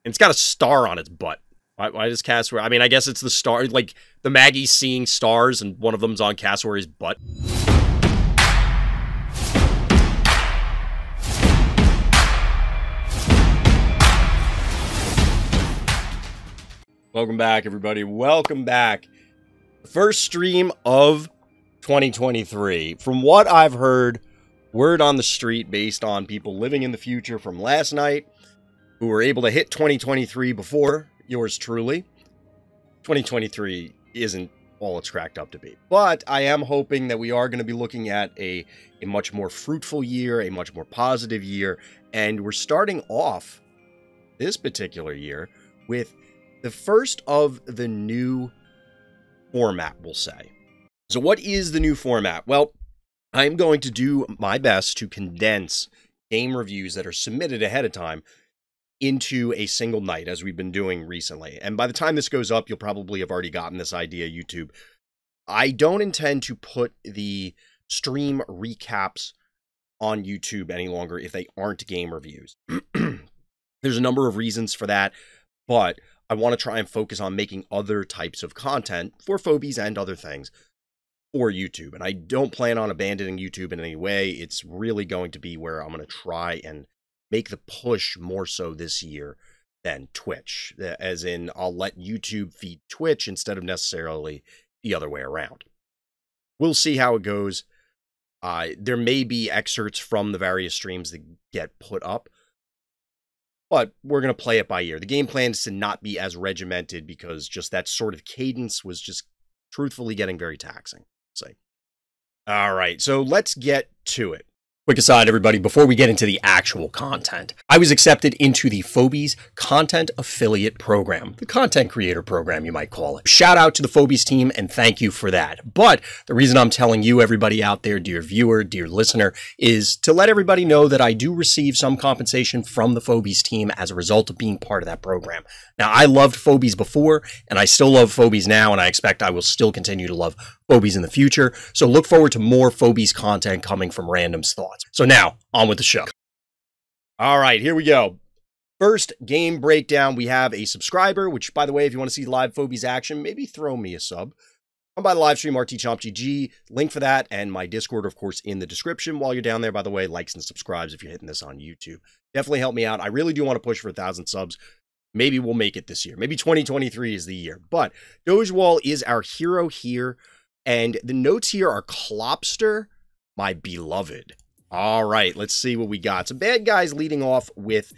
And it's got a star on its butt. Why does Cassowary... I mean, I guess it's the star... Like, the Maggie's seeing stars, and one of them's on Cassowary's butt. Welcome back, everybody. Welcome back. First stream of 2023. From what I've heard, word on the street based on people living in the future from last night who were able to hit 2023 before yours truly. 2023 isn't all it's cracked up to be. But I am hoping that we are going to be looking at a much more fruitful year, a much more positive year. And we're starting off this particular year with the first of the new format, we'll say. So what is the new format? Well, I'm going to do my best to condense game reviews that are submitted ahead of time into a single night, as we've been doing recently. And by the time this goes up, you'll probably have already gotten this idea, YouTube. I don't intend to put the stream recaps on YouTube any longer if they aren't game reviews. There's a number of reasons for that, but I want to try and focus on making other types of content for Phobies and other things for YouTube. And I don't plan on abandoning YouTube in any way. It's really going to be where I'm going to try and make the push more so this year than Twitch. As in, I'll let YouTube feed Twitch instead of necessarily the other way around. We'll see how it goes. There may be excerpts from the various streams that get put up, but we're going to play it by ear. The game plan is to not be as regimented because just that sort of cadence was just truthfully getting very taxing. Say, all right, so let's get to it. Quick aside, everybody, before we get into the actual content, I was accepted into the Phobies Content Affiliate Program, the content creator program, you might call it. Shout out to the Phobies team, and thank you for that. But the reason I'm telling you, everybody out there, dear viewer, dear listener, is to let everybody know that I do receive some compensation from the Phobies team as a result of being part of that program. Now, I loved Phobies before, and I still love Phobies now, and I expect I will still continue to love Phobies in the future. So look forward to more Phobies content coming from Random's Thoughts. So now, on with the show. All right, here we go. First game breakdown, we have a subscriber, which, by the way, if you want to see live Phobies action, maybe throw me a sub. Come by the live stream, RTChompGG, link for that, and my Discord, of course, in the description. While you're down there, by the way, likes and subscribes if you're hitting this on YouTube. Definitely help me out. I really do want to push for 1,000 subs. Maybe we'll make it this year. Maybe 2023 is the year. But dogewhal is our hero here, and the notes here are Klopster, my beloved. All right, let's see what we got. Some bad guys leading off with,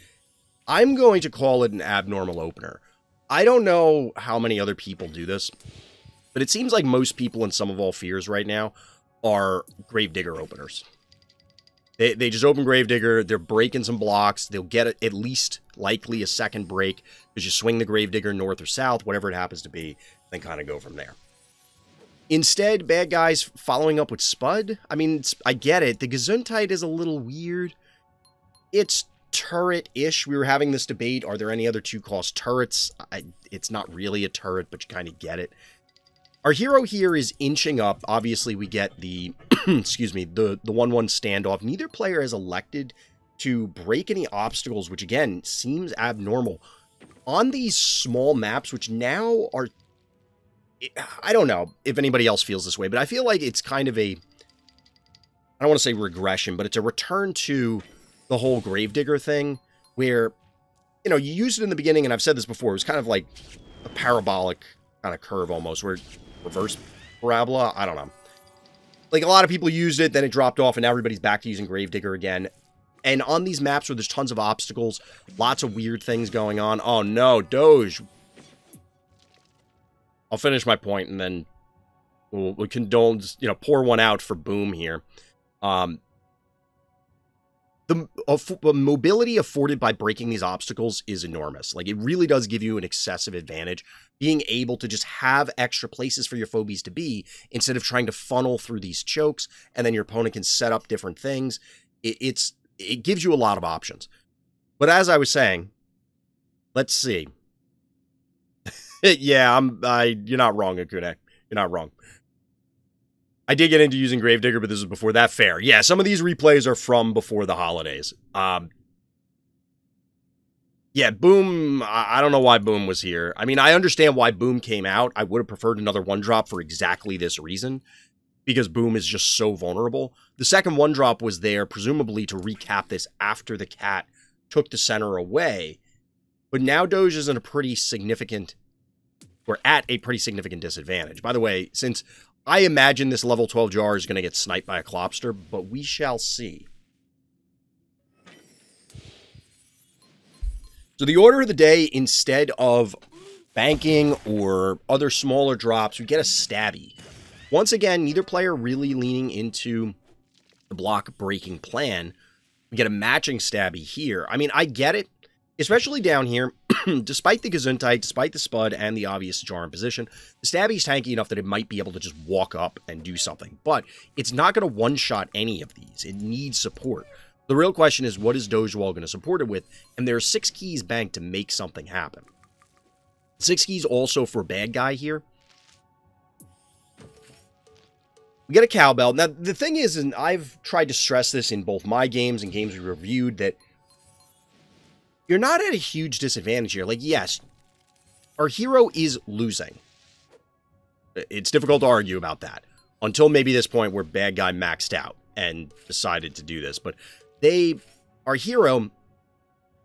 I'm going to call it an abnormal opener. I don't know how many other people do this, but it seems like most people in Sum of All Fears right now are Gravedigger openers. They just open Gravedigger, they're breaking some blocks, they'll get at least likely a second break, because you swing the Gravedigger north or south, whatever it happens to be, then kind of go from there. Instead, bad guys following up with Spud. I mean, I get it. The Gesundheit is a little weird. It's turret-ish. We were having this debate. Are there any other 2-cost turrets? It's not really a turret, but you kind of get it. Our hero here is inching up. Obviously, we get the, excuse me, the 1-1 standoff. Neither player has elected to break any obstacles, which, again, seems abnormal. On these small maps, which now are... I don't know if anybody else feels this way, but I feel like it's kind of a, I don't want to say regression, but it's a return to the whole Gravedigger thing where, you know, you used it in the beginning, and I've said this before, it was kind of like a parabolic kind of curve almost, where reverse parabola, I don't know. Like, a lot of people used it, then it dropped off, and now everybody's back to using Gravedigger again. And on these maps where there's tons of obstacles, lots of weird things going on. Oh no, Doge. I'll finish my point, and then we condone, you know, pour one out for Boom here. The mobility afforded by breaking these obstacles is enormous. Like, it really does give you an excessive advantage, being able to just have extra places for your Phobies to be, instead of trying to funnel through these chokes, and then your opponent can set up different things. It gives you a lot of options. But as I was saying, let's see. Yeah, you're not wrong, Akune. You're not wrong. I did get into using Gravedigger, but this was before that. Fair. Yeah, some of these replays are from before the holidays. Yeah, Yeah, Boom, I don't know why Boom was here. I mean, I understand why Boom came out. I would have preferred another 1-drop for exactly this reason, because Boom is just so vulnerable. The second 1-drop was there, presumably to recap this after the cat took the center away. But now Doge is in a pretty significant, or at a pretty significant disadvantage. By the way, since I imagine this level 12 jar is going to get sniped by a Clopster, but we shall see. So the order of the day, instead of banking or other smaller drops, we get a stabby. Once again, neither player really leaning into the block breaking plan. We get a matching stabby here. I mean, I get it, especially down here. Despite the Gesundheit, despite the Spud and the obvious jar in position, the stabby's tanky enough that it might be able to just walk up and do something. But it's not going to one-shot any of these. It needs support. The real question is, what is dogewhal going to support it with? And there are 6 keys banked to make something happen. 6 keys also for bad guy here. We get a cowbell. Now, the thing is, and I've tried to stress this in both my games and games we reviewed, that you're not at a huge disadvantage here. Like, yes, our hero is losing. It's difficult to argue about that. Until maybe this point where bad guy maxed out and decided to do this. But our hero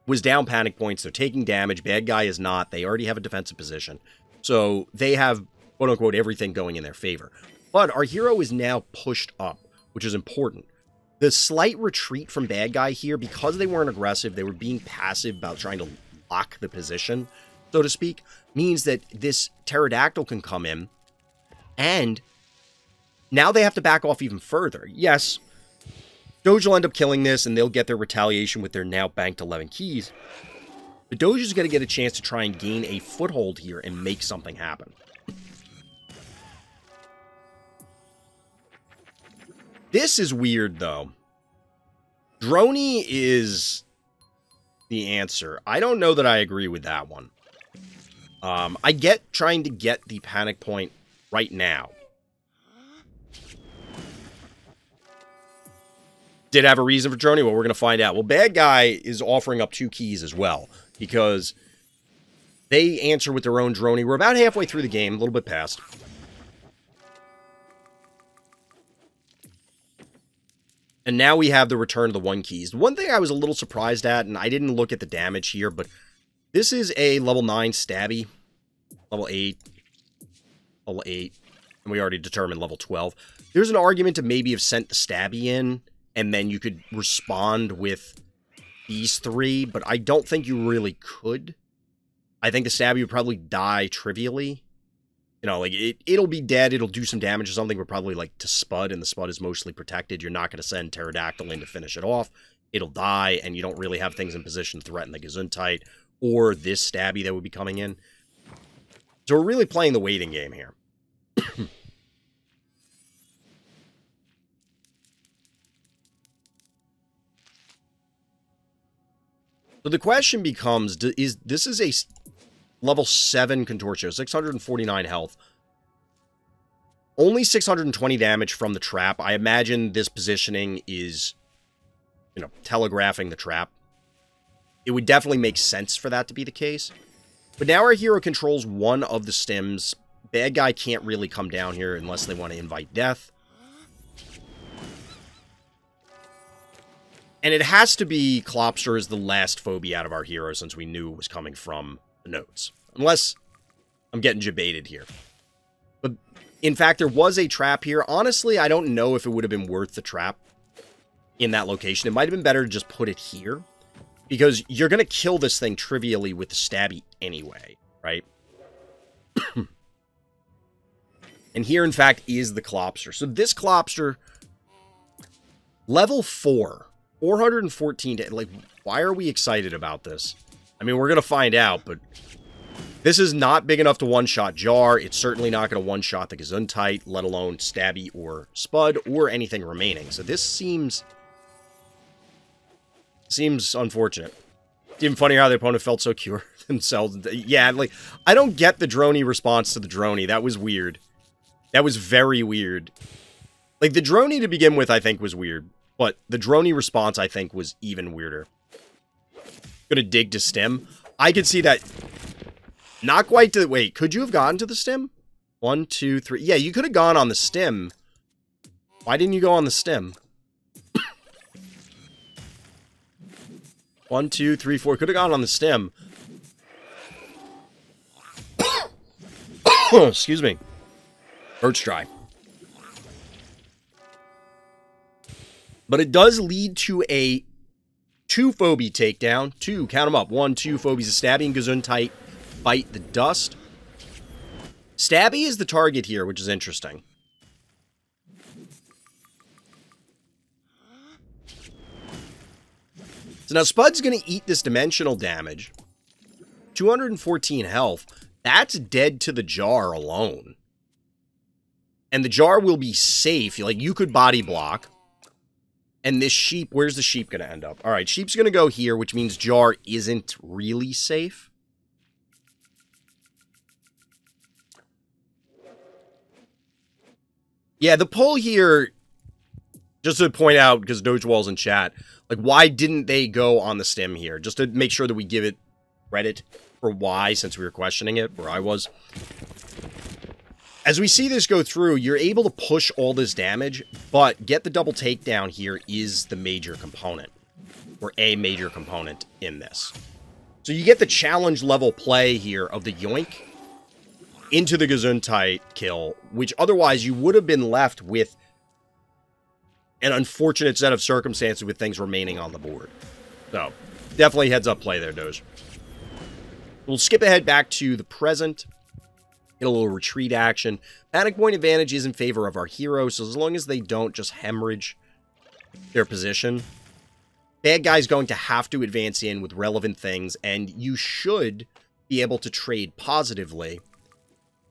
was down panic points. They're taking damage. Bad guy is not. They already have a defensive position. So they have, quote unquote, everything going in their favor. But our hero is now pushed up, which is important. The slight retreat from bad guy here, because they weren't aggressive, they were being passive about trying to lock the position, so to speak, means that this pterodactyl can come in, and now they have to back off even further. Yes, Doge will end up killing this, and they'll get their retaliation with their now banked 11 keys. But Doge is going to get a chance to try and gain a foothold here and make something happen. This is weird, though. Droney is the answer. I don't know that I agree with that one. I get trying to get the panic point right now. Did have a reason for Droney? Well, we're going to find out. Well, bad guy is offering up 2 keys as well, because they answer with their own Droney. We're about halfway through the game, a little bit past. And now we have the return of the 1 keys. The one thing I was a little surprised at, and I didn't look at the damage here, but this is a level 9 stabby. Level 8. Level 8. And we already determined level 12. There's an argument to maybe have sent the stabby in, and then you could respond with these 3, but I don't think you really could. I think the stabby would probably die trivially. You know, like, it'll be dead, it'll do some damage or something, but probably, like, to Spud, and the Spud is mostly protected. You're not going to send Pterodactyl in to finish it off. It'll die, and you don't really have things in position to threaten the Gesundheit, or this stabby that would be coming in. So we're really playing the waiting game here. So the question becomes, this is a level 7 Contortio, 649 health. Only 620 damage from the trap. I imagine this positioning is, you know, telegraphing the trap. It would definitely make sense for that to be the case. But now our hero controls 1 of the stims. Bad guy can't really come down here unless they want to invite death. And it has to be Clopster is the last phobia out of our hero, since we knew it was coming from the notes. Unless I'm getting debated here. But, in fact, there was a trap here. Honestly, I don't know if it would have been worth the trap in that location. It might have been better to just put it here. Because you're going to kill this thing trivially with the stabby anyway, right? And here, in fact, is the Clopster. So this Clopster, level 4... 414, like, why are we excited about this? I mean, we're going to find out, but this is not big enough to one-shot Jar. It's certainly not going to one-shot the Gesundheit, let alone Stabby or Spud or anything remaining. So this seems unfortunate. It's even funnier how the opponent felt so secure themselves. Yeah, like, I don't get the Droney response to the Droney. That was weird. That was very weird. Like, the Droney to begin with, I think, was weird. But the Droney response, I think, was even weirder. Gonna dig to stem. I could see that. Not quite to the... Wait, could you have gotten to the stem? 1, 2, 3. Yeah, you could have gone on the stem. Why didn't you go on the stem? 1, 2, 3, 4. Could have gone on the stem. Excuse me. Throat's dry. But it does lead to a 2 Phobie takedown. 2, count them up. 1, 2 Phobies of Stabby and Gesundheit bite the dust. Stabby is the target here, which is interesting. So now Spud's going to eat this dimensional damage. 214 health. That's dead to the jar alone. And the jar will be safe. Like, you could body block. And this sheep, where's the sheep going to end up? All right, sheep's going to go here, which means jar isn't really safe. Yeah, the poll here, just to point out, because dogewhal's in chat, like, why didn't they go on the stem here? Just to make sure that we give it credit for why, since we were questioning it, where I was. As we see this go through, you're able to push all this damage, but get the double takedown here is the major component, or a major component in this. So you get the challenge level play here of the yoink into the Gesundheit kill, which otherwise you would have been left with an unfortunate set of circumstances with things remaining on the board. So, definitely heads up play there, Doge. We'll skip ahead back to the present. Get a little retreat action. Panic point advantage is in favor of our heroes, so as long as they don't just hemorrhage their position. Bad guy's going to have to advance in with relevant things, and you should be able to trade positively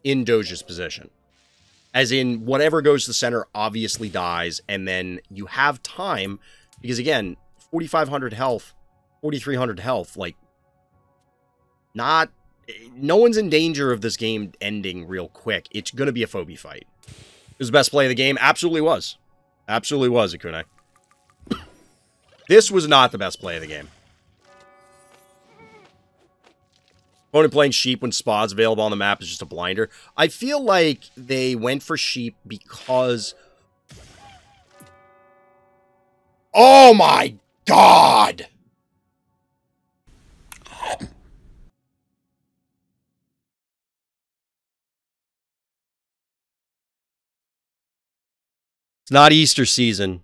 in Doge's position. As in, whatever goes to the center obviously dies, and then you have time, because again, 4,500 health, 4,300 health, like, no one's in danger of this game ending real quick. It's going to be a Phobie fight. It was the best play of the game? Absolutely was. Absolutely was, Akune. This was not the best play of the game. Opponent playing sheep when Spad's available on the map is just a blinder. I feel like they went for sheep because... Oh my god! It's not Easter season.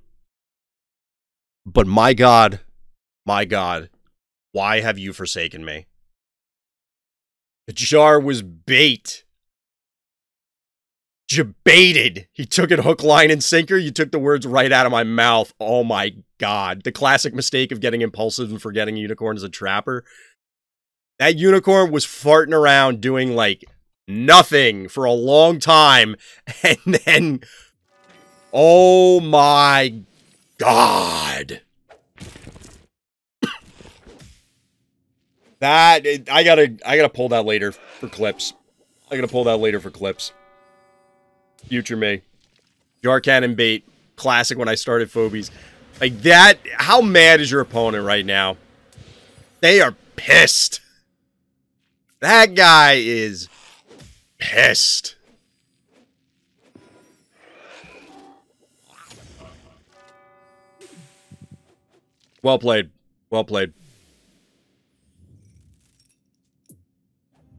But my god, why have you forsaken me? The jar was bait. Jebaited. He took it hook, line, and sinker. You took the words right out of my mouth. Oh my god. The classic mistake of getting impulsive and forgetting unicorn as a trapper. That unicorn was farting around doing, like, nothing for a long time. And then... Oh my god. That, I gotta pull that later for clips. Future me. Jar cannon bait. Classic when I started Phobies. Like that, how mad is your opponent right now? They are pissed. That guy is pissed. Well played. Well played.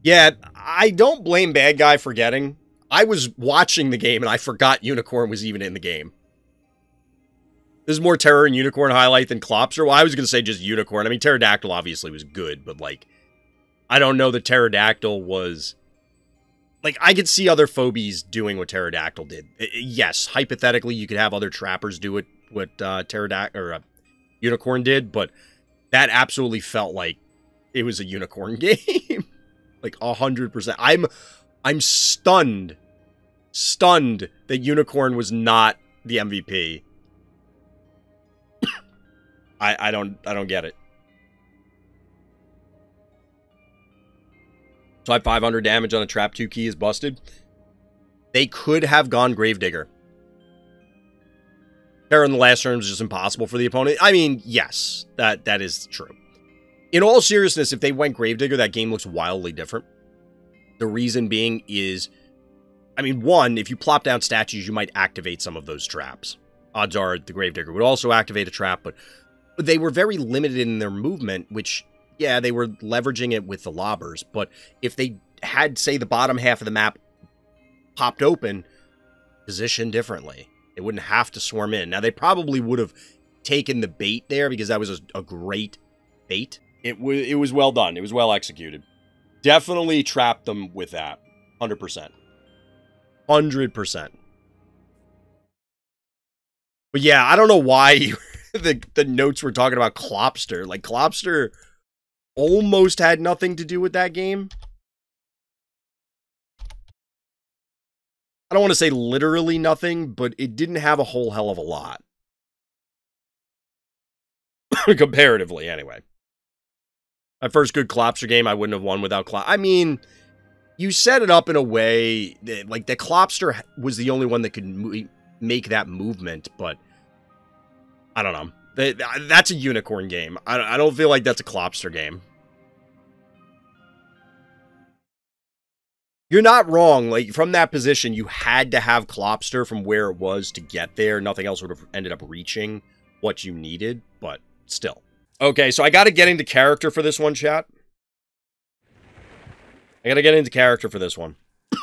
Yeah, I don't blame bad guy forgetting. I was watching the game and I forgot Unicorn was even in the game. There's more Terror and Unicorn highlight than Klopster. Well, I was going to say just Unicorn. I mean, Pterodactyl obviously was good, but like, I don't know that Pterodactyl was... Like, I could see other Phobies doing what Pterodactyl did. Yes, hypothetically, you could have other trappers do it, what Pterodactyl, or Unicorn did, but that absolutely felt like it was a Unicorn game. Like 100%. I'm stunned that Unicorn was not the MVP. I don't get it. So I have 500 damage on a trap 2 key is busted. They could have gone Gravedigger. Terror in the last turn is just impossible for the opponent. I mean, yes, that is true. In all seriousness, if they went Gravedigger, that game looks wildly different. The reason being is, I mean, one, if you plop down statues, you might activate some of those traps. Odds are the Gravedigger would also activate a trap, but they were very limited in their movement, which, yeah, they were leveraging it with the lobbers, but if they had, say, the bottom half of the map popped open, positioned differently, they wouldn't have to swarm in. Now, they probably would have taken the bait there, because that was a great bait. It was well done. It was well executed. Definitely trapped them with that. 100%. 100%. But yeah, I don't know why the notes were talking about Klopster. Like, Klopster almost had nothing to do with that game. I don't want to say literally nothing, but it didn't have a whole hell of a lot. Comparatively, anyway. My first good Klopster game, I wouldn't have won without Klopster. I mean, you set it up in a way that, like, the Klopster was the only one that could make that movement, but I don't know. That's a unicorn game. I don't feel like that's a Klopster game. You're not wrong. Like, from that position, you had to have Klopster from where it was to get there. Nothing else would have ended up reaching what you needed, but still. Okay, so I got to get into character for this one, chat. I got to get into character for this one,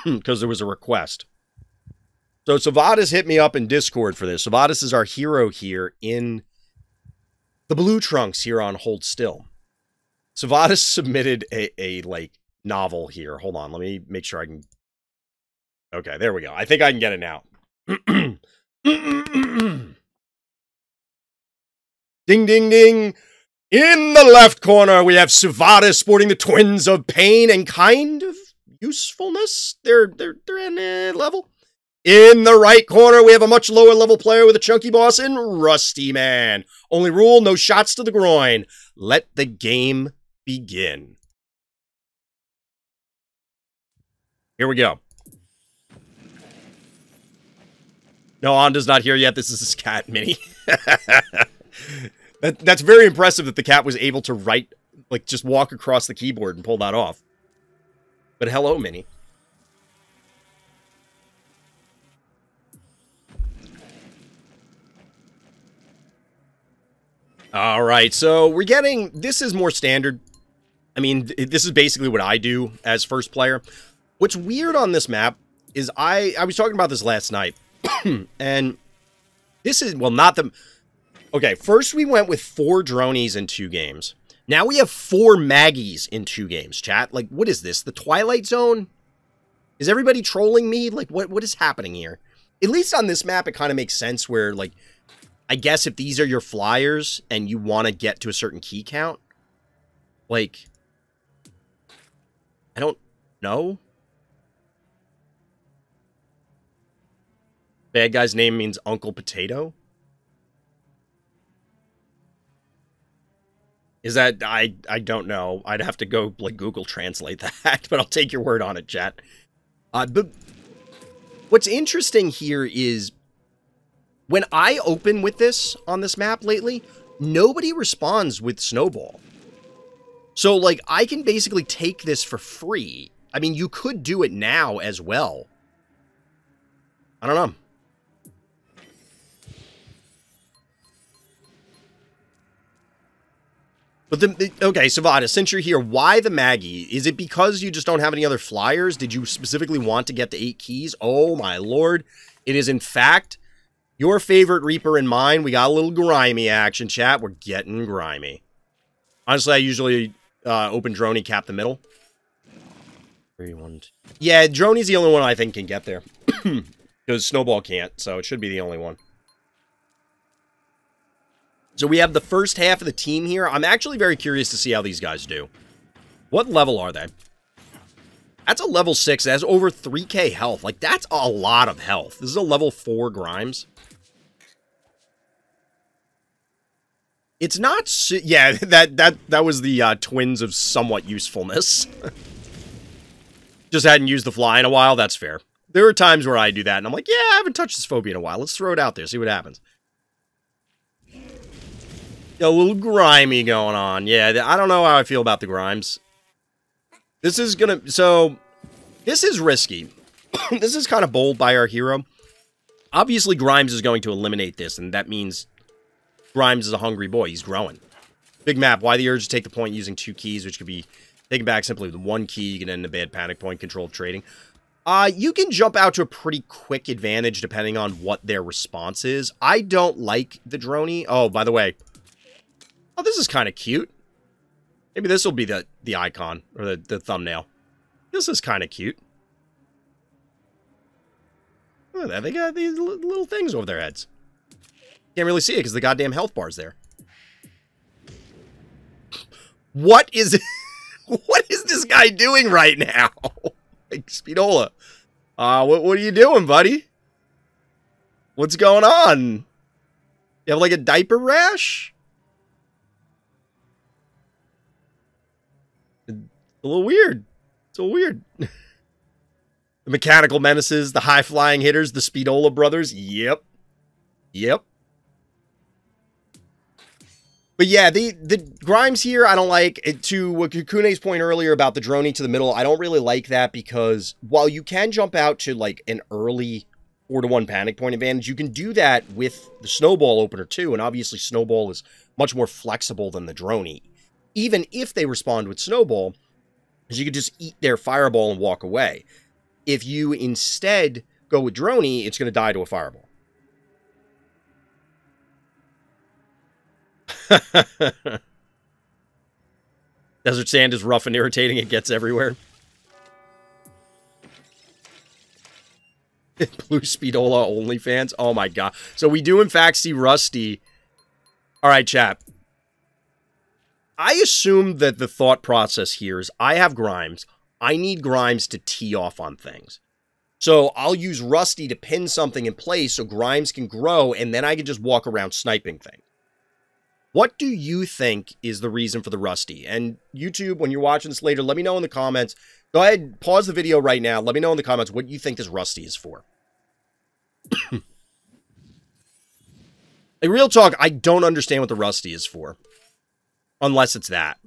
because there was a request. So Sivadas hit me up in Discord for this. Sivadas is our hero here in the Blue Trunks here on Hold Still. Sivadas submitted a like, novel here. Hold on, let me make sure I can... Okay, there we go. I think I can get it now. Ding, ding, ding. In the left corner, we have Sivadas sporting the twins of pain and kind of usefulness. They're in a level. In the right corner, we have a much lower level player with a chunky boss in Rusty Man. Only rule, no shots to the groin. Let the game begin. Here we go. No, Onda's not here yet. This is his cat, Minnie. That's very impressive that the cat was able to just walk across the keyboard and pull that off. But hello, Minnie. All right, so we're getting... This is more standard. I mean, this is basically what I do as first player. What's weird on this map is I was talking about this last night. And this is... Well, not the... Okay, first we went with 4 dronies in 2 games. Now we have 4 Maggies in 2 games, chat. Like, what is this? The Twilight Zone? Is everybody trolling me? Like, what is happening here? At least on this map, it kind of makes sense where, like, I guess if these are your flyers and you want to get to a certain key count, like, I don't know. Bad guy's name means Uncle Potato? Is that... I don't know. I'd have to go, like, Google Translate that, but I'll take your word on it, chat. But what's interesting here is when I open with this on this map lately, nobody responds with Snowball. So, like, I can basically take this for free. I mean, you could do it now as well. I don't know. But okay, Sivadas, since you're here, why the Maggie? Is it because you just don't have any other flyers? Did you specifically want to get the 8 keys? Oh my lord. It is in fact your favorite Reaper and mine. We got a little grimy action, chat. We're getting grimy. Honestly, I usually open Droney, cap the middle. 3, 1, 2. Yeah, Droney's the only one I think can get there. Because Snowball can't, so it should be the only one. So we have the first half of the team here. I'm actually very curious to see how these guys do. What level are they? That's a level 6. That has over 3k health. Like, that's a lot of health. This is a level 4 Grimes. It's not... Yeah, that was the twins of somewhat usefulness. Just hadn't used the fly in a while. That's fair. There are times where I do that, and I'm like, yeah, I haven't touched this phobia in a while. Let's throw it out there, see what happens. A little grimy going on. Yeah, I don't know how I feel about the grimes. This is gonna... So, this is risky. This is kind of bold by our hero. Obviously, Grimes is going to eliminate this, and that means Grimes is a hungry boy. He's growing. Big map. Why the urge to take the point using 2 keys, which could be taken back simply with 1 key. You can end in a bad panic point, controlled trading. You can jump out to a pretty quick advantage depending on what their response is. I don't like the droney. Oh, by the way. Oh, this is kind of cute. Maybe this will be the icon, or the thumbnail. This is kind of cute. Look at that. They got these little things over their heads. Can't really see it because the goddamn health bar's there. What is... What is this guy doing right now? Like, Speedola. What are you doing, buddy? What's going on? You have like a diaper rash? It's a little weird. It's a little weird. The mechanical menaces, the high-flying hitters, the Speedola brothers. Yep. Yep. But yeah, the Grimes here, I don't like. To Kukune's point earlier about the droney to the middle, I don't really like that because while you can jump out to like an early 4-to-1 panic point advantage, you can do that with the snowball opener too, and obviously snowball is much more flexible than the droney. Even if they respond with snowball, because you could just eat their fireball and walk away. If you instead go with droney, it's going to die to a fireball. Desert sand is rough and irritating. It gets everywhere. Blue Speedola OnlyFans. Oh my god. So we do in fact see Rusty. Alright, chat. I assume that the thought process here is I have Grimes. I need Grimes to tee off on things. So I'll use Rusty to pin something in place so Grimes can grow, and then I can just walk around sniping things. What do you think is the reason for the Rusty? And YouTube, when you're watching this later, let me know in the comments. Go ahead, pause the video right now. Let me know in the comments what you think this Rusty is for. Like, real talk, I don't understand what the Rusty is for. Unless it's that.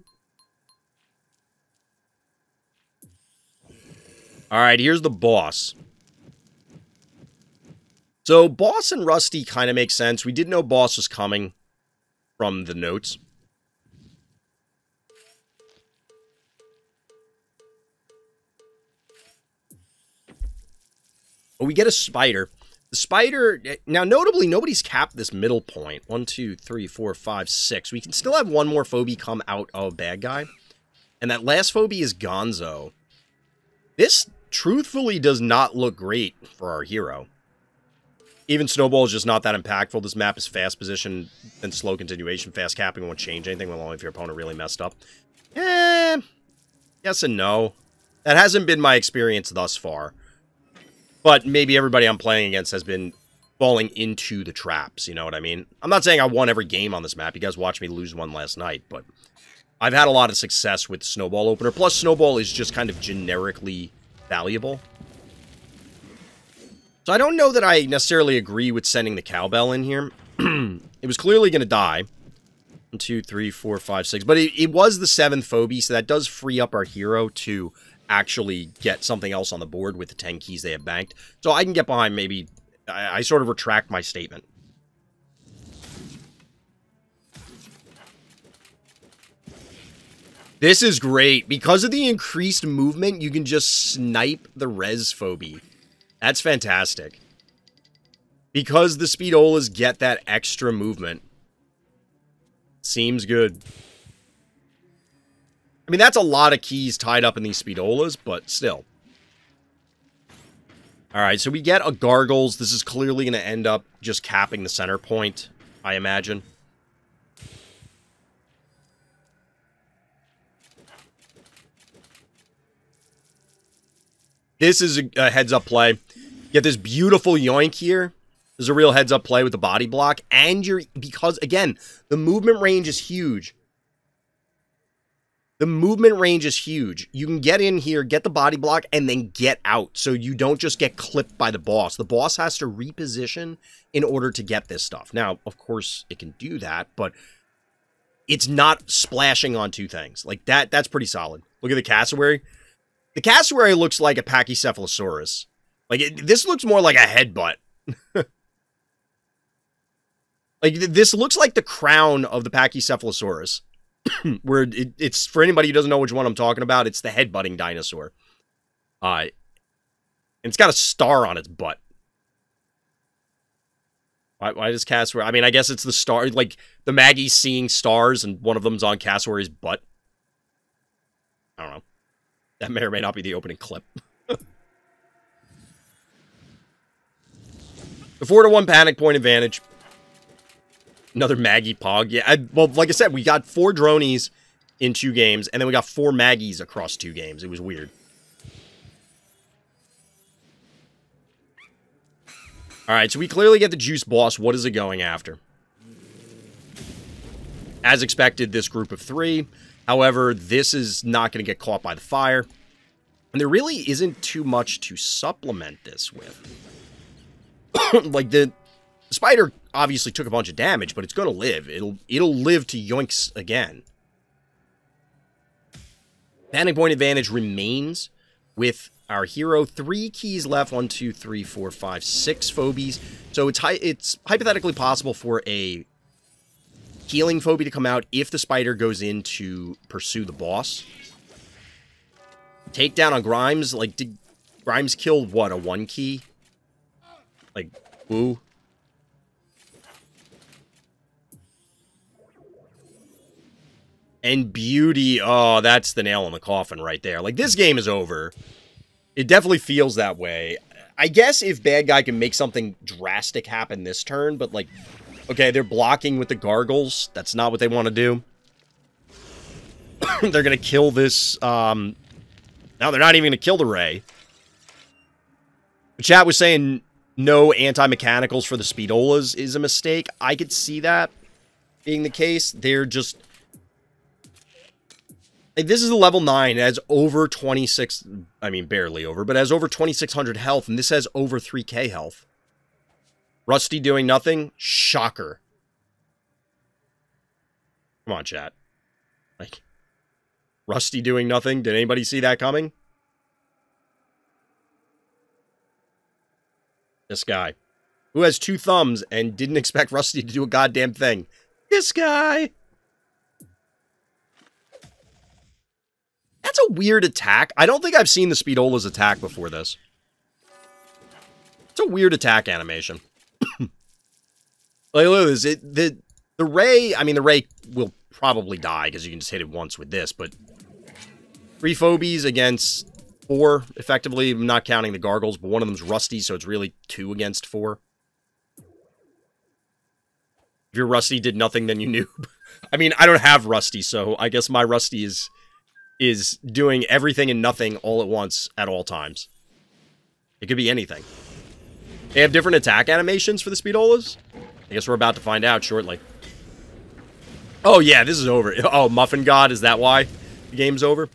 Alright, here's the boss. So, boss and Rusty kind of make sense. We did know boss was coming from the notes. But we get a spider. The spider, now notably, nobody's capped this middle point. 1, 2, 3, 4, 5, 6. We can still have one more phobie come out of bad guy. And that last phobie is Gonzo. This truthfully does not look great for our hero. Even Snowball is just not that impactful. This map is fast position and slow continuation. Fast capping won't change anything, well, only if your opponent really messed up. Yes and no. That hasn't been my experience thus far. But maybe everybody I'm playing against has been falling into the traps, you know what I mean? I'm not saying I won every game on this map. You guys watched me lose one last night, but I've had a lot of success with Snowball Opener. Plus, Snowball is just kind of generically valuable. So I don't know that I necessarily agree with sending the cowbell in here. It was clearly going to die. 1, 2, 3, 4, 5, 6. But it was the 7th phobie, so that does free up our hero to actually get something else on the board with the 10 keys they have banked. So I can get behind maybe... I sort of retract my statement. This is great. Because of the increased movement, you can just snipe the res phobie. That's fantastic. Because the Speedolas get that extra movement. Seems good. I mean, that's a lot of keys tied up in these Speedolas, but still. Alright, so we get a Gargles. This is clearly going to end up just capping the center point, I imagine. This is a heads-up play. Get this beautiful yoink here. This is a real heads-up play with the body block. And you're... Because, again, the movement range is huge. The movement range is huge. You can get in here, get the body block, and then get out. So you don't just get clipped by the boss. The boss has to reposition in order to get this stuff. Now, of course, it can do that, but it's not splashing on two things. Like, that's pretty solid. Look at the cassowary. The cassowary looks like a Pachycephalosaurus. Like, this looks more like a headbutt. Like, this looks like the crown of the Pachycephalosaurus. Where it's, for anybody who doesn't know which one I'm talking about, it's the headbutting dinosaur. And it's got a star on its butt. Why does cassowary... I mean, I guess it's the star... Like, the Maggie's seeing stars, and one of them's on cassowary's butt. I don't know. That may or may not be the opening clip. The 4-to-1 panic point advantage. Another Maggie Pog. Yeah, well, like I said, we got 4 dronies in 2 games, and then we got 4 Maggies across 2 games. It was weird. Alright, so we clearly get the juice boss. What is it going after? As expected, this group of 3. However, this is not going to get caught by the fire. And there really isn't too much to supplement this with. Like, the spider obviously took a bunch of damage, but it's going to live. It'll live to yoinks again. Panic point advantage remains with our hero. 3 keys left. 1, 2, 3, 4, 5, 6 phobies. So it's hypothetically possible for a healing phobie to come out if the spider goes in to pursue the boss. Takedown on Grimes. Like, did Grimes kill, what, a 1 key? Like, woo. And Beauty, oh, that's the nail in the coffin right there. Like, this game is over. It definitely feels that way. I guess if Bad Guy can make something drastic happen this turn, but, like, okay, they're blocking with the gargles. That's not what they want to do. They're going to kill this, no, they're not even going to kill the Ray. The chat was saying no anti-mechanicals for the Speedolas is a mistake. I could see that being the case. They're just... Like, this is a level 9. It has over 26... I mean, barely over, but it has over 2,600 health, and this has over 3k health. Rusty doing nothing? Shocker. Come on, chat. Like, Rusty doing nothing? Did anybody see that coming? This guy. Who has 2 thumbs and didn't expect Rusty to do a goddamn thing. This guy! That's a weird attack. I don't think I've seen the Speedola's attack before this. It's a weird attack animation. Like, look at this. The Ray, I mean, the Ray will probably die because you can just hit it once with this, but 3 phobies against 4, effectively. I'm not counting the gargles, but one of them's Rusty, so it's really 2 against 4. If your Rusty did nothing, then you noob. I mean, I don't have Rusty, so I guess my Rusty is doing everything and nothing all at once at all times. It could be anything. They have different attack animations for the Speedolas? I guess we're about to find out shortly. Oh, yeah, this is over. Oh, Muffin God, is that why the game's over?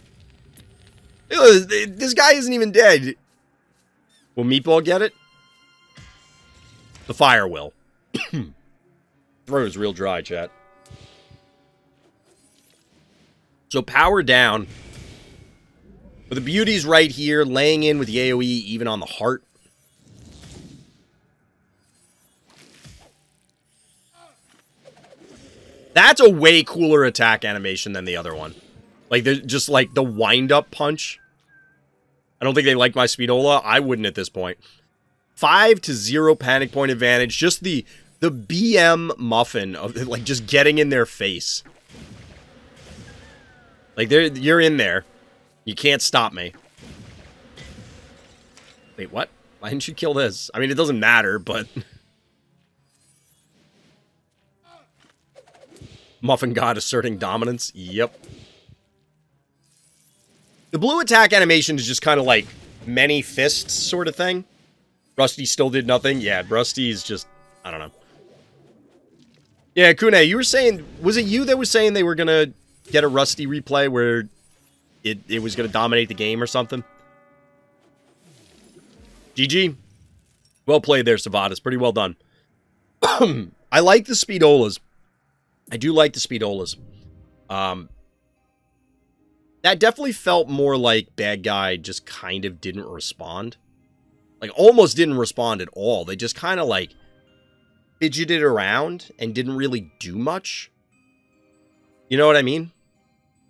This guy isn't even dead. Will Meatball get it? The fire will. Throat is real dry, chat. So power down. But the Beauty's right here, laying in with the AoE even on the heart. That's a way cooler attack animation than the other one. Like, they're just like the wind-up punch. I don't think they like my Speedola. I wouldn't at this point. 5-0 panic point advantage. Just the BM muffin of, like, just getting in their face. Like, you're in there. You can't stop me. Wait, what? Why didn't you kill this? I mean, it doesn't matter, but... Muffin God asserting dominance? Yep. The blue attack animation is just kind of like many fists sort of thing. Rusty still did nothing. Yeah, Rusty's just... I don't know. Yeah, Kune, you were saying... Was it you that was saying they were going to get a Rusty replay where it was going to dominate the game or something? GG. Well played there, sivadas. Pretty well done. I like the Speedolas. I do like the Speedolas. That definitely felt more like bad guy just kind of didn't respond. Like, almost didn't respond at all. They just kind of, like, fidgeted around and didn't really do much. You know what I mean?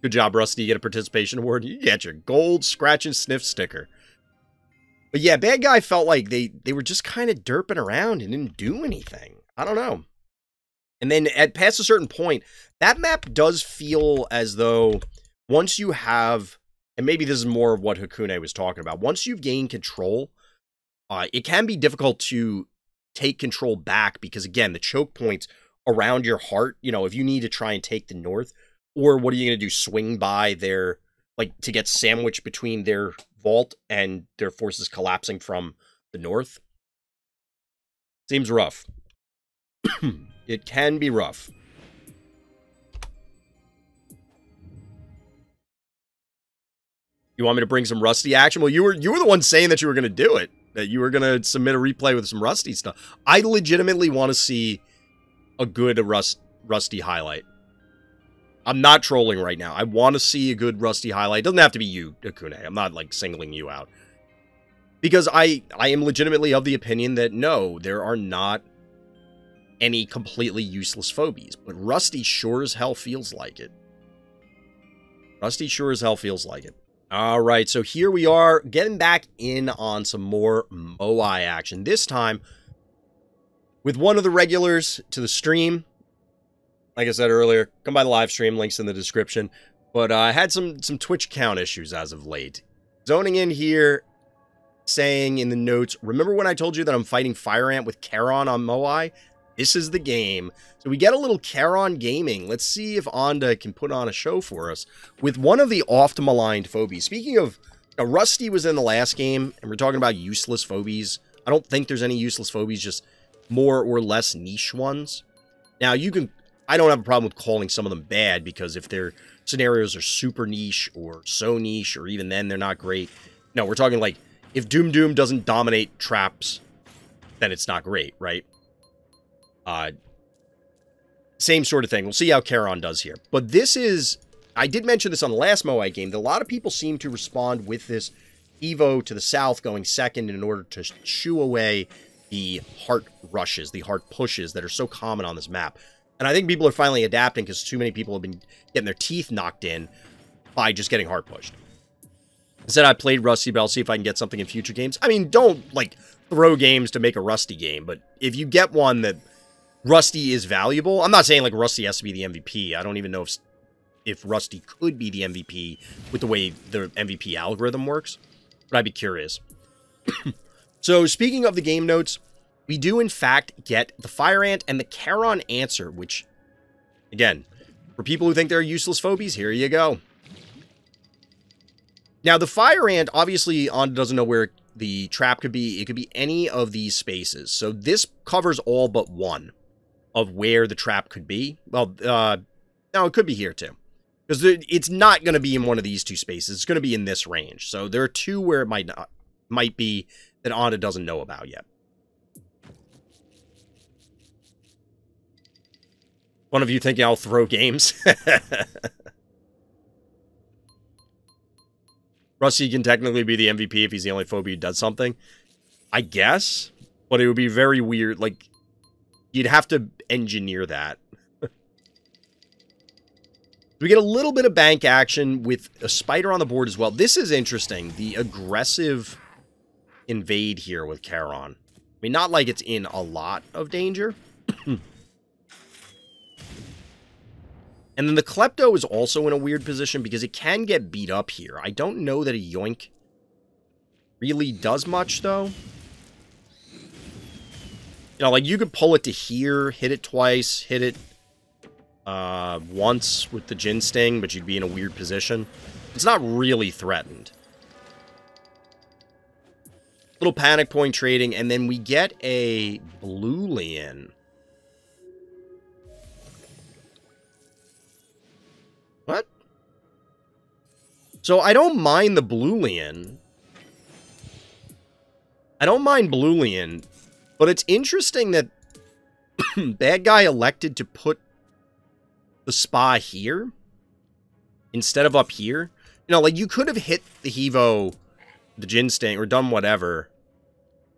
Good job, Rusty. You get a participation award. You get your gold scratch and sniff sticker. But yeah, bad guy felt like they were just kind of derping around and didn't do anything. I don't know. And then past a certain point, that map does feel as though once you have, and maybe this is more of what Hakune was talking about, once you've gained control, it can be difficult to take control back because, again, the choke points around your heart, you know, if you need to try and take the north, or what are you going to do, swing by their, like, to get sandwiched between their vault and their forces collapsing from the north? Seems rough. It can be rough. You want me to bring some Rusty action? Well, you were the one saying that you were going to do it. That you were going to submit a replay with some Rusty stuff. I legitimately want to see a good Rusty highlight. I'm not trolling right now. I want to see a good Rusty highlight. It doesn't have to be you, Hakune. I'm not, like, singling you out. Because I am legitimately of the opinion that, no, there are not any completely useless phobies. But Rusty sure as hell feels like it. Rusty sure as hell feels like it. Alright, so here we are, getting back in on some more Moai action. This time, with one of the regulars to the stream. Like I said earlier, come by the live stream, links in the description. But I had some Twitch account issues as of late. Zoning in here, saying in the notes, remember when I told you that I'm fighting Fire Ant with Charon on Moai? This is the game. So we get a little Charon gaming. Let's see if Onda can put on a show for us with one of the oft-maligned phobies. Speaking of, Rusty was in the last game, and we're talking about useless phobies. I don't think there's any useless phobies, just more or less niche ones. Now, I don't have a problem with calling some of them bad, because if their scenarios are super niche, or so niche, or even then they're not great. No, we're talking like, if Doom Doom doesn't dominate traps, then it's not great, right? Same sort of thing. We'll see how Charon does here. But this is, I did mention this on the last Moai game, that a lot of people seem to respond with this Evo to the south going second in order to shoo away the heart rushes, the heart pushes that are so common on this map. And I think people are finally adapting because too many people have been getting their teeth knocked in by just getting heart pushed. I said I played Rusty, but I'll see if I can get something in future games. I mean, don't, like, throw games to make a Rusty game, but if you get one that Rusty is valuable, I'm not saying, like, Rusty has to be the MVP. I don't even know if Rusty could be the MVP with the way the MVP algorithm works, but I'd be curious. So, speaking of the game notes, we do, in fact, get the Fire Ant and the Charon answer, which, again, for people who think they're useless phobies, here you go. Now, the Fire Ant, obviously, Onda doesn't know where the trap could be. It could be any of these spaces. So this covers all but one of where the trap could be. Well, no, it could be here, too. Because it's not going to be in one of these two spaces. It's going to be in this range. So there are two where it might be that Onda doesn't know about yet. One of you thinking I'll throw games? Rusty can technically be the MVP if he's the only phobia who does something. I guess. But it would be very weird. Like, you'd have to engineer that. We get a little bit of bank action with a spider on the board as well. This is interesting. The aggressive invade here with Charon. I mean, not like it's in a lot of danger. And then the Klepto is also in a weird position because it can get beat up here. I don't know that a Yoink really does much, though. You know, like, you could pull it to here, hit it twice, hit it once with the Jin Sting, but you'd be in a weird position. It's not really threatened. Little panic point trading, and then we get a Blue Lien. What? So I don't mind the Blue Lien. I don't mind Blue Lien, but it's interesting that bad guy elected to put the spa here. instead of up here. You know, like, you could have hit the Hevo, the Gin Sting, or done whatever.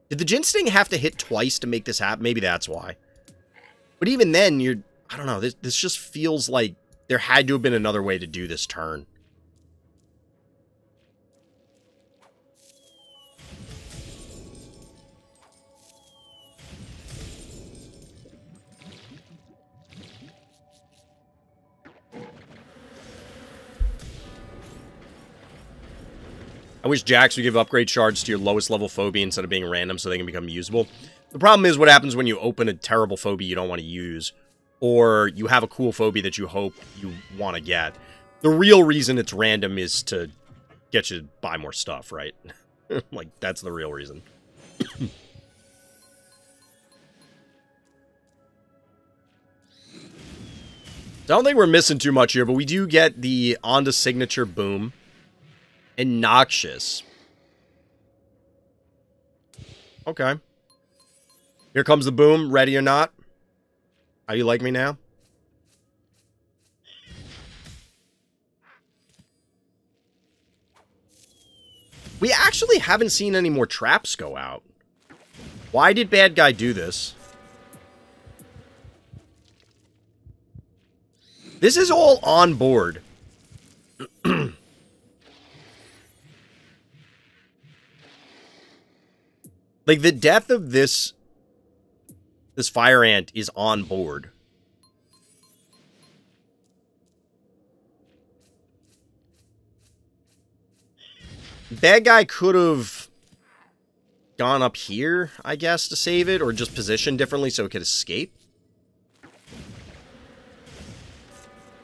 Did the Gin Sting have to hit twice to make this happen? Maybe that's why. But even then, I don't know, this just feels like there had to have been another way to do this turn. I wish Jax would give upgrade shards to your lowest level phobia instead of being random so they can become usable. The problem is what happens when you open a terrible phobia you don't want to use, or you have a cool phobia that you hope you want to get. The real reason it's random is to get you to buy more stuff, right? Like, that's the real reason. So I don't think we're missing too much here, but we do get the Onda signature boom. And noxious. Okay. Here comes the boom. Ready or not? How you like me now? We actually haven't seen any more traps go out. Why did bad guy do this? This is all on board. Like, the death of this fire ant is on board. Bad guy could have gone up here, I guess, to save it, or just positioned differently so it could escape.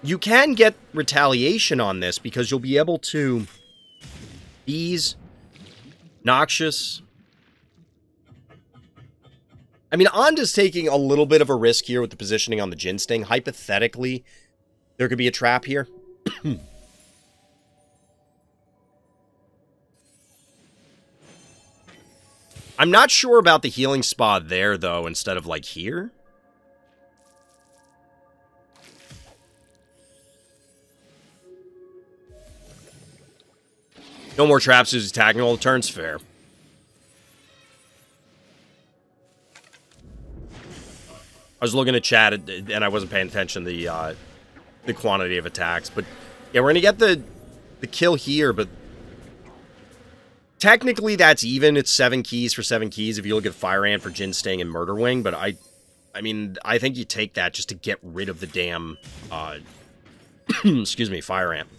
You can get retaliation on this because you'll be able to bees, noxious. I mean, Onda's taking a little bit of a risk here with the positioning on the Gin Sting. Hypothetically, there could be a trap here. I'm not sure about the healing spa there, though, instead of, like, here. No more traps who's attacking all the turns. Fair. I was looking at chat, and I wasn't paying attention to the quantity of attacks. But, yeah, we're going to get the kill here, but technically that's even. It's 7 keys for 7 keys if you look at Fire Ant for Gin Sting and Murder Wing. But I mean, I think you take that just to get rid of the damn, excuse me, Fire Ant.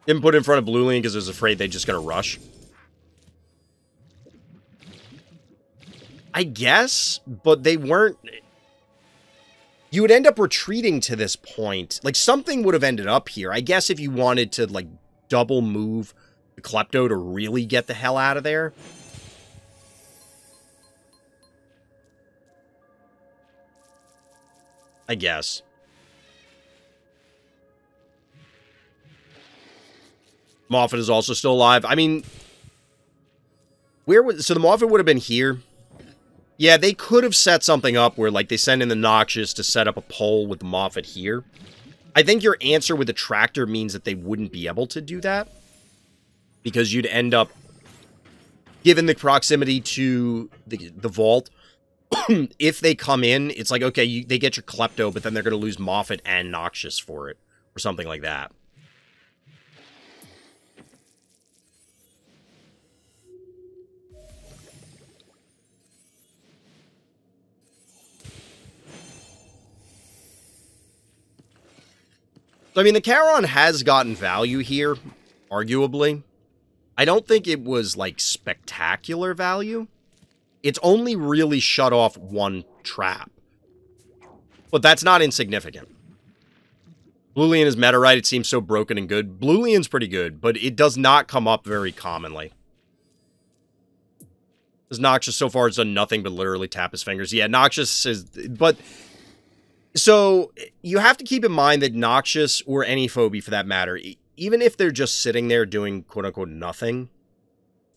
Didn't put it in front of Blue Lane because I was afraid they're just going to rush. I guess, but they weren't. You would end up retreating to this point. Like, something would have ended up here. I guess if you wanted to, like, double move the Klepto to really get the hell out of there. I guess. Moffat is also still alive. I mean, so the Moffat would have been here. Yeah, they could have set something up where, like, they send in the Noxious to set up a pole with the Moffat here. I think your answer with the Tractor means that they wouldn't be able to do that. Because you'd end up, given the proximity to the vault, if they come in, it's like, okay, they get your Klepto, but then they're going to lose Moffat and Noxious for it. Or something like that. So, I mean, the Charon has gotten value here, arguably. I don't think it was, like, spectacular value. It's only really shut off one trap. But that's not insignificant. Blue Leon is meta, right? It seems so broken and good. Blue Leon's pretty good, but it does not come up very commonly. This Noxious so far has done nothing but literally tap his fingers. Yeah, Noxious is... But... So, you have to keep in mind that Noxious, or any phobia for that matter, even if they're just sitting there doing quote-unquote nothing,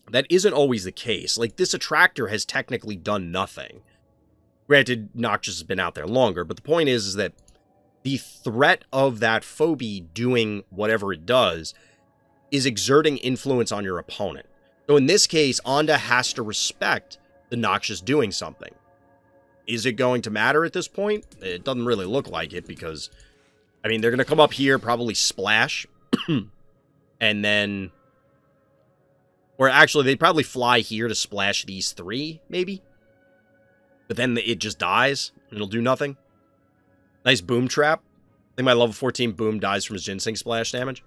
that isn't always the case. Like, this Attractor has technically done nothing. Granted, Noxious has been out there longer, but the point is that the threat of that phobie doing whatever it does is exerting influence on your opponent. So in this case, Onda has to respect the Noxious doing something. Is it going to matter at this point? It doesn't really look like it because, I mean, they're going to come up here, probably splash, and then, or actually, they'd probably fly here to splash these three, maybe? But then it just dies, and it'll do nothing. Nice boom trap. I think my level 14 boom dies from his ginseng splash damage.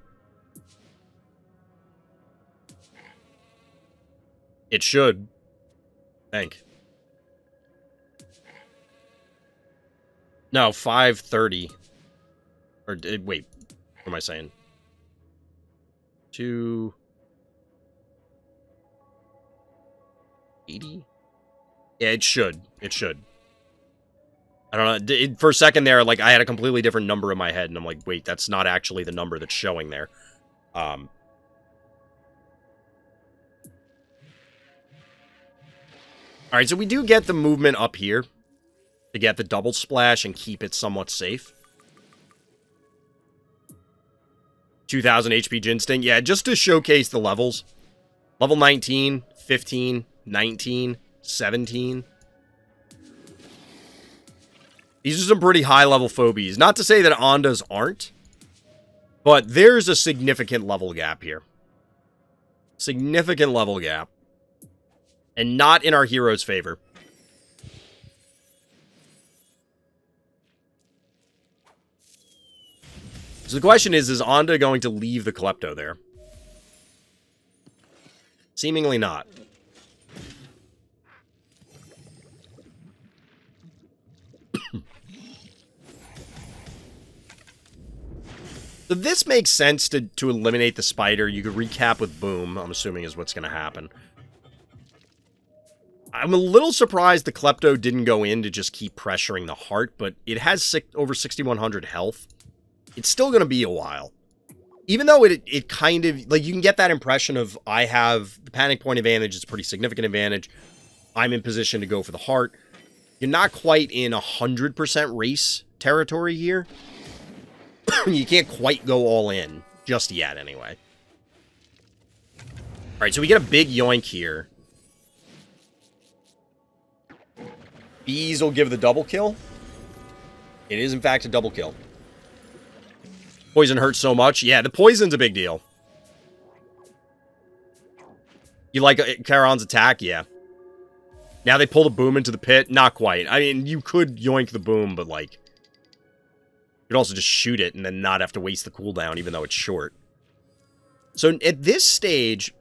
It should. I think. No, 530. Or, wait. What am I saying? 280? Yeah, it should. It should. I don't know. For a second there, like, I had a completely different number in my head, and I'm like, wait, that's not actually the number that's showing there. Alright, so we do get the movement up here to get the double splash and keep it somewhat safe. 2000 HP Ginsting. Yeah, just to showcase the levels. Level 19, 15, 19, 17. These are some pretty high-level phobies. Not to say that Ondas aren't, but there's a significant level gap here. Significant level gap. And not in our hero's favor. So the question is Onda going to leave the Klepto there? Seemingly not. So this makes sense to eliminate the spider. You could recap with boom, I'm assuming is what's going to happen. I'm a little surprised the Klepto didn't go in to just keep pressuring the heart, but it has over 6,100 health. It's still going to be a while. Even though it kind of, like, you can get that impression of, I have the panic point advantage, it's a pretty significant advantage. I'm in position to go for the heart. You're not quite in 100% race territory here. You can't quite go all in, just yet, anyway. Alright, so we get a big yoink here. Bees will give the double kill. It is, in fact, a double kill. Poison hurts so much. Yeah, the poison's a big deal. You like Charon's attack? Yeah. Now they pull the boom into the pit? Not quite. I mean, you could yoink the boom, but, like, you could also just shoot it and then not have to waste the cooldown, even though it's short. So, at this stage,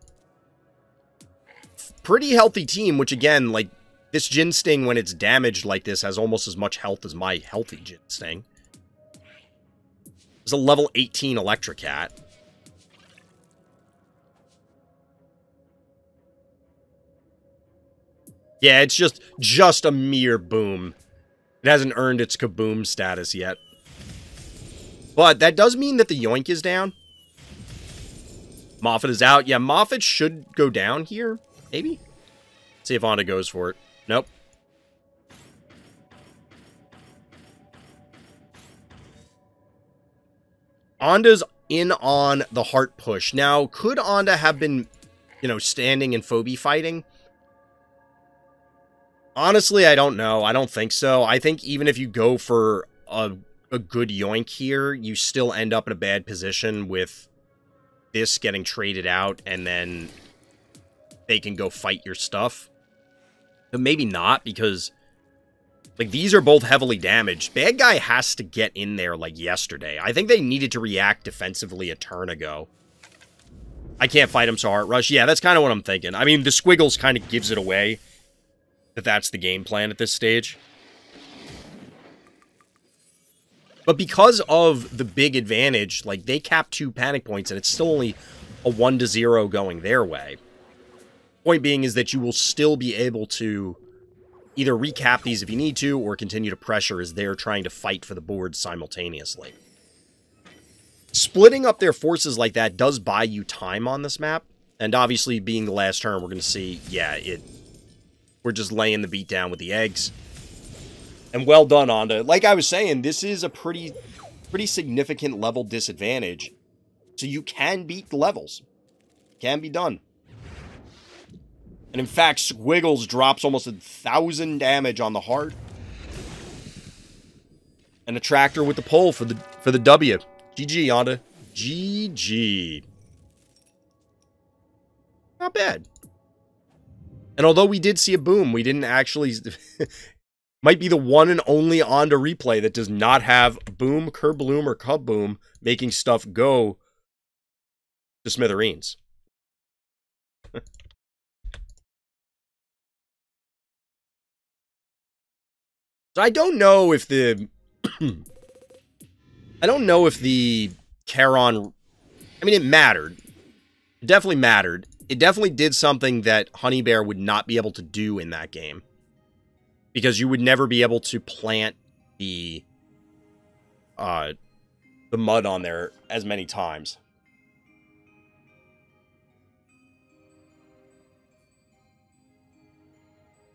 pretty healthy team, which, again, like, this Jin Sting, when it's damaged like this, has almost as much health as my healthy Jin Sting. There's a level 18 Electrocat. Yeah, it's just a mere boom. It hasn't earned its kaboom status yet. But that does mean that the yoink is down. Moffat is out. Yeah, Moffat should go down here. Maybe? Let's see if Onda goes for it. Nope. Onda's in on the heart push. Now, could Onda have been, you know, standing and phobie fighting? Honestly, I don't know. I don't think so. I think even if you go for a good yoink here, you still end up in a bad position with this getting traded out, and then they can go fight your stuff. But maybe not, because, like, these are both heavily damaged. Bad guy has to get in there, like, yesterday. I think they needed to react defensively a turn ago. I can't fight him, so Heart Rush. Yeah, that's kind of what I'm thinking. I mean, the Squiggles kind of gives it away that that's the game plan at this stage. But because of the big advantage, like, they cap 2 panic points, and it's still only a 1-0 going their way. Point being is that you will still be able to either recap these if you need to, or continue to pressure as they're trying to fight for the board simultaneously. Splitting up their forces like that does buy you time on this map, and obviously being the last turn, we're going to see, yeah, we're just laying the beat down with the eggs. And well done, Onda. Like I was saying, this is a pretty pretty significant level disadvantage. So you can beat the levels. Can be done. And in fact, Squiggles drops almost 1,000 damage on the heart. And a tractor with the pole for the W. GG, Yonda. GG. Not bad. And although we did see a boom, we didn't actually... might be the one and only Onda replay that does not have boom, kerbloom, or cubboom making stuff go to smithereens. So I don't know if the... I don't know if the Charon... I mean, it mattered. It definitely mattered. It definitely did something that Honey Bear would not be able to do in that game. Because you would never be able to plant the mud on there as many times.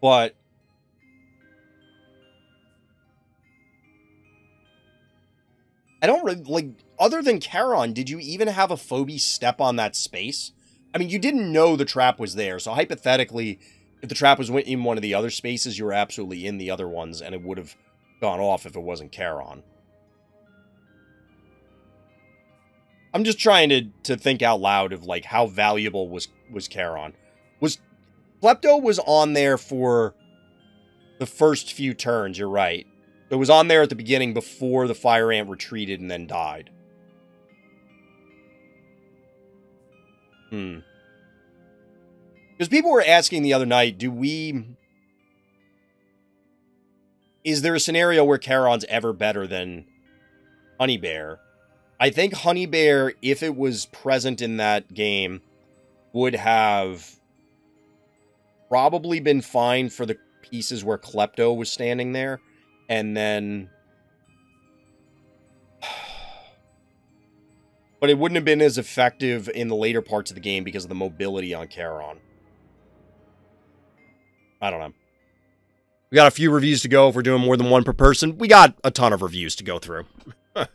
But... I don't really, like, other than Charon, did you even have a Phobies step on that space? I mean, you didn't know the trap was there, so hypothetically, if the trap was in one of the other spaces, you were absolutely in the other ones, and it would have gone off if it wasn't Charon. I'm just trying to think out loud of, like, how valuable was Charon. Klepto was on there for the first few turns, you're right. It was on there at the beginning before the fire ant retreated and then died. Because people were asking the other night, is there a scenario where Charon's ever better than Honey Bear? I think Honey Bear, if it was present in that game, would have probably been fine for the pieces where Klepto was standing there. And then... But it wouldn't have been as effective in the later parts of the game because of the mobility on Charon. I don't know. We got a few reviews to go if we're doing more than one per person. We got a ton of reviews to go through. In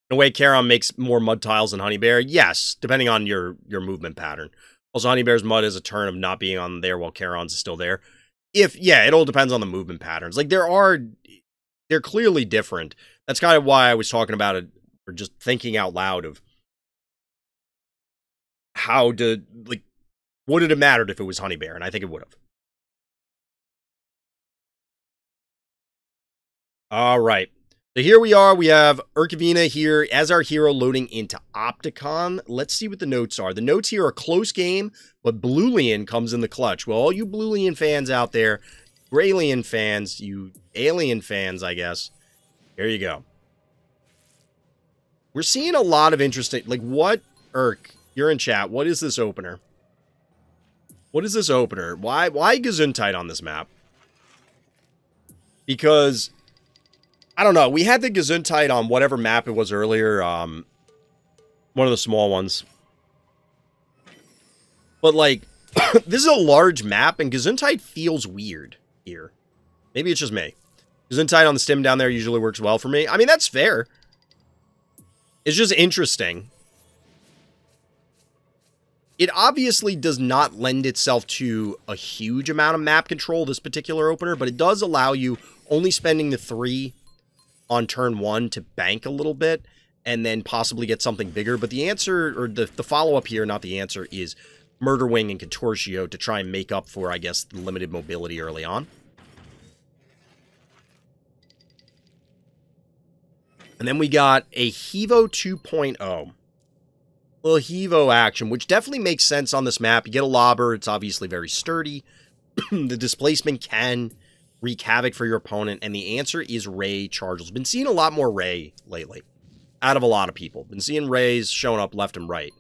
a way, Charon makes more mud tiles than Honey Bear. Yes, depending on your movement pattern. Also, Honey Bear's mud is a turn of not being on there while Charon's is still there. Yeah, it all depends on the movement patterns. Like, they're clearly different. That's kind of why I was talking about it, or just thinking out loud of how to, like, would it have mattered if it was Honey Bear? And I think it would have. All right. So here we are. We have Urkevina here as our hero loading into Opticon. Let's see what the notes are. The notes here are close game, but Bluelian comes in the clutch. Well, all you Bluelian fans out there, Greylien fans, you alien fans, I guess. There you go. We're seeing a lot of interesting... Like, what... Urk, you're in chat. What is this opener? What is this opener? Why Gesundheit on this map? Because... I don't know. We had the Gesundheit on whatever map it was earlier. One of the small ones. But, like... this is a large map, and Gesundheit feels weird here. Maybe it's just me. Gesundheit on the stem down there usually works well for me. I mean, that's fair. It's just interesting. It obviously does not lend itself to a huge amount of map control, this particular opener, but it does allow you only spending the 3 on turn 1 to bank a little bit, and then possibly get something bigger. But the answer, or the follow-up here, not the answer, is Murder Wing and Contortio to try and make up for, I guess, the limited mobility early on. And then we got a Hevo 2.0. Little Hevo action, which definitely makes sense on this map. You get a lobber, it's obviously very sturdy. The displacement can wreak havoc for your opponent, and the answer is Ray Chargels. Been seeing a lot more Ray lately, out of a lot of people. Been seeing Rays showing up left and right.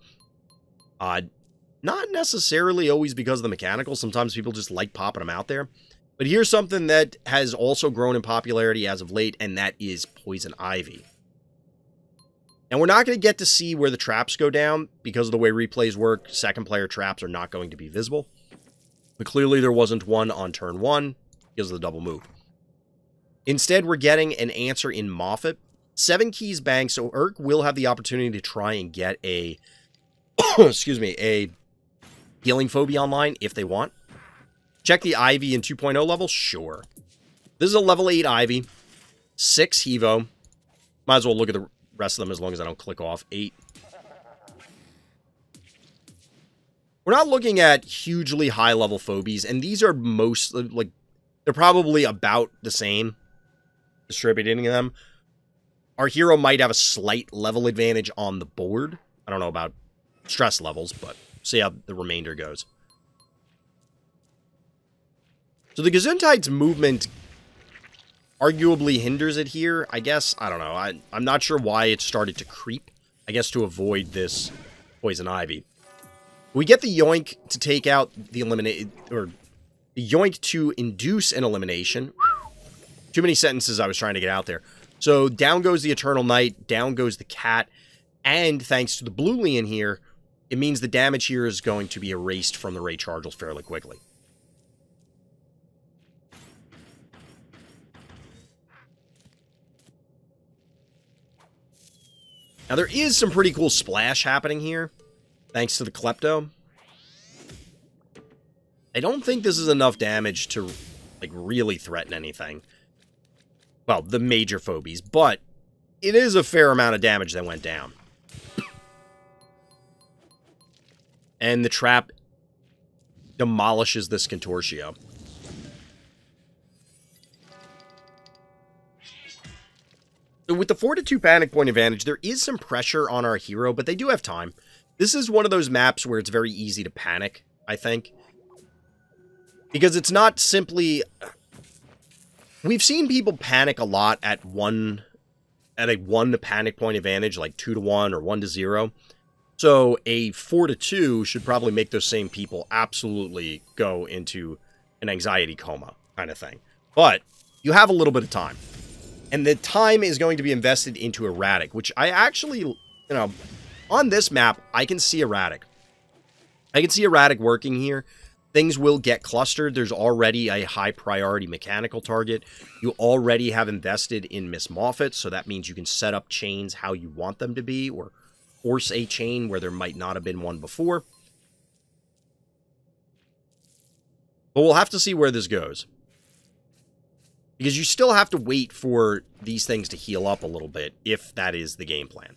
Not necessarily always because of the mechanical. Sometimes people just like popping them out there. But here's something that has also grown in popularity as of late, and that is Poison Ivy. And we're not going to get to see where the traps go down because of the way replays work. Second player traps are not going to be visible. But clearly there wasn't one on turn 1 because of the double move. Instead, we're getting an answer in Moffat. 7 keys bank, so Urk will have the opportunity to try and get a, excuse me, a healing phobia online if they want. Check the Ivy in 2.0 level? Sure. This is a level 8 Ivy. 6 Hevo. Might as well look at the rest of them as long as I don't click off. 8. We're not looking at hugely high-level phobies, and these are most, like, they're probably about the same, distributing them. Our hero might have a slight level advantage on the board. I don't know about stress levels, but see how the remainder goes. So the Gesundheit's movement arguably hinders it here, I guess. I don't know. I'm not sure why it started to creep. I guess to avoid this Poison Ivy. We get the Yoink to take out the eliminate, or the Yoink to induce an elimination. Too many sentences I was trying to get out there. So down goes the Eternal Knight, down goes the Cat, and thanks to the Blue Lien here, it means the damage here is going to be erased from the Ray Chargels fairly quickly. Now there is some pretty cool splash happening here, thanks to the Klepto. I don't think this is enough damage to, like, really threaten anything. Well, the major phobies, but it is a fair amount of damage that went down. And the trap demolishes this Contortio. So with the 4-2 panic point advantage, there is some pressure on our hero, but they do have time. This is one of those maps where it's very easy to panic, I think. Because it's not simply... We've seen people panic a lot at a 1 panic point advantage, like 2-1 or 1-0. So a 4-2 should probably make those same people absolutely go into an anxiety coma kind of thing. But you have a little bit of time. And the time is going to be invested into Erratic, which I actually, you know, on this map, I can see Erratic. I can see Erratic working here. Things will get clustered. There's already a high priority mechanical target. You already have invested in Miss Moffat, so that means you can set up chains how you want them to be, or force a chain where there might not have been one before. But we'll have to see where this goes. Because you still have to wait for these things to heal up a little bit, if that is the game plan.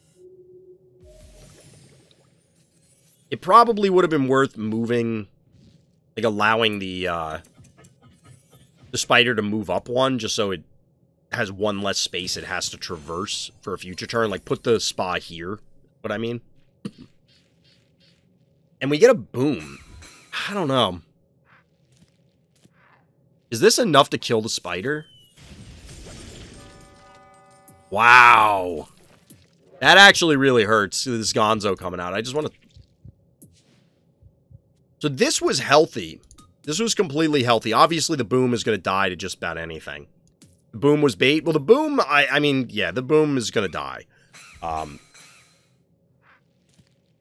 It probably would have been worth moving... like, allowing the spider to move up one, just so it has one less space it has to traverse for a future turn. Like, put the spa here, what I mean. And we get a boom. I don't know. Is this enough to kill the spider? Wow. That actually really hurts, this Gonzo coming out. I just want to... So this was healthy. This was completely healthy. Obviously, the boom is going to die to just about anything. The boom was bait. Well, the boom, I mean, yeah, the boom is going to die.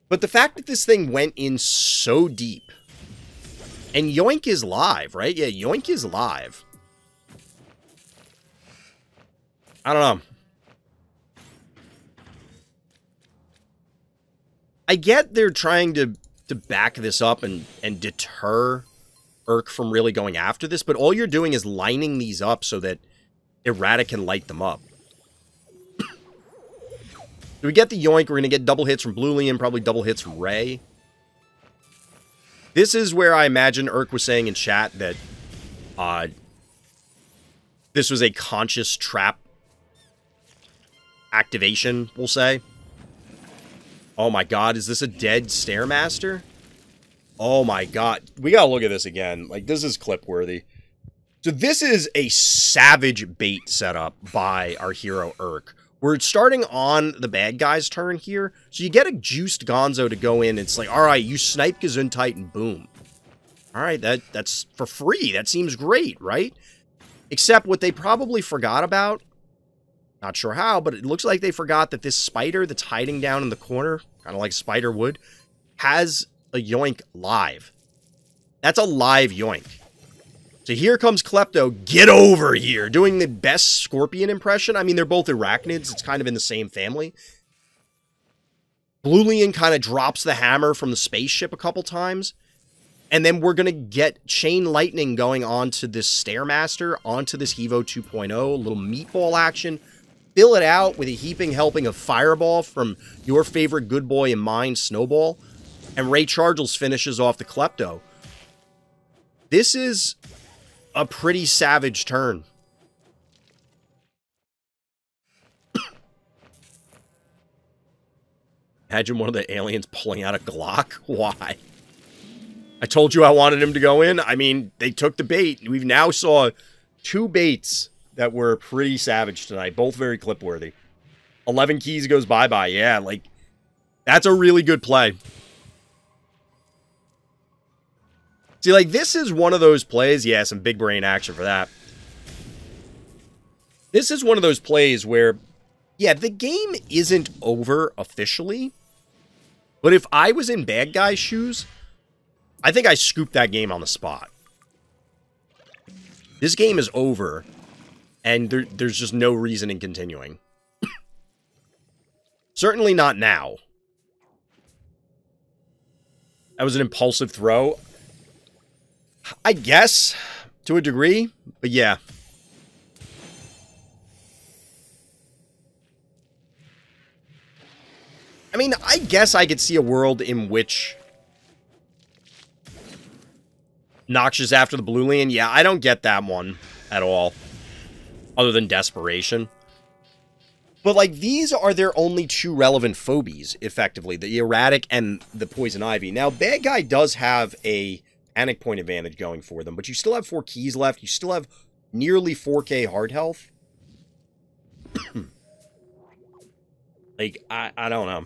But the fact that this thing went in so deep. And Yoink is live, right? Yeah, Yoink is live. I don't know. I get they're trying to back this up and deter Urk from really going after this, but all you're doing is lining these up so that Erratic can light them up. Do we get the Yoink? We're going to get double hits from Blue Lien, probably double hits from Ray. This is where I imagine Urk was saying in chat that this was a conscious trap activation, we'll say. Oh my god, is this a dead Stairmaster? Oh my god. We gotta look at this again. Like, this is clip-worthy. So this is a savage bait setup by our hero Urk. We're starting on the bad guy's turn here. So you get a juiced Gonzo to go in. It's like, alright, you snipe Gesundheit and boom. Alright, that's for free. That seems great, right? Except what they probably forgot about, not sure how, but it looks like they forgot that this spider that's hiding down in the corner, kind of like Spider would, has a Yoink live. That's a live Yoink. So here comes Klepto. Get over here. Doing the best scorpion impression. I mean, they're both arachnids. It's kind of in the same family. Bluelian kind of drops the hammer from the spaceship a couple times. And then we're going to get Chain Lightning going onto this Stairmaster, onto this Hevo 2.0. A little meatball action. Fill it out with a heaping helping of Fireball from your favorite good boy and mine, Snowball. And Ray Chargels finishes off the Klepto. This is a pretty savage turn. Imagine one of the aliens pulling out a Glock. Why? I told you I wanted him to go in. I mean, they took the bait. We've now saw 2 baits that were pretty savage tonight. Both very clip-worthy. 11 keys goes bye-bye. Yeah, like, that's a really good play. See, like, this is one of those plays. Yeah, some big brain action for that. This is one of those plays where, yeah, the game isn't over officially. But if I was in bad guy's shoes, I think I scooped that game on the spot. This game is over, and there's just no reason in continuing. Certainly not now. That was an impulsive throw. I guess, to a degree, but yeah. I mean, I guess I could see a world in which Noxious after the Bluelian. Yeah, I don't get that one at all. Other than desperation. But, like, these are their only 2 relevant phobies, effectively. The Erratic and the Poison Ivy. Now, Bad Guy does have a panic point advantage going for them, but you still have 4 keys left. You still have nearly 4k hard health. Like, I don't know.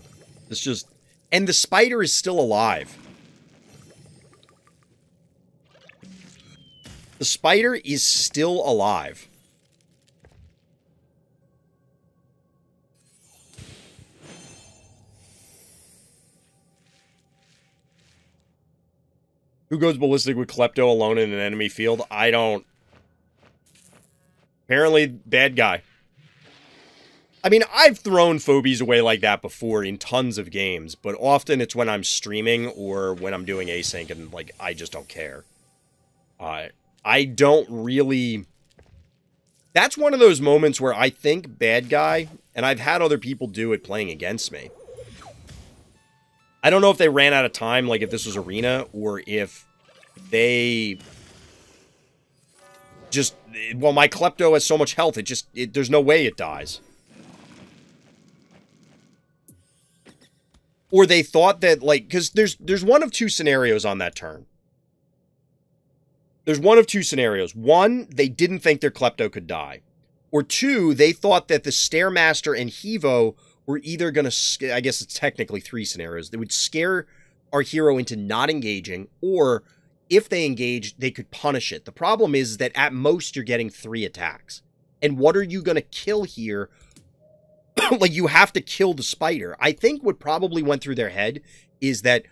It's just... And the spider is still alive. The spider is still alive. Who goes ballistic with Klepto alone in an enemy field? I don't... Apparently, bad guy. I mean, I've thrown phobies away like that before in tons of games, but often it's when I'm streaming or when I'm doing async and, like, I just don't care. I don't really... That's one of those moments where I think bad guy, and I've had other people do it playing against me. I don't know if they ran out of time, like if this was Arena, or if they just... Well, my Klepto has so much health, there's no way it dies. Or they thought that, like, because there's one of 2 scenarios on that turn. There's one of 2 scenarios. 1, they didn't think their Klepto could die. Or 2, they thought that the Stairmaster and Hevo were either going to... I guess it's technically 3 scenarios. They would scare our hero into not engaging, or if they engaged, they could punish it. The problem is that at most you're getting 3 attacks. And what are you going to kill here? Like, you have to kill the spider. I think what probably went through their head is that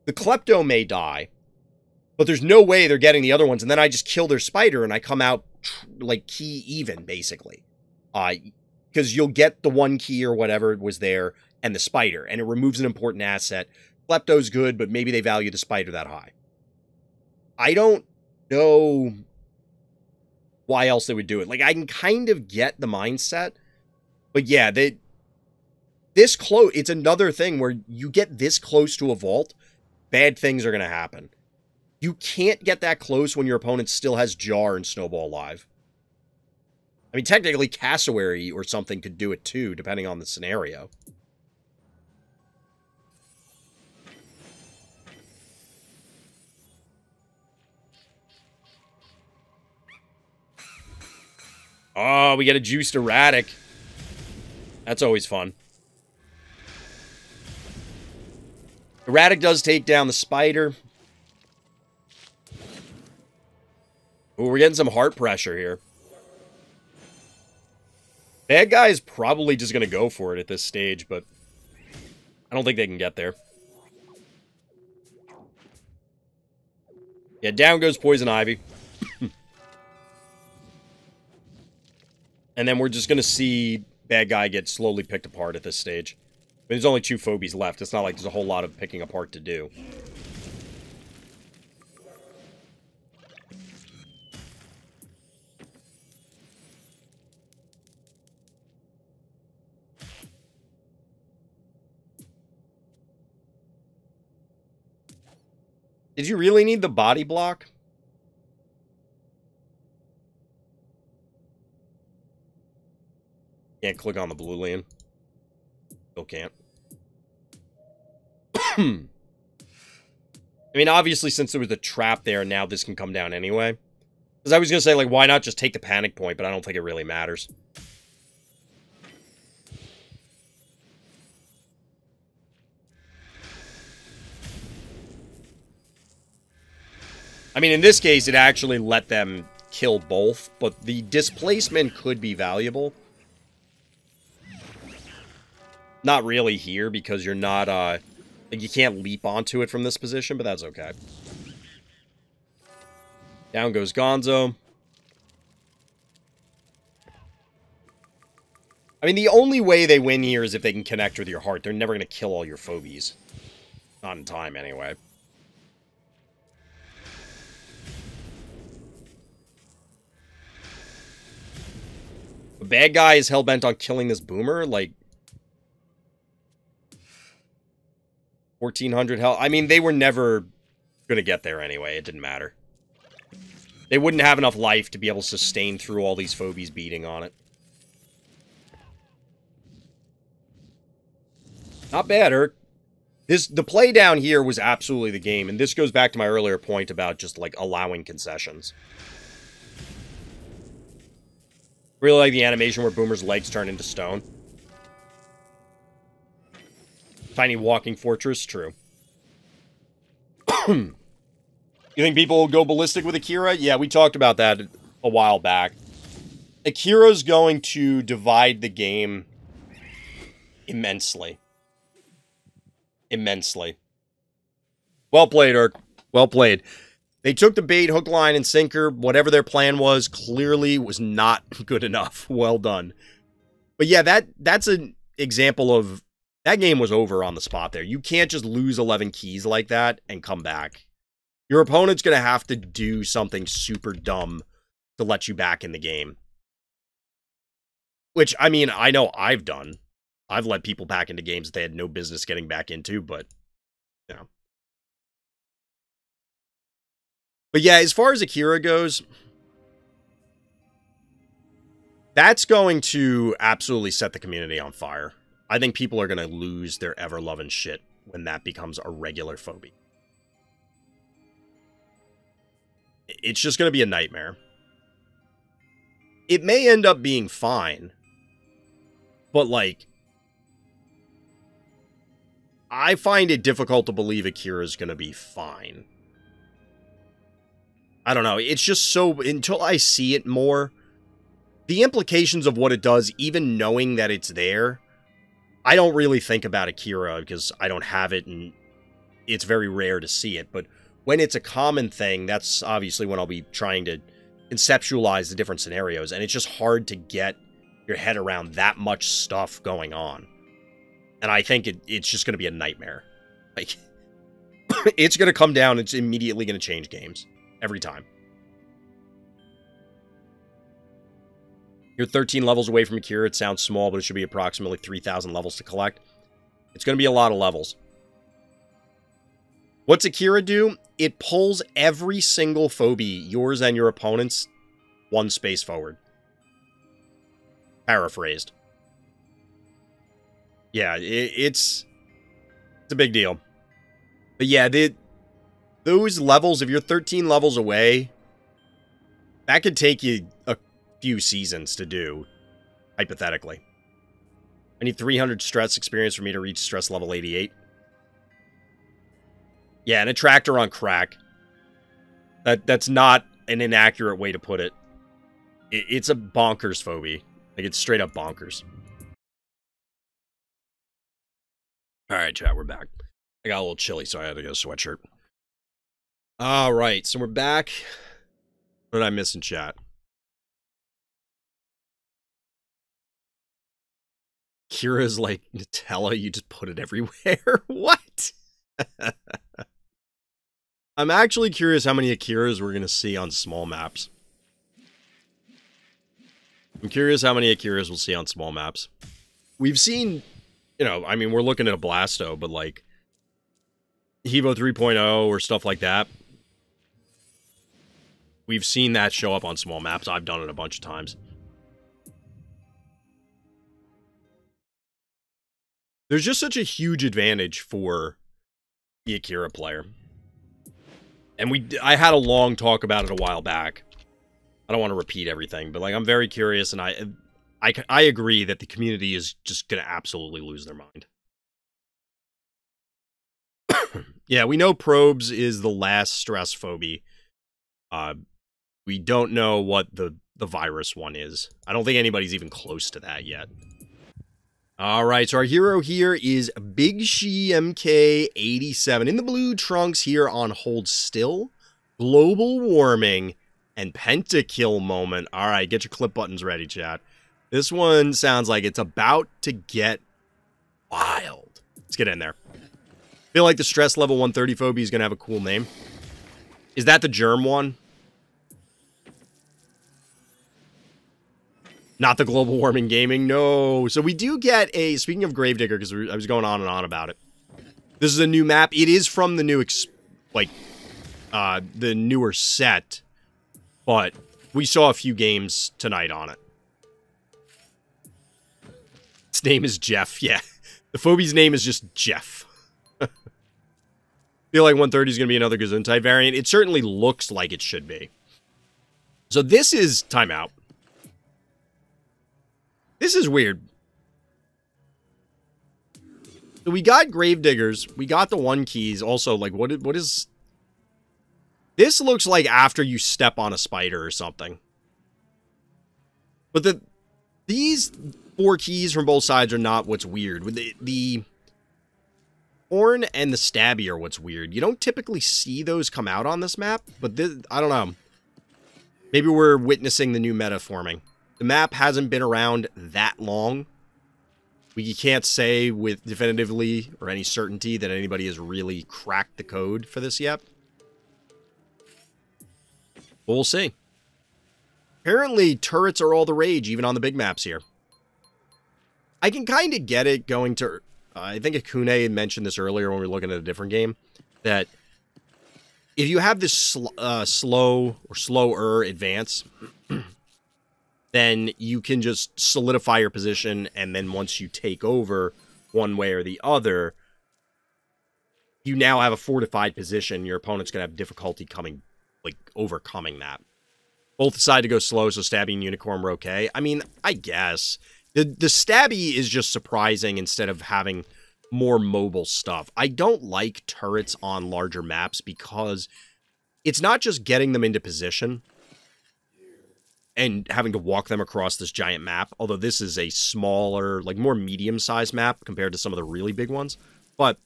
the Klepto may die, but there's no way they're getting the other ones, and then I just kill their spider, and I come out, like, key even, basically. Because you'll get the 1 key or whatever was there, and the spider, and it removes an important asset. Klepto's good, but maybe they value the spider that high. I don't know why else they would do it. Like, I can kind of get the mindset, but yeah, this close, it's another thing where you get this close to a vault, bad things are going to happen. You can't get that close when your opponent still has Jar and Snowball alive. I mean, technically, Cassowary or something could do it too, depending on the scenario. Oh, we get a juiced Erratic. That's always fun. Erratic does take down the spider. Ooh, we're getting some heart pressure here. Bad guy is probably just going to go for it at this stage, but I don't think they can get there. Yeah, down goes Poison Ivy. And then we're just going to see bad guy get slowly picked apart at this stage. There's only 2 phobies left. It's not like there's a whole lot of picking apart to do. Did you really need the body block? Can't click on the blue lien. Still can't. I mean, obviously, since there was a trap there, now this can come down anyway. Because I was going to say, like, why not just take the panic point, but I don't think it really matters. I mean, in this case, it actually let them kill both, but the displacement could be valuable. Not really here, because you're not, you can't leap onto it from this position, but that's okay. Down goes Gonzo. I mean, the only way they win here is if they can connect with your heart. They're never going to kill all your phobies. Not in time, anyway. The bad guy is hell-bent on killing this boomer, like... 1,400 health. I mean, they were never going to get there anyway. It didn't matter. They wouldn't have enough life to be able to sustain through all these phobies beating on it. Not bad, Urk. The play down here was absolutely the game, and this goes back to my earlier point about just, like, allowing concessions. Really like the animation where Boomer's legs turn into stone. Tiny walking fortress, true. You think people will go ballistic with Akira? Yeah, we talked about that a while back. Akira's going to divide the game immensely. Immensely. Well played, Urk. Well played. They took the bait, hook, line, and sinker. Whatever their plan was, clearly was not good enough. Well done. But yeah, that's an example of... That game was over on the spot there. You can't just lose 11 keys like that and come back. Your opponent's going to have to do something super dumb to let you back in the game. Which, I mean, I know I've done. I've let people back into games that they had no business getting back into, but, you know. But yeah, as far as Akira goes, that's going to absolutely set the community on fire. I think people are going to lose their ever-loving shit when that becomes a regular phobie. It's just going to be a nightmare. It may end up being fine, but, like, I find it difficult to believe Akira's going to be fine. I don't know. It's just so... Until I see it more, the implications of what it does, even knowing that it's there... I don't really think about Akira because I don't have it and it's very rare to see it. But when it's a common thing, that's obviously when I'll be trying to conceptualize the different scenarios. And it's just hard to get your head around that much stuff going on. And I think it's just going to be a nightmare. Like, it's going to come down. It's immediately going to change games. Every time. You're 13 levels away from Akira. It sounds small, but it should be approximately 3,000 levels to collect. It's going to be a lot of levels. What's Akira do? It pulls every single phobie, yours and your opponent's, one space forward. Paraphrased. Yeah, it's a big deal. But yeah, those levels, if you're 13 levels away, that could take you a few seasons to do, hypothetically. I need 300 stress experience for me to reach stress level 88. Yeah, and a tractor on crack. That's not an inaccurate way to put it. It's a bonkers phobie. Like, it's straight up bonkers. Alright, chat, we're back. I got a little chilly, so I had to get a sweatshirt. Alright, so we're back. What did I miss in chat? Kira's like Nutella, you just put it everywhere. What? I'm actually curious how many Akiras we're going to see on small maps. I'm curious how many Akiras we'll see on small maps. We've seen, you know, I mean, we're looking at a Blasto, but like Evo 3.0 or stuff like that. We've seen that show up on small maps. I've done it a bunch of times. There's just such a huge advantage for the Akira player. And I had a long talk about it a while back. I don't want to repeat everything, but like I'm very curious, and I agree that the community is just going to absolutely lose their mind. Yeah, we know probes is the last stress phobie. We don't know what the virus one is. I don't think anybody's even close to that yet. All right, so our hero here is Big She MK87 in the blue trunks here on Hold Still, Global Warming, and Pentakill Moment. All right, get your clip buttons ready, chat. This one sounds like it's about to get wild. Let's get in there. I feel like the stress level 130 phobia is going to have a cool name. Is that the germ one? Not the global warming gaming, no. So we do get a, speaking of Gravedigger, because I was going on and on about it. This is a new map. It is from the new, the newer set. But we saw a few games tonight on it. Its name is Jeff, yeah. The phobie's name is just Jeff. I feel like 130 is going to be another Gesundheit variant. It certainly looks like it should be. So this is timeout. This is weird. So we got Gravediggers. We got the 1 keys. Also, like, what is... This looks like after you step on a spider or something. But these 4 keys from both sides are not what's weird. The horn and the stabby are what's weird. You don't typically see those come out on this map, but this, I don't know. Maybe we're witnessing the new meta forming. The map hasn't been around that long. We can't say with definitively or any certainty that anybody has really cracked the code for this yet. But we'll see. Apparently, turrets are all the rage, even on the big maps here. I can kind of get it going to... I think Akune had mentioned this earlier when we were looking at a different game. That if you have this slow or slower advance... then you can just solidify your position, and then once you take over one way or the other, you now have a fortified position. Your opponent's going to have difficulty overcoming that. Both decide to go slow, so Stabby and Unicorn were okay. I mean, I guess. The Stabby is just surprising instead of having more mobile stuff. I don't like turrets on larger maps because it's not just getting them into position and having to walk them across this giant map, although this is a smaller, like more medium-sized map compared to some of the really big ones. But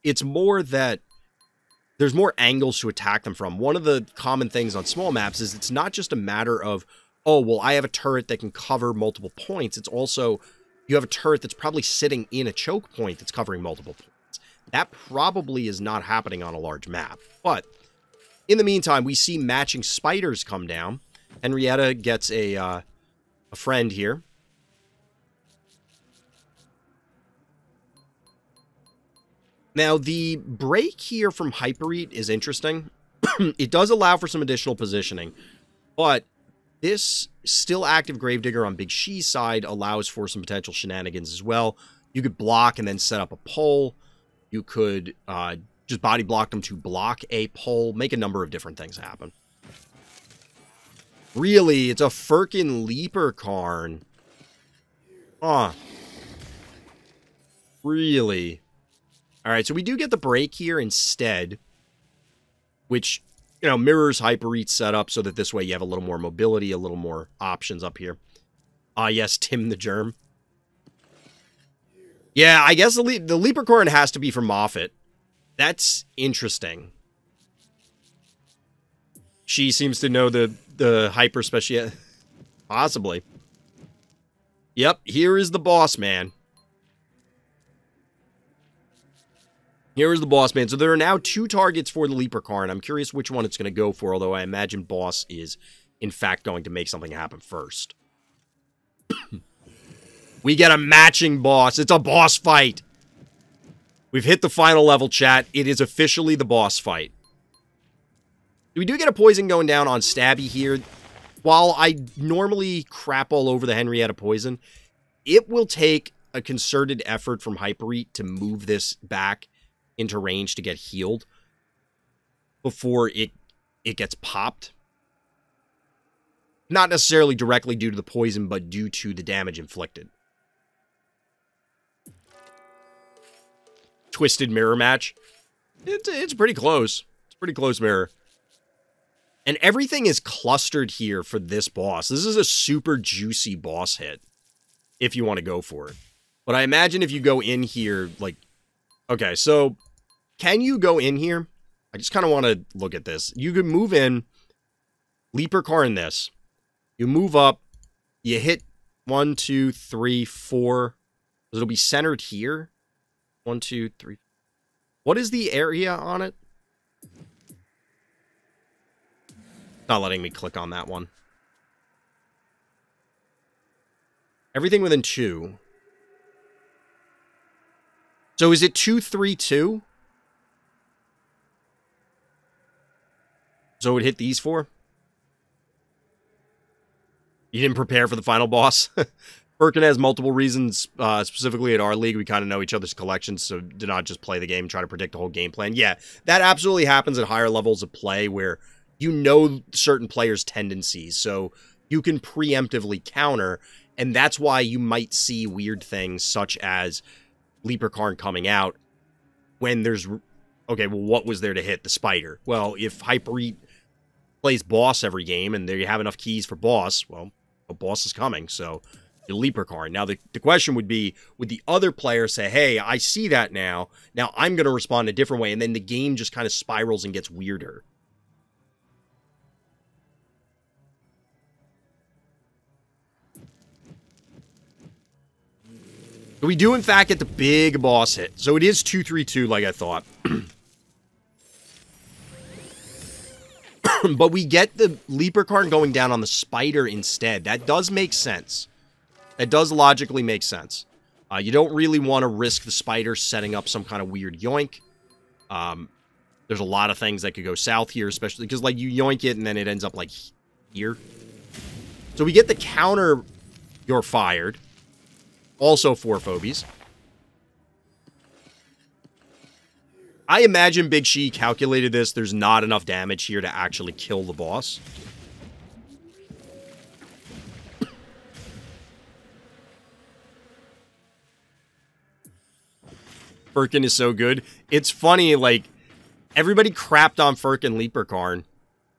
it's more that there's more angles to attack them from. One of the common things on small maps is it's not just a matter of, oh, well, I have a turret that can cover multiple points. It's also, you have a turret that's probably sitting in a choke point that's covering multiple points. That probably is not happening on a large map. But in the meantime, we see matching spiders come down. Henrietta gets a friend here. Now, the break here from Hyperite is interesting. It does allow for some additional positioning, but this still active Gravedigger on Big She's side allows for some potential shenanigans as well. You could block and then set up a pole. You could just body block them to block a pole, make a number of different things happen. Really, it's a Firkin Leapercarn. Huh. Really? Alright, so we do get the break here instead, which, you know, mirrors Hyperite's setup so that this way you have a little more mobility, a little more options up here. Ah, yes, Tim the Germ. Yeah, I guess the Leapercarn has to be from Moffat. That's interesting. She seems to know the hyper special, possibly. Yep, here is the boss, man. Here is the boss, man. So there are now 2 targets for the Leaper car, and I'm curious which one it's going to go for, although I imagine boss is, in fact, going to make something happen first. We get a matching boss. It's a boss fight. We've hit the final level, chat. It is officially the boss fight. We do get a poison going down on Stabby here. While I normally crap all over the Henrietta poison, it will take a concerted effort from Hyperite to move this back into range to get healed before it gets popped. Not necessarily directly due to the poison, but due to the damage inflicted. Twisted mirror match. It's pretty close. It's a pretty close mirror. And everything is clustered here for this boss. This is a super juicy boss hit, if you want to go for it. But I imagine if you go in here, like... Okay, so... Can you go in here? I just kind of want to look at this. You can move in, Leaper car in this. You move up, you hit 1, 2, 3, 4. It'll be centered here. 1, 2, 3. What is the area on it? Not letting me click on that one. Everything within 2. So is it 2, 3, 2? So it would hit these 4? You didn't prepare for the final boss? Birkin has multiple reasons, specifically at our league. We kind of know each other's collections, so do not just play the game and try to predict the whole game plan. Yeah, that absolutely happens at higher levels of play where you know certain players' tendencies, so you can preemptively counter, and that's why you might see weird things such as Leaper Karn coming out when there's... Okay, well, what was there to hit? The spider. Well, if Hyperite plays boss every game and they have enough keys for boss, well, a boss is coming, so your Leaper Karn. Now, the question would be, would the other player say, hey, I see that now I'm going to respond a different way, and then the game just kind of spirals and gets weirder. We do, in fact, get the big boss hit. So it is 2-3-2, like I thought. But we get the Leaper Karn going down on the spider instead. That does make sense. That does logically make sense. You don't really want to risk the spider setting up some kind of weird yoink. There's a lot of things that could go south here, especially because, like, you yoink it and then it ends up, like, here. So we get the counter, you're fired. Also 4 Phobies. I imagine Big She calculated this. There's not enough damage here to actually kill the boss. Firkin is so good. It's funny, like, everybody crapped on Firkin Leaper Karn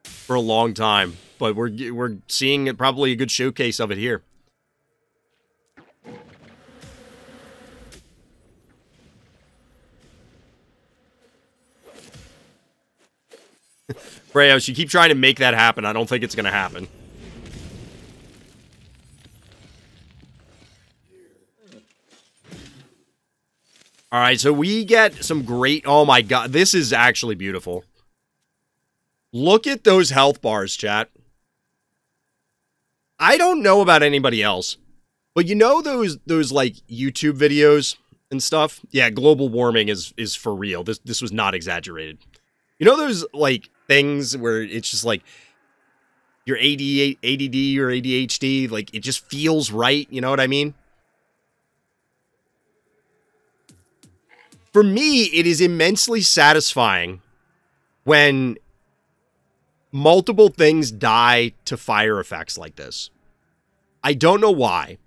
for a long time, but we're seeing probably a good showcase of it here. Freyos, you keep trying to make that happen. I don't think it's going to happen. Alright, so we get some great... Oh my god, this is actually beautiful. Look at those health bars, chat. I don't know about anybody else, but you know those like, YouTube videos and stuff? Yeah, global warming is for real. This was not exaggerated. You know those, like, things where it's just like your ADD or ADHD, like, it just feels right, you know what I mean? For me, it is immensely satisfying when multiple things die to fire effects like this. I don't know why,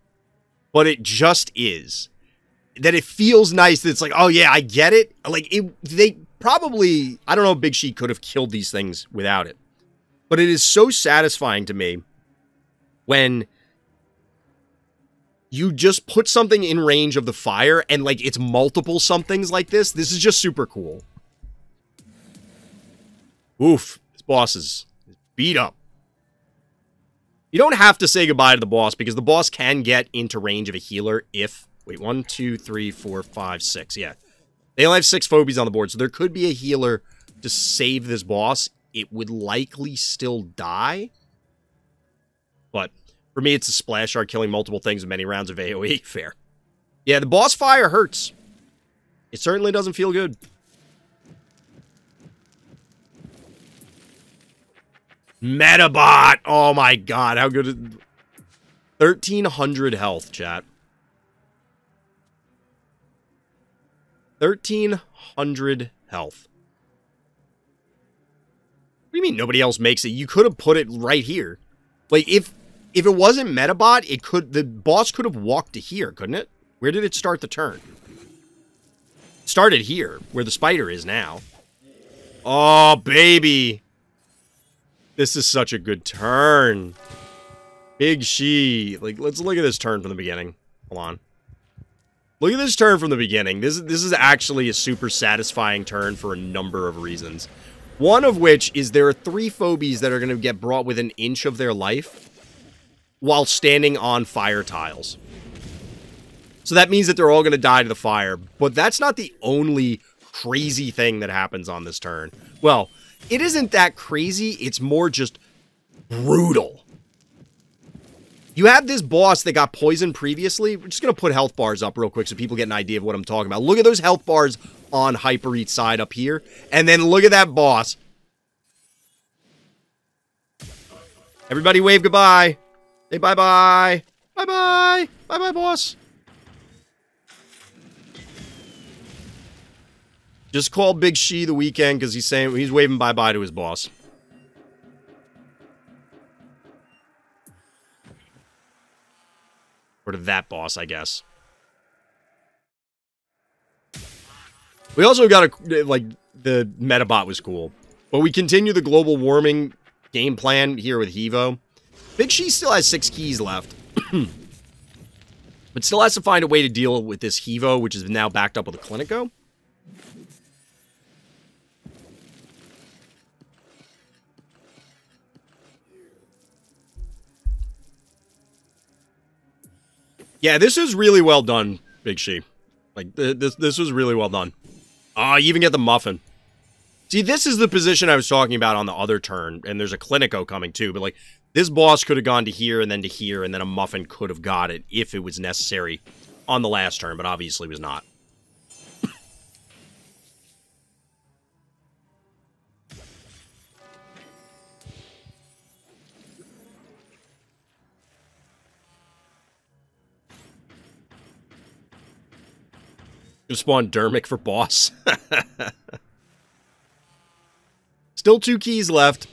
but it just is. That it feels nice that it's like, oh yeah, I get it. Like, they probably, I don't know if Big She could have killed these things without it. But it is so satisfying to me when you just put something in range of the fire and, like, it's multiple somethings like this. This is just super cool. Oof. This boss is beat up. You don't have to say goodbye to the boss, because the boss can get into range of a healer if... Wait, 1, 2, 3, 4, 5, 6. Yeah. They only have 6 phobies on the board, so there could be a healer to save this boss. It would likely still die. But for me, it's a splash art killing multiple things with many rounds of AoE. Fair. Yeah, the boss fire hurts. It certainly doesn't feel good. Metabot! Oh my god, how good is... 1,300 health, chat. 1,300 health. What do you mean nobody else makes it? You could have put it right here. Like, if it wasn't Metabot, the boss could have walked to here, couldn't it? Where did it start the turn? It started here, where the spider is now. Oh, baby. This is such a good turn. Big She. Like, let's look at this turn from the beginning. Hold on. Look at this turn from the beginning. This is actually a super satisfying turn for a number of reasons. One of which is there are 3 phobies that are going to get brought within an inch of their life while standing on fire tiles. So that means that they're all going to die to the fire. But that's not the only crazy thing that happens on this turn. Well, it isn't that crazy. It's more just brutal. You have this boss that got poisoned previously. We're just going to put health bars up real quick so people get an idea of what I'm talking about. Look at those health bars on Hyper Eat's side up here. And then look at that boss. Everybody wave goodbye. Say bye-bye. Bye-bye. Bye-bye, boss. Just call Big She the weekend because he's waving bye-bye to his boss. Or to that boss, I guess. We also got like, the Metabot was cool. But we continue the global warming game plan here with Hevo. Big She still has 6 keys left. But still has to find a way to deal with this Hevo, which is now backed up with a Clinico. Yeah, this is really well done, Big She. Like, this was really well done. Ah, you even get the muffin. See, this is the position I was talking about on the other turn, and there's a Clinico coming too, but like, this boss could have gone to here and then to here, and then a muffin could have got it if it was necessary on the last turn, but obviously was not. Just spawn Dermic for boss. Still 2 keys left.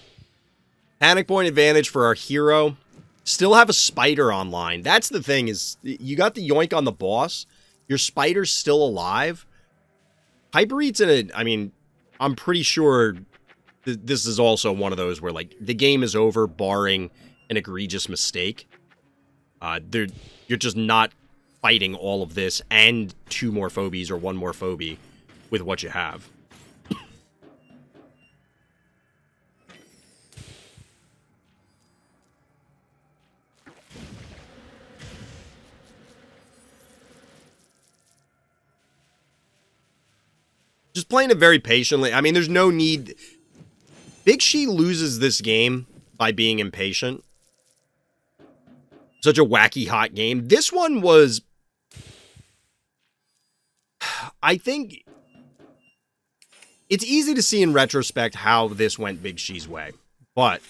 Panic point advantage for our hero. Still have a spider online. That's the thing, is you got the yoink on the boss. Your spider's still alive. Hyper Eat's in it. I mean, I'm pretty sure this is also one of those where, like, the game is over barring an egregious mistake. You're just not fighting all of this and 2 more phobies or 1 more phobie with what you have. Just playing it very patiently. I mean, there's no need. Big She loses this game by being impatient. Such a wacky, hot game. This one was... I think... It's easy to see in retrospect how this went Big She's way. But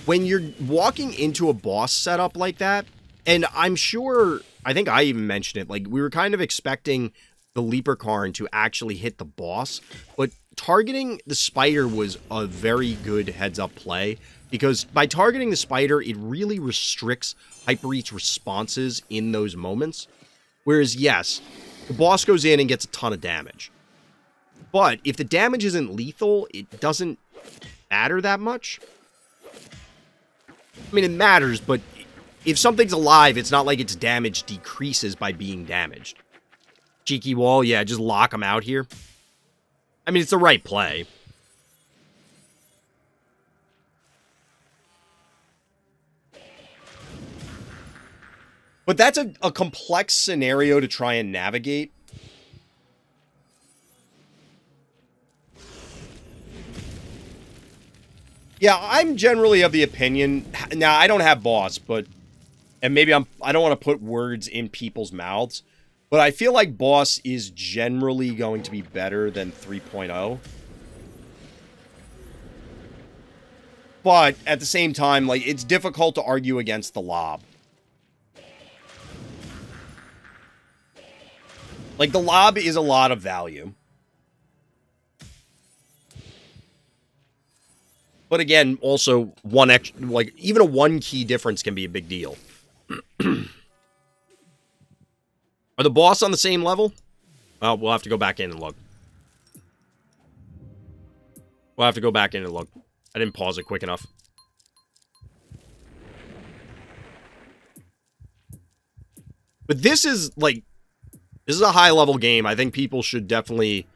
when you're walking into a boss setup like that, and I'm sure... I think I even mentioned it. Like, we were kind of expecting the Leapercarn to actually hit the boss. But targeting the spider was a very good heads-up play. Because by targeting the spider, it really restricts Hyper Eat's responses in those moments. Whereas, yes, the boss goes in and gets a ton of damage. But if the damage isn't lethal, it doesn't matter that much. I mean, it matters, but if something's alive, it's not like its damage decreases by being damaged. Cheeky wall, yeah, just lock him out here. I mean, it's the right play. But that's a complex scenario to try and navigate. Yeah, I'm generally of the opinion... Now, I don't have boss, but... And maybe I don't want to put words in people's mouths. But I feel like boss is generally going to be better than 3.0. But at the same time, like, it's difficult to argue against the lob. Like, the lob is a lot of value. But again, also, one extra, like, even a one key difference can be a big deal. Are the boss on the same level? Well, we'll have to go back in and look. We'll have to go back in and look. I didn't pause it quick enough. But this is, like, this is a high-level game. I think people should definitely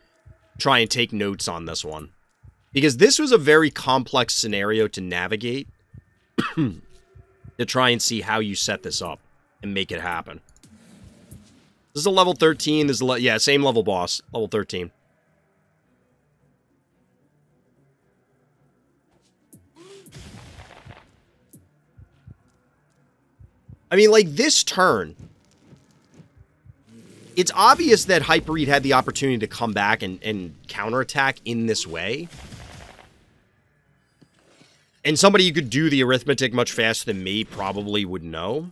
try and take notes on this one. Because this was a very complex scenario to navigate. To try and see how you set this up and make it happen. This is a level 13. This is yeah, same level boss. Level 13. I mean, like, this turn... It's obvious that Hyperread had the opportunity to come back and counterattack in this way. And somebody who could do the arithmetic much faster than me probably would know.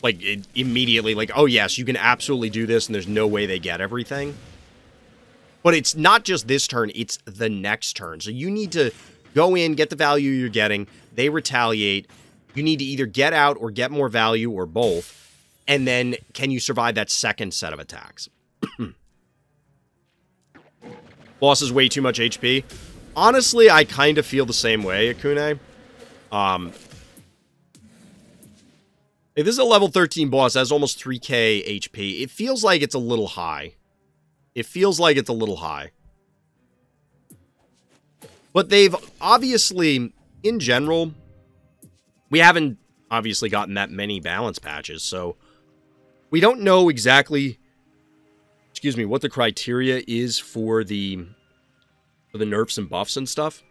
Like, immediately, like, oh yes, you can absolutely do this, and there's no way they get everything. But it's not just this turn, it's the next turn. So you need to go in, get the value you're getting, they retaliate. You need to either get out or get more value or both. And then, can you survive that second set of attacks? Boss is way too much HP. Honestly, I kind of feel the same way, Akune. If this is a level 13 boss, that's almost 3k HP. It feels like it's a little high. It feels like it's a little high. But they've obviously, in general, we haven't obviously gotten that many balance patches, so we don't know exactly, excuse me, what the criteria is for the nerfs and buffs and stuff.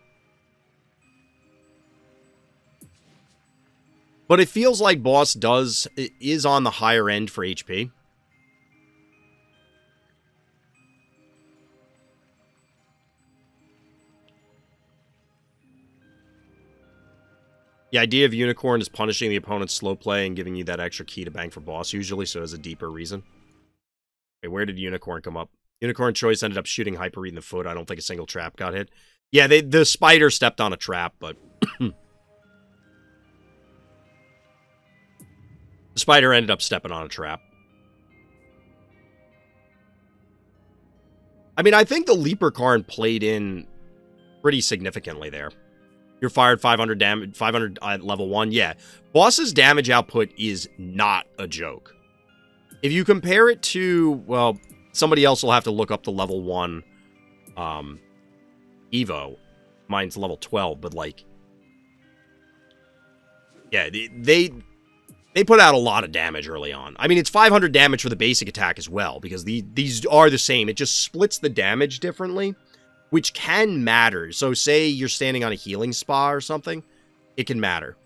But it feels like boss is on the higher end for HP. The idea of Unicorn is punishing the opponent's slow play and giving you that extra key to bang for boss, usually, so as a deeper reason. Okay, where did Unicorn come up? Unicorn choice ended up shooting Hyperread in the foot. I don't think a single trap got hit. Yeah, the spider stepped on a trap, but... the spider ended up stepping on a trap. I mean, I think the Leaper Karn played in pretty significantly there. You're fired 500 damage, 500 at level 1. Yeah, boss's damage output is not a joke. If you compare it to, well, somebody else will have to look up the level 1 Evo. Mine's level 12, but like, yeah, they put out a lot of damage early on. I mean, it's 500 damage for the basic attack as well, because these are the same. It just splits the damage differently, which can matter. So say you're standing on a healing spa or something, it can matter.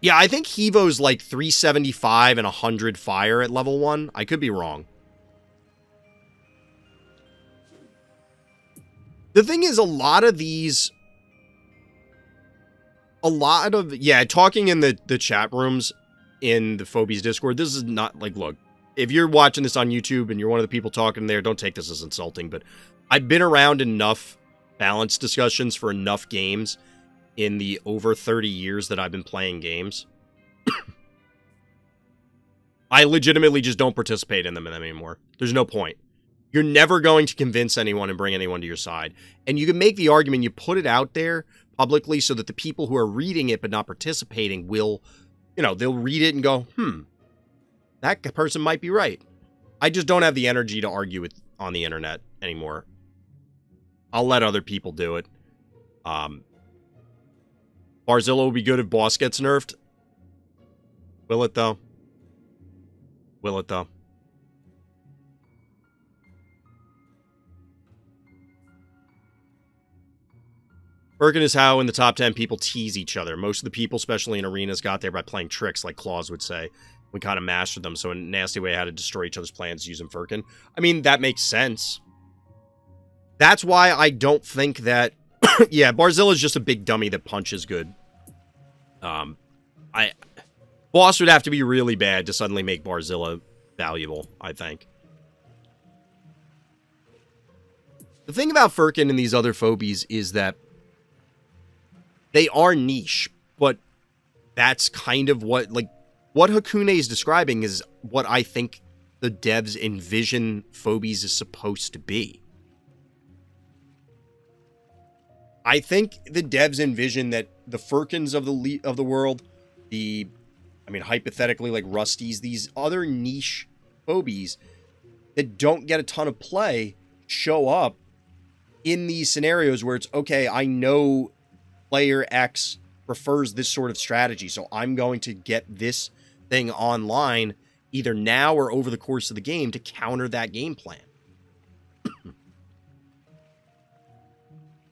Yeah, I think Hevo's like 375 and 100 fire at level 1. I could be wrong. The thing is, a lot of, yeah, talking in the chat rooms in the Phobies Discord, this is not, like, look, if you're watching this on YouTube and you're one of the people talking there, don't take this as insulting, but I've been around enough balance discussions for enough games in the over 30 years that I've been playing games. I legitimately just don't participate in them anymore. There's no point. You're never going to convince anyone and bring anyone to your side. And you can make the argument, you put it out there publicly so that the people who are reading it but not participating will, you know, they'll read it and go, that person might be right. I just don't have the energy to argue it on the internet anymore. I'll let other people do it. Barzilla will be good if boss gets nerfed. Will it, though? Will it, though? Birkin is how in the top 10 people tease each other. Most of the people, especially in arenas, got there by playing tricks, like Claus would say. We kind of mastered them, so in a nasty way, how to destroy each other's plans using Firkin. I mean, that makes sense. That's why I don't think that... yeah, Barzilla is just a big dummy that punches good. Boss would have to be really bad to suddenly make Barzilla valuable, I think. The thing about Firkin and these other phobies is that they are niche, but that's kind of what, like, what Hakune is describing is what I think the devs envision Phobies is supposed to be. I think the devs envision that the Firkins of the world, I mean, hypothetically, like Rusties, these other niche phobies that don't get a ton of play show up in these scenarios where it's, okay, I know player X prefers this sort of strategy, so I'm going to get this thing online either now or over the course of the game to counter that game plan.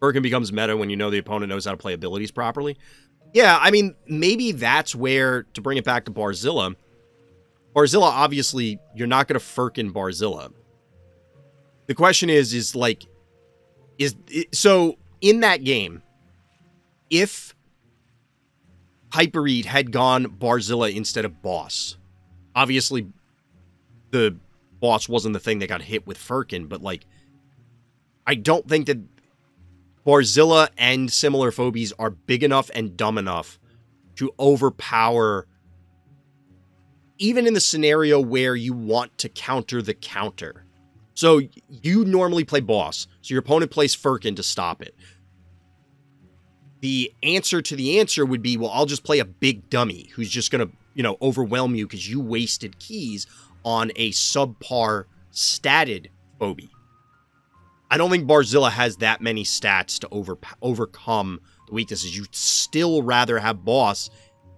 Firkin becomes meta when you know the opponent knows how to play abilities properly. Yeah, I mean, maybe that's where, to bring it back to Barzilla, obviously, you're not going to Firkin Barzilla. The question is so in that game, if Hypereat had gone Barzilla instead of Boss, obviously the Boss wasn't the thing that got hit with Firkin, but, like, I don't think that Barzilla and similar phobies are big enough and dumb enough to overpower, even in the scenario where you want to counter the counter. So you normally play Boss, so your opponent plays Firkin to stop it. The answer to the answer would be, well, I'll just play a big dummy who's just going to, you know, overwhelm you because you wasted keys on a subpar statted phobie. I don't think Barzilla has that many stats to overcome the weaknesses. You'd still rather have Boss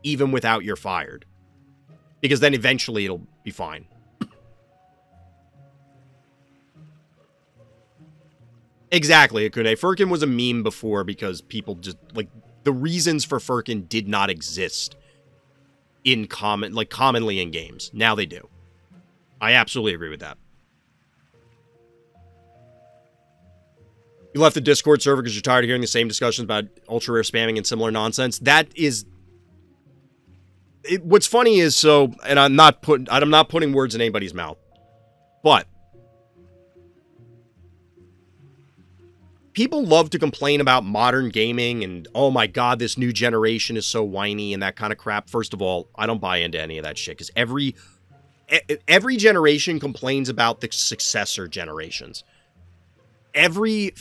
even without your fired, because then eventually it'll be fine. Exactly, Akune. Firkin was a meme before because people just, like, the reasons for Firkin did not exist in commonly in games. Now they do. I absolutely agree with that. You left the Discord server because you're tired of hearing the same discussions about ultra rare spamming and similar nonsense. That is... what's funny is, so, and I'm not putting words in anybody's mouth, but people love to complain about modern gaming and, oh my god, this new generation is so whiny and that kind of crap. First of all, I don't buy into any of that shit, because every generation complains about the successor generations. Every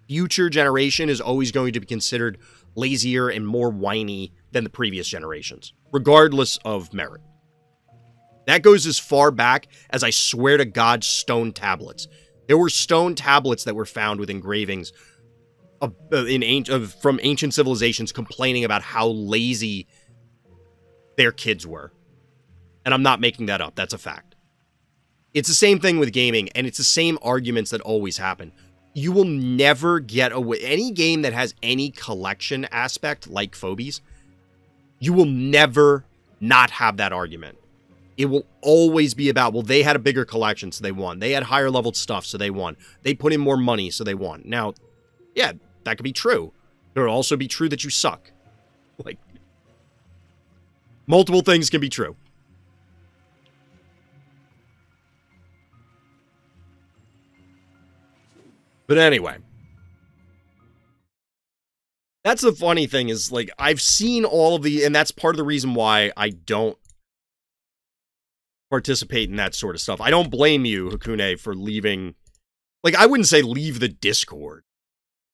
future generation is always going to be considered lazier and more whiny than the previous generations, regardless of merit. That goes as far back as, I swear to God, stone tablets. There were stone tablets that were found with engravings from ancient civilizations complaining about how lazy their kids were. And I'm not making that up. That's a fact. It's the same thing with gaming, and it's the same arguments that always happen. You will never get away. Any game that has any collection aspect, like Phobies, you will never not have that argument. It will always be about, well, they had a bigger collection, so they won. They had higher leveled stuff, so they won. They put in more money, so they won. Now, yeah, that could be true. It would also be true that you suck. Like, multiple things can be true. But anyway, that's the funny thing is, like, I've seen all of the, and that's part of the reason why I don't participate in that sort of stuff. I don't blame you, Hakune, for leaving. Like, I wouldn't say leave the Discord,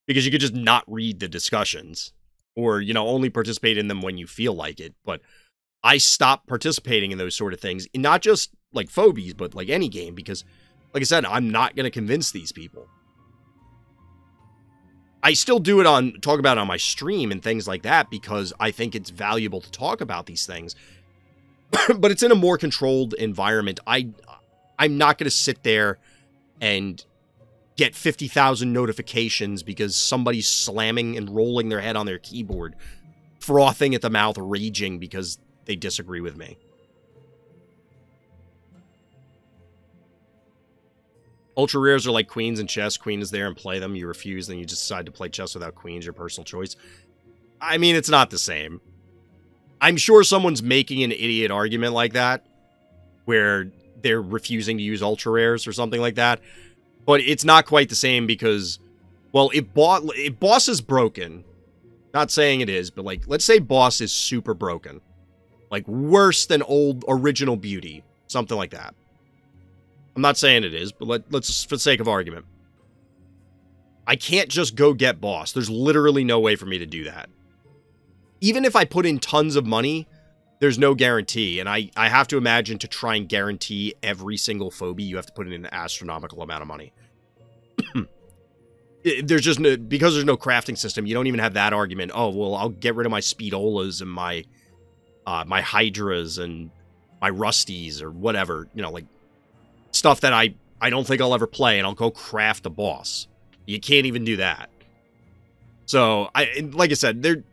because you could just not read the discussions, or, you know, only participate in them when you feel like it. But I stopped participating in those sort of things, and not just, like, Phobies, but, like, any game, because, like I said, I'm not going to convince these people. I still talk about it on my stream and things like that because I think it's valuable to talk about these things. But it's in a more controlled environment. I'm not going to sit there and get 50,000 notifications because somebody's slamming and rolling their head on their keyboard, frothing at the mouth, raging because they disagree with me. Ultra rares are like queens in chess. Queen is there and play them. You refuse, then you just decide to play chess without queens, your personal choice. I mean, it's not the same. I'm sure someone's making an idiot argument like that, where they're refusing to use ultra rares or something like that. But it's not quite the same because, well, if boss is broken, not saying it is, but like, let's say boss is super broken. Like, worse than old original beauty. Something like that. I'm not saying it is, but let's, for the sake of argument. I can't just go get boss. There's literally no way for me to do that. Even if I put in tons of money, there's no guarantee. And I have to imagine to try and guarantee every single phobie, you have to put in an astronomical amount of money. There's just no, because there's no crafting system, you don't even have that argument. Oh, well, I'll get rid of my Speedolas and my Hydras and my Rusties or whatever, you know, like stuff that I don't think I'll ever play, and I'll go craft a boss. You can't even do that. So, like I said, there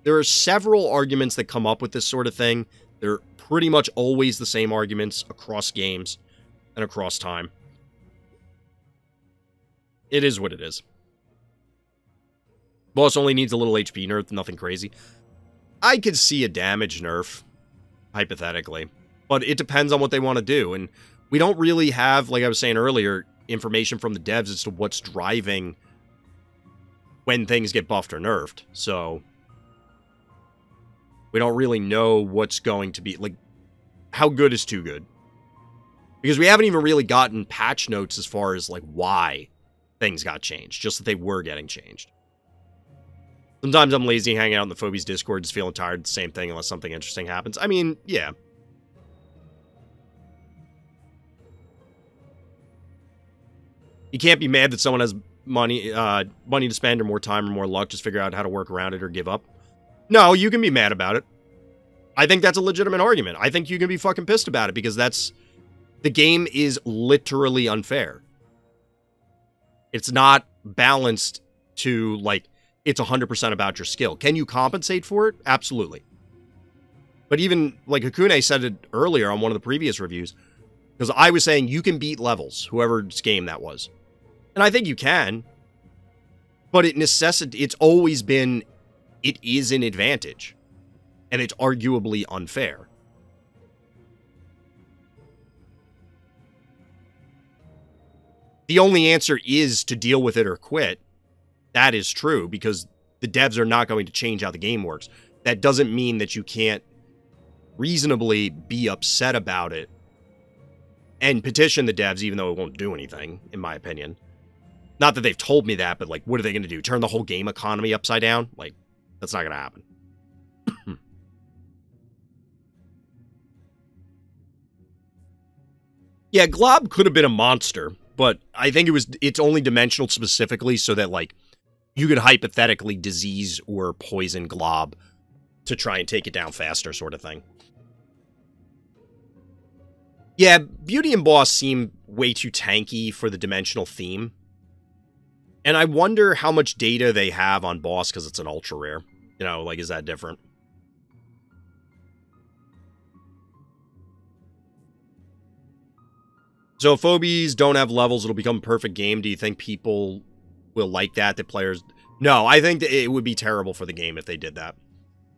are several arguments that come up with this sort of thing. They're pretty much always the same arguments across games and across time. It is what it is. Boss only needs a little HP nerf, nothing crazy. I could see a damage nerf, hypothetically. But it depends on what they want to do. And we don't really have, like I was saying earlier, information from the devs as to what's driving when things get buffed or nerfed. So we don't really know what's going to be, like, how good is too good. Because we haven't even really gotten patch notes as far as, like, why things got changed. Just that they were getting changed. Sometimes I'm lazy hanging out in the Phobies Discord, just feeling tired. The same thing unless something interesting happens. I mean, yeah. You can't be mad that someone has money to spend or more time or more luck. Just figure out how to work around it or give up. No, you can be mad about it. I think that's a legitimate argument. I think you can be fucking pissed about it because the game is literally unfair. It's not balanced to, like, it's 100% about your skill. Can you compensate for it? Absolutely. But even, like, Hakune said it earlier on one of the previous reviews, because I was saying you can beat levels, whoever's game that was. And I think you can. But it's always been, it is an advantage. And it's arguably unfair. The only answer is to deal with it or quit. That is true, because the devs are not going to change how the game works. That doesn't mean that you can't reasonably be upset about it and petition the devs, even though it won't do anything, in my opinion. Not that they've told me that, but, like, what are they going to do? Turn the whole game economy upside down? Like, that's not going to happen. Yeah, Glob could have been a monster, but I think it's only dimensional specifically so that, like, you could hypothetically disease or poison Glob to try and take it down faster, sort of thing. Yeah, Beauty and Boss seem way too tanky for the dimensional theme. And I wonder how much data they have on Boss because it's an ultra rare. You know, like, is that different? So if Phobies don't have levels, it'll become a perfect game. Do you think people will like that players... No, I think that it would be terrible for the game if they did that.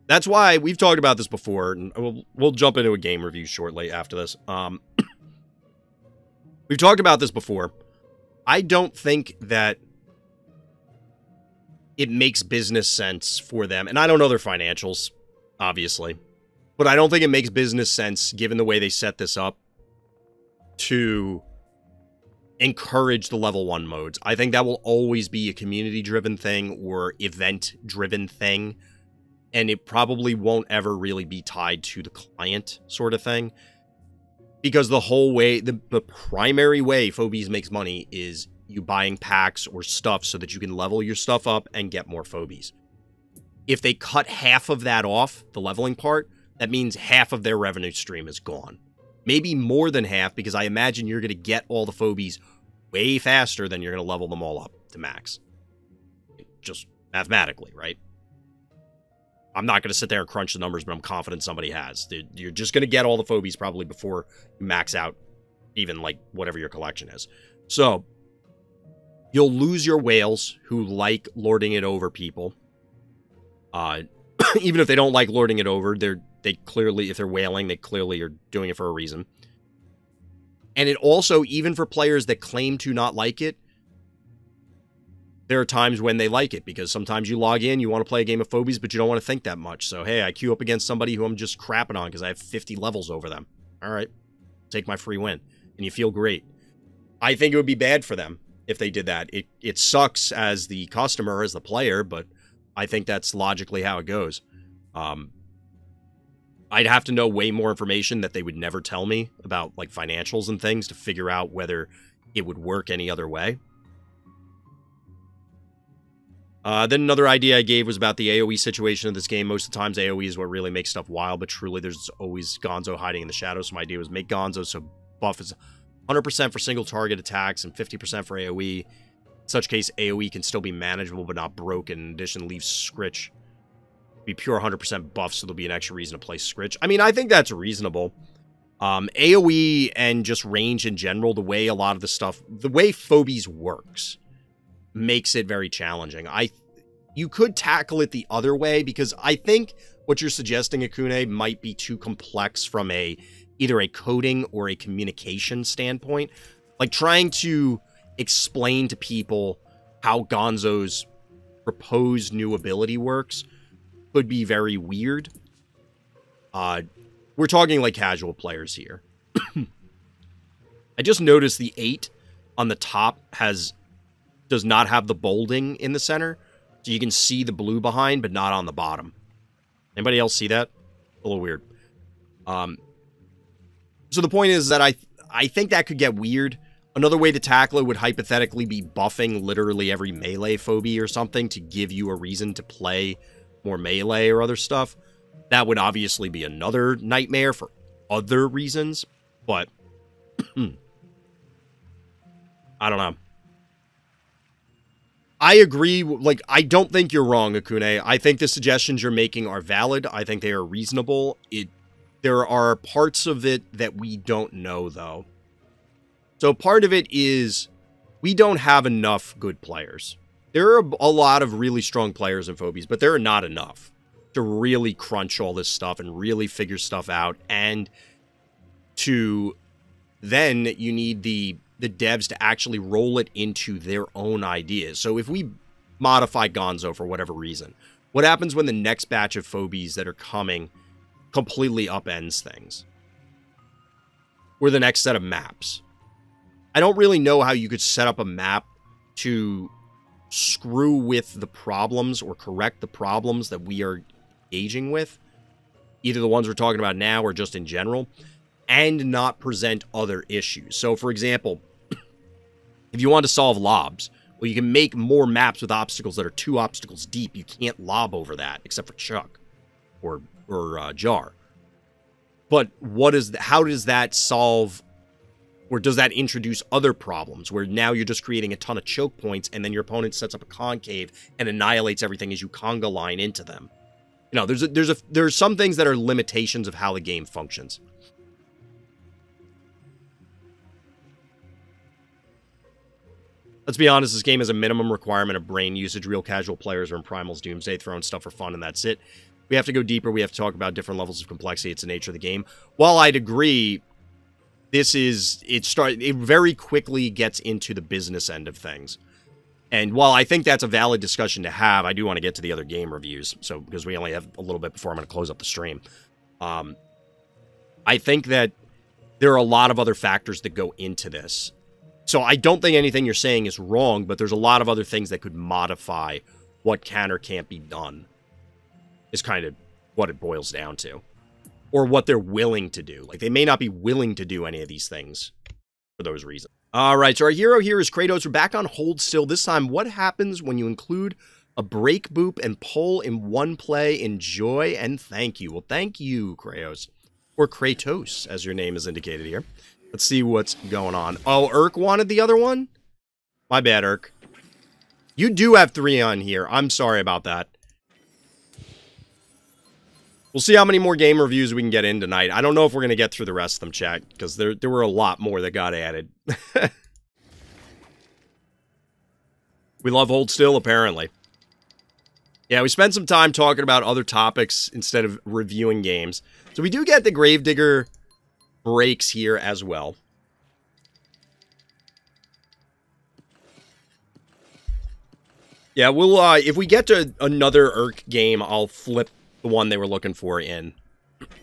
That's why we've talked about this before, and we'll jump into a game review shortly after this. We've talked about this before. I don't think that it makes business sense for them, and I don't know their financials, obviously, but I don't think it makes business sense, given the way they set this up, to encourage the level 1 modes. I think that will always be a community-driven thing or event-driven thing, and it probably won't ever really be tied to the client sort of thing, because the whole way, the primary way Phobies makes money is you buying packs or stuff so that you can level your stuff up and get more phobies. If they cut half of that off, the leveling part, that means half of their revenue stream is gone. Maybe more than half, because I imagine you're going to get all the phobies way faster than you're going to level them all up to max. Just mathematically, right? I'm not going to sit there and crunch the numbers, but I'm confident somebody has. You're just going to get all the phobies probably before you max out even, like, whatever your collection is. So, you'll lose your whales who like lording it over people. Even if they don't like lording it over, they clearly, if they're whaling, they clearly are doing it for a reason. And it also, even for players that claim to not like it, there are times when they like it, because sometimes you log in, you want to play a game of Phobies, but you don't want to think that much. So, hey, I queue up against somebody who I'm just crapping on because I have 50 levels over them. All right, take my free win. And you feel great. I think it would be bad for them if they did that. It sucks as the customer, as the player, but I think that's logically how it goes. I'd have to know way more information that they would never tell me about, like, financials and things to figure out whether it would work any other way. Then another idea I gave was about the AoE situation of this game. Most of the times AoE is what really makes stuff wild, but truly there's always Gonzo hiding in the shadows. So my idea was make Gonzo so buff is 100% for single target attacks and 50% for AoE. In such case, AoE can still be manageable but not broken. In addition, leave Scritch be pure 100% buff, so there'll be an extra reason to play Scritch. I mean, I think that's reasonable. AoE and just range in general, the way a lot of the stuff, the way Phobies works, makes it very challenging. You could tackle it the other way, because I think what you're suggesting, Akune, might be too complex from either a coding or a communication standpoint. Like, trying to explain to people how Gonzo's proposed new ability works could be very weird. We're talking like casual players here. I just noticed the 8 on the top does not have the bolding in the center. So you can see the blue behind, but not on the bottom. Anybody else see that? A little weird. So the point is that I think that could get weird. Another way to tackle it would hypothetically be buffing literally every melee phobie or something to give you a reason to play more melee or other stuff. That would obviously be another nightmare for other reasons, but I don't know. I agree. Like, I don't think you're wrong, Akune. I think the suggestions you're making are valid. I think they are reasonable. There are parts of it that we don't know, though. So part of it is we don't have enough good players. There are a lot of really strong players in Phobies, but there are not enough to really crunch all this stuff and really figure stuff out. And then you need the devs to actually roll it into their own ideas. So if we modify Gonzo for whatever reason, what happens when the next batch of Phobies that are coming completely upends things? Or the next set of maps? I don't really know how you could set up a map to screw with the problems or correct the problems that we are engaging with, either the ones we're talking about now or just in general, and not present other issues. So, for example, if you want to solve lobs, well, you can make more maps with obstacles that are 2 obstacles deep. You can't lob over that, except for Chuck or Jar. But how does that solve, or does that introduce other problems where now you're just creating a ton of choke points and then your opponent sets up a concave and annihilates everything as you conga line into them? You know, there's some things that are limitations of how the game functions. Let's be honest, this game has a minimum requirement of brain usage. Real casual players are in Primal's Doomsday throwing stuff for fun, and that's it. We have to go deeper. We have to talk about different levels of complexity. It's the nature of the game. While I'd agree, it very quickly gets into the business end of things. And while I think that's a valid discussion to have, I do want to get to the other game reviews. So, because we only have a little bit before I'm going to close up the stream. I think that there are a lot of other factors that go into this. So I don't think anything you're saying is wrong, but there's a lot of other things that could modify what can or can't be done, is kind of what it boils down to. Or what they're willing to do. Like, they may not be willing to do any of these things for those reasons. All right, so our hero here is Kratosss. We're back on Hold Still. This time, what happens when you include a break, boop, and pull in one play? Enjoy and thank you. Well, thank you, Kratosss. Or Kratosss, as your name is indicated here. Let's see what's going on. Oh, Urk wanted the other one? My bad, Urk. You do have 3 on here. I'm sorry about that. We'll see how many more game reviews we can get in tonight. I don't know if we're going to get through the rest of them, chat, because there were a lot more that got added. We love Hold Still, apparently. Yeah, we spent some time talking about other topics instead of reviewing games. So we do get the Gravedigger breaks here as well. Yeah, we'll, if we get to another Urk game, I'll flip the one they were looking for in.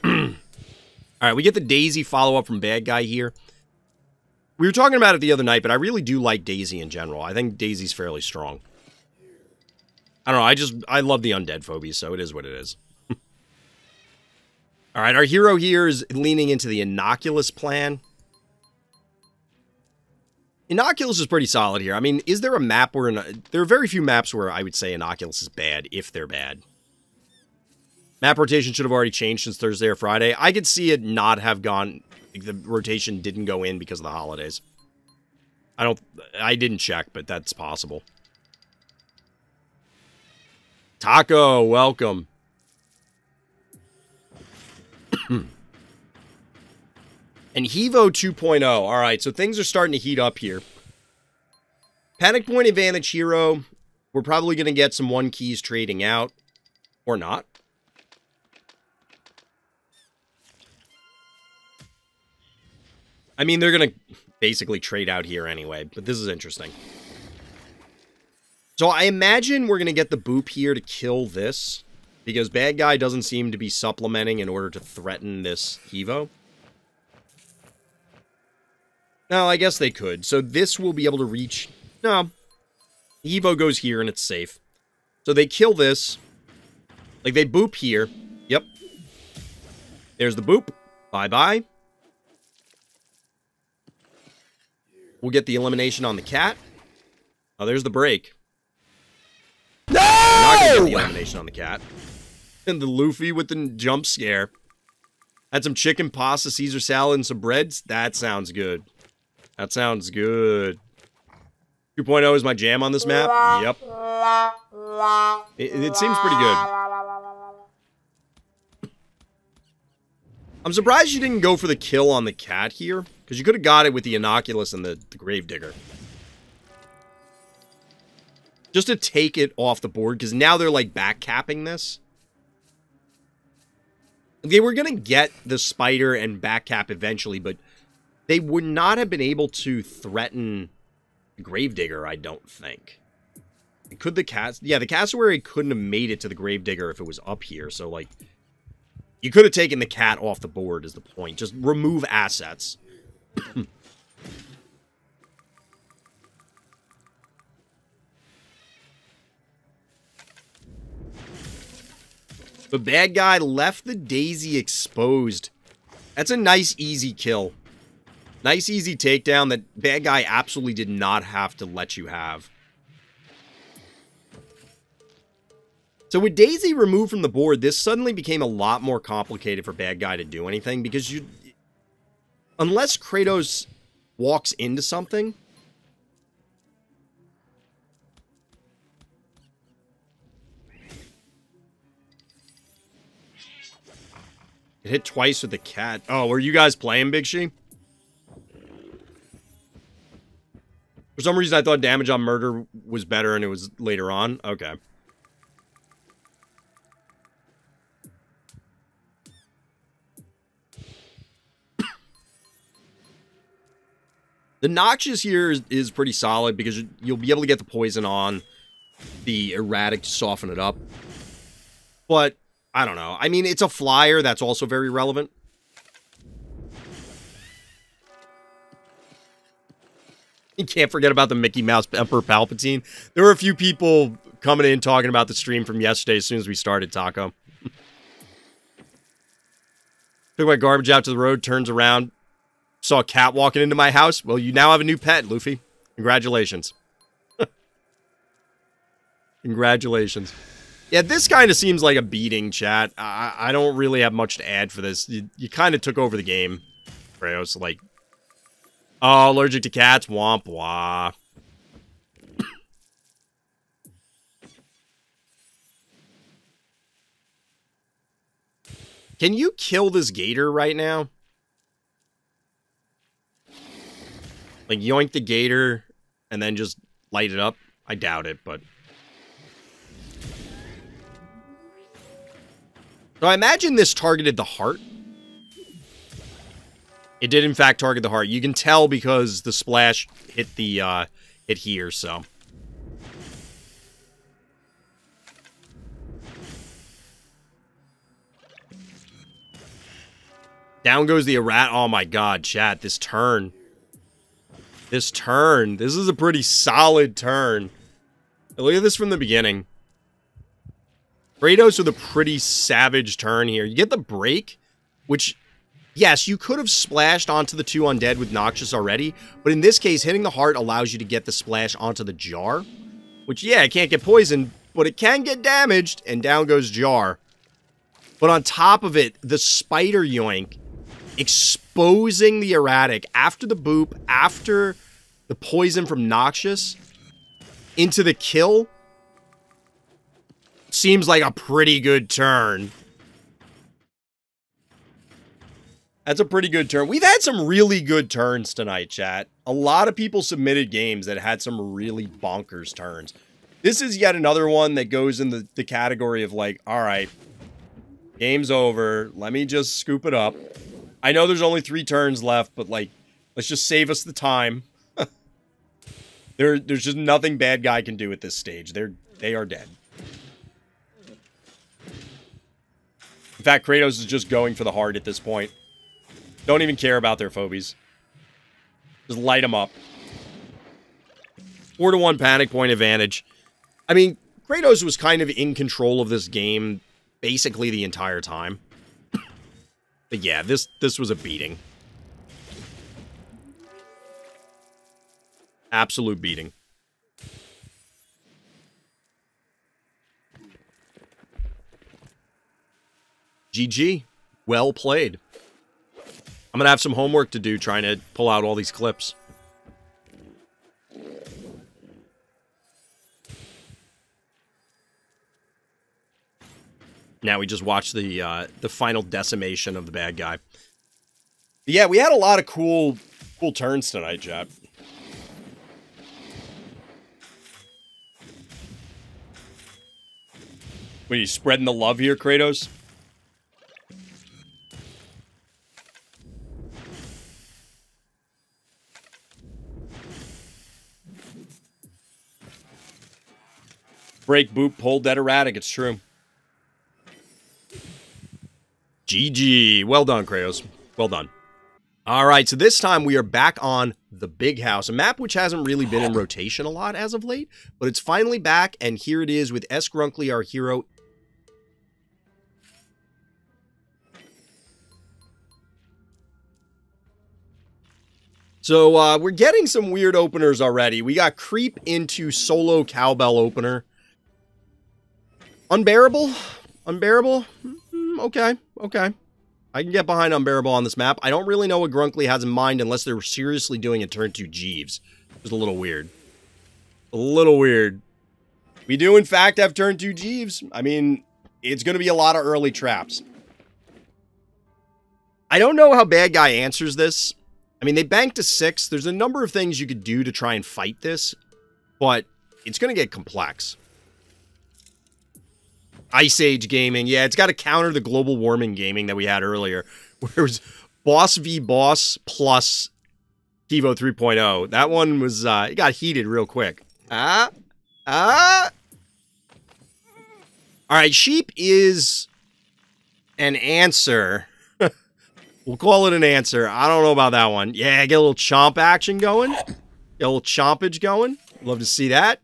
Alright, we get the Daisy follow-up from Bad Guy here. We were talking about it the other night, but I really do like Daisy in general. I think Daisy's fairly strong. I don't know, I love the undead phobies, so it is what it is. Alright, our hero here is leaning into the Innocuous plan. Innocuous is pretty solid here. I mean, is there a map where... There are very few maps where I would say Innocuous is bad, if they're bad. Map rotation should have already changed since Thursday or Friday. I could see it not have gone... The rotation didn't go in because of the holidays. I didn't check, but that's possible. Taco, welcome. And Hevo 2.0. Alright, so things are starting to heat up here. Panic point advantage hero. We're probably going to get some 1 keys trading out. Or not. I mean, they're going to basically trade out here anyway, but this is interesting. So I imagine we're going to get the boop here to kill this, because Bad Guy doesn't seem to be supplementing in order to threaten this Hevo. No, I guess they could. So this will be able to reach... No. Hevo goes here and it's safe. So they kill this. Like, they boop here. Yep. There's the boop. Bye-bye. We'll get the elimination on the cat. Oh, there's the break. No! We're not going to get the elimination on the cat. And the Luffy with the jump scare. Had some chicken, pasta, Caesar salad, and some breads. That sounds good. That sounds good. 2.0 is my jam on this map. Yep. It seems pretty good. I'm surprised you didn't go for the kill on the cat here, because you could have got it with the Innocuous and the Gravedigger. Just to take it off the board, because now they're, like, back-capping this. They were going to get the Spider and back-cap eventually, but they would not have been able to threaten the Gravedigger, I don't think. Could the cat... Yeah, the Cassowary couldn't have made it to the Gravedigger if it was up here, so, like... You could have taken the cat off the board, is the point. Just remove assets. The Bad Guy left the Daisy exposed. That's a nice, easy kill. Nice, easy takedown that Bad Guy absolutely did not have to let you have. So with Daisy removed from the board, this suddenly became a lot more complicated for Bad Guy to do anything, because you... Unless Kratosss walks into something... It hit twice with the cat. Oh, were you guys playing, Big She? For some reason, I thought damage on murder was better, and it was later on. Okay. The Noxious here is pretty solid, because you'll be able to get the poison on the erratic to soften it up. But... I don't know. I mean, it's a flyer. That's also very relevant. You can't forget about the Mickey Mouse Emperor Palpatine. There were a few people coming in talking about the stream from yesterday as soon as we started, Taco. Took my garbage out to the road, turns around. Saw a cat walking into my house. Well, you now have a new pet, Luffy. Congratulations. Congratulations. Yeah, this kind of seems like a beating, chat. I don't really have much to add for this. You kind of took over the game, Kratos. Like, oh, allergic to cats? Womp wah. Can you kill this gator right now? Like, yoink the gator and then just light it up? I doubt it, but... So I imagine this targeted the heart. It did, in fact, target the heart. You can tell because the splash hit the, hit here, so... Down goes the errat. Oh my god, chat. This turn. This turn. This is a pretty solid turn. Look at this from the beginning. Kratos with a pretty savage turn here. You get the break, which, yes, you could have splashed onto the 2 undead with Noxious already, but in this case, hitting the heart allows you to get the splash onto the jar, which, yeah, it can't get poisoned, but it can get damaged, and down goes jar. But on top of it, the spider yoink, exposing the erratic after the boop, after the poison from Noxious, into the kill, seems like a pretty good turn. That's a pretty good turn. We've had some really good turns tonight, chat. A lot of people submitted games that had some really bonkers turns. This is yet another one that goes in the category of like, all right, game's over. Let me just scoop it up. I know there's only 3 turns left, but like, let's just save us the time. There's just nothing bad guy can do at this stage. They are dead. In fact, Kratos is just going for the heart at this point. Don't even care about their phobies. Just light them up. 4-1 panic point advantage. I mean, Kratos was kind of in control of this game basically the entire time. But yeah, this was a beating. Absolute beating. GG. Well played. I'm gonna have some homework to do trying to pull out all these clips. Now we just watch the final decimation of the bad guy. But yeah, we had a lot of cool turns tonight, chat. What, are you spreading the love here, Kratos? Break, boop, pull, dead erratic. It's true. GG. Well done, Kratos. Well done. All right, so this time we are back on the Big House, a map which hasn't really been in rotation a lot as of late, but it's finally back, and here it is with sgrunkly, our hero. So, we're getting some weird openers already. We got Creep into solo cowbell opener. Unbearable? Unbearable? Okay, okay. I can get behind Unbearable on this map. I don't really know what Grunkly has in mind unless they're seriously doing a turn 2 Jeeves. It's a little weird. A little weird. We do, in fact, have turn 2 Jeeves. I mean, it's going to be a lot of early traps. I don't know how Bad Guy answers this. I mean, they banked to 6. There's a number of things you could do to try and fight this, but it's going to get complex. Ice Age gaming. Yeah, it's got to counter the global warming gaming that we had earlier, where it was boss v boss plus Kivo 3.0. That one was, it got heated real quick. All right, sheep is an answer. We'll call it an answer. I don't know about that one. Yeah, get a little chomp action going. Get a little chompage going. Love to see that.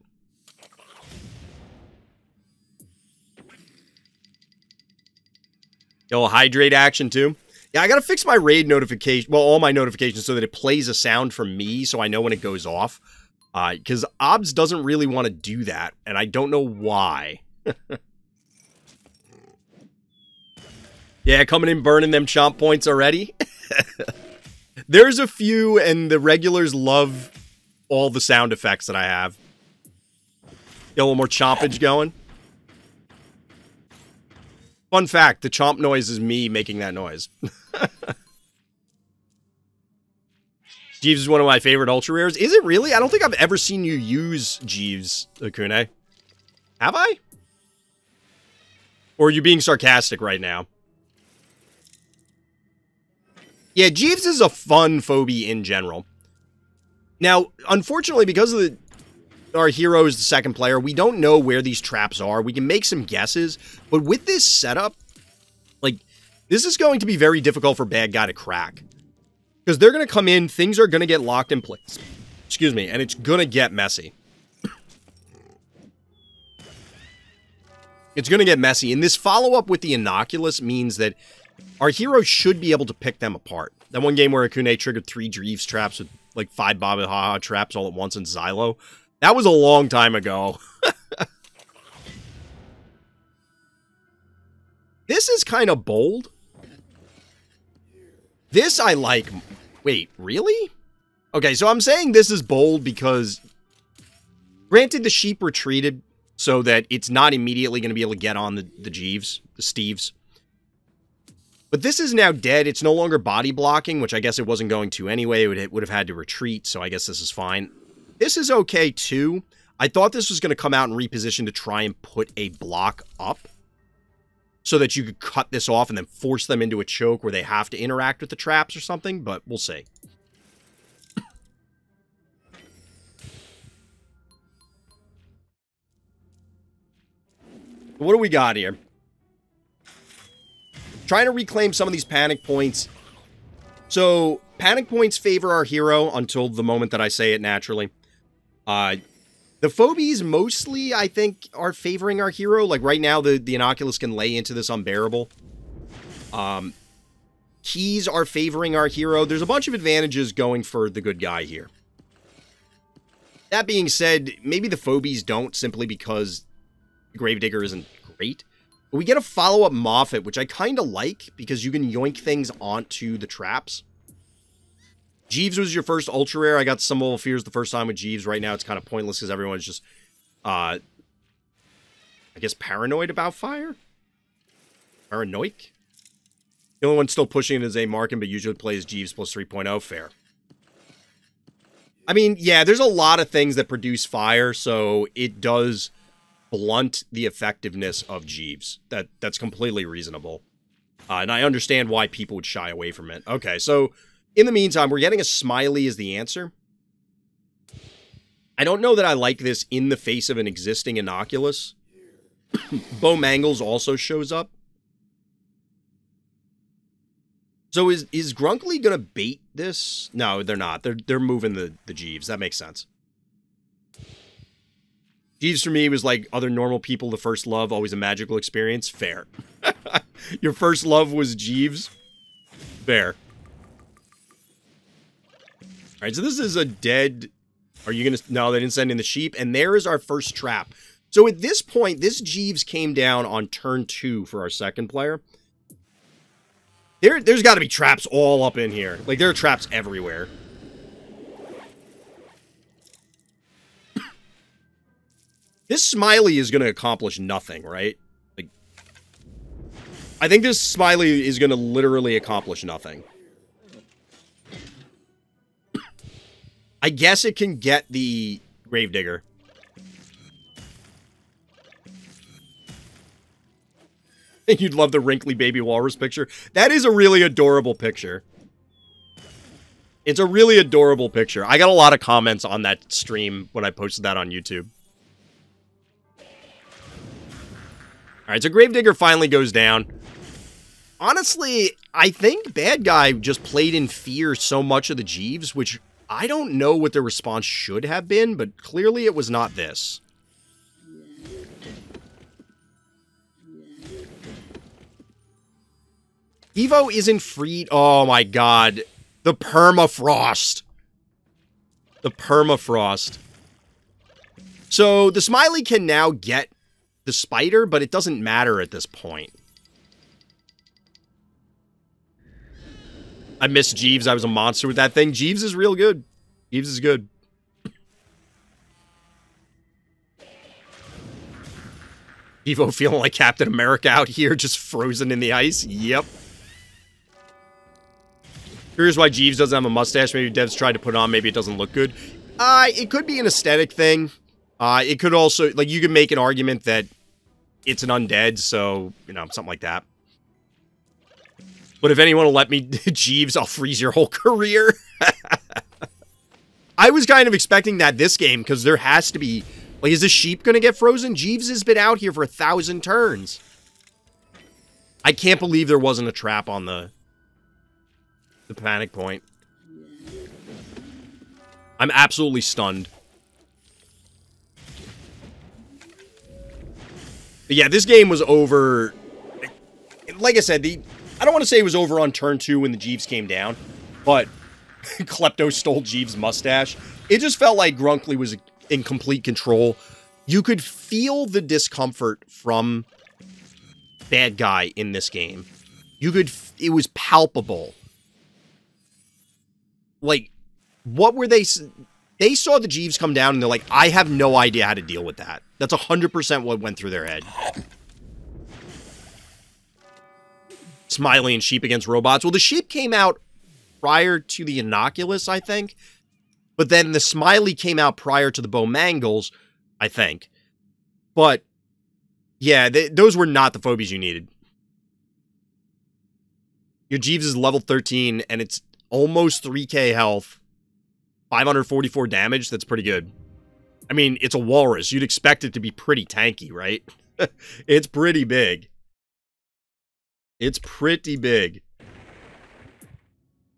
Get a little hydrate action, too. Yeah, I gotta fix my raid notification, well, all my notifications so that it plays a sound from me so I know when it goes off. Because OBS doesn't really want to do that, and I don't know why. Yeah, coming in burning them chomp points already. There's a few, and the regulars love all the sound effects that I have. Get a little more chompage going. Fun fact, the chomp noise is me making that noise. Jeeves is one of my favorite ultra rares. Is it really? I don't think I've ever seen you use Jeeves, Akune. Have I? Or are you being sarcastic right now? Yeah, Jeeves is a fun phobie in general. Now, unfortunately, because of our hero is the second player, we don't know where these traps are. We can make some guesses, but with this setup, like, this is going to be very difficult for bad guy to crack. Because they're going to come in, things are going to get locked in place. Excuse me, and it's going to get messy. It's going to get messy, and this follow-up with the Innocuous means that our hero should be able to pick them apart. That one game where Akune triggered 3 Jeeves traps with, like, 5 Baba Haha traps all at once in Xylo. That was a long time ago. This is kind of bold. This I like. Wait, really? Okay, so I'm saying this is bold because, granted, the sheep retreated so that it's not immediately going to be able to get on the Jeeves, the Steves. But this is now dead. It's no longer body blocking, which I guess it wasn't going to anyway. It would have had to retreat, so I guess this is fine. This is okay, too. I thought this was going to come out and reposition to try and put a block up so that you could cut this off and then force them into a choke where they have to interact with the traps or something, but we'll see. What do we got here? Trying to reclaim some of these panic points. So, panic points favor our hero until the moment that I say it naturally. The Phobies mostly, I think, are favoring our hero. Like, right now, the Innocuous can lay into this unbearable. Keys are favoring our hero. There's a bunch of advantages going for the good guy here. That being said, maybe the Phobies don't simply because the Gravedigger isn't great. But we get a follow-up Moffat, which I kind of like because you can yoink things onto the traps. Jeeves was your first ultra rare. I got some little fears the first time with Jeeves. Right now, it's kind of pointless because everyone's just, I guess, paranoid about fire? Paranoic? The only one still pushing it is a Markin, but usually plays Jeeves plus 3.0. Fair. I mean, yeah, there's a lot of things that produce fire, so it does blunt the effectiveness of Jeeves. That's completely reasonable. And I understand why people would shy away from it. Okay, so in the meantime, we're getting a Smiley as the answer. I don't know that I like this in the face of an existing Innocuous. Bo Mangles also shows up. So is Grunkly gonna bait this? No, they're not. They're moving the Jeeves. That makes sense. Jeeves for me was like other normal people, the first love, always a magical experience. Fair. Your first love was Jeeves? Fair. Alright, so this is a dead... Are you gonna... No, they didn't send in the sheep. And there is our first trap. So at this point, this Jeeves came down on turn 2 for our second player. There's got to be traps all up in here. Like, there are traps everywhere. This Smiley is going to accomplish nothing, right? Like, I think this Smiley is going to literally accomplish nothing. I guess it can get the Gravedigger. You'd love the wrinkly baby walrus picture. That is a really adorable picture. It's a really adorable picture. I got a lot of comments on that stream when I posted that on YouTube. Alright, so Gravedigger finally goes down. Honestly, I think Bad Guy just played in fear so much of the Jeeves, which I don't know what the response should have been, but clearly it was not this. Evo isn't free. Oh my god. The permafrost. The permafrost. So the Smiley can now get the spider, but it doesn't matter at this point. I miss Jeeves. I was a monster with that thing. Jeeves is real good. Jeeves is good. Evo feeling like Captain America out here, just frozen in the ice. Yep. Here's why Jeeves doesn't have a mustache. Maybe devs tried to put it on. Maybe it doesn't look good. It could be an aesthetic thing. It could also, like, you could make an argument that it's an undead, so, you know, something like that. But if anyone will let me, Jeeves, I'll freeze your whole career. I was kind of expecting that this game, because there has to be, like, is this sheep going to get frozen? Jeeves has been out here for 1,000 turns. I can't believe there wasn't a trap on the panic point. I'm absolutely stunned. But yeah, this game was over. Like I said, I don't want to say it was over on turn 2 when the Jeeves came down, but Klepto stole Jeeves' mustache. It just felt like Grunkly was in complete control. You could feel the discomfort from bad guy in this game. It was palpable. Like, what were they saw the Jeeves come down and they're like, I have no idea how to deal with that. That's 100% what went through their head. Smiley and sheep against robots. Well, the sheep came out prior to the Innocuous, I think. But then the Smiley came out prior to the Bowmangles, I think. But, yeah, those were not the phobies you needed. Your Jeeves is level 13, and it's almost 3k health. 544 damage, that's pretty good. I mean, it's a walrus. You'd expect it to be pretty tanky, right? It's pretty big. It's pretty big.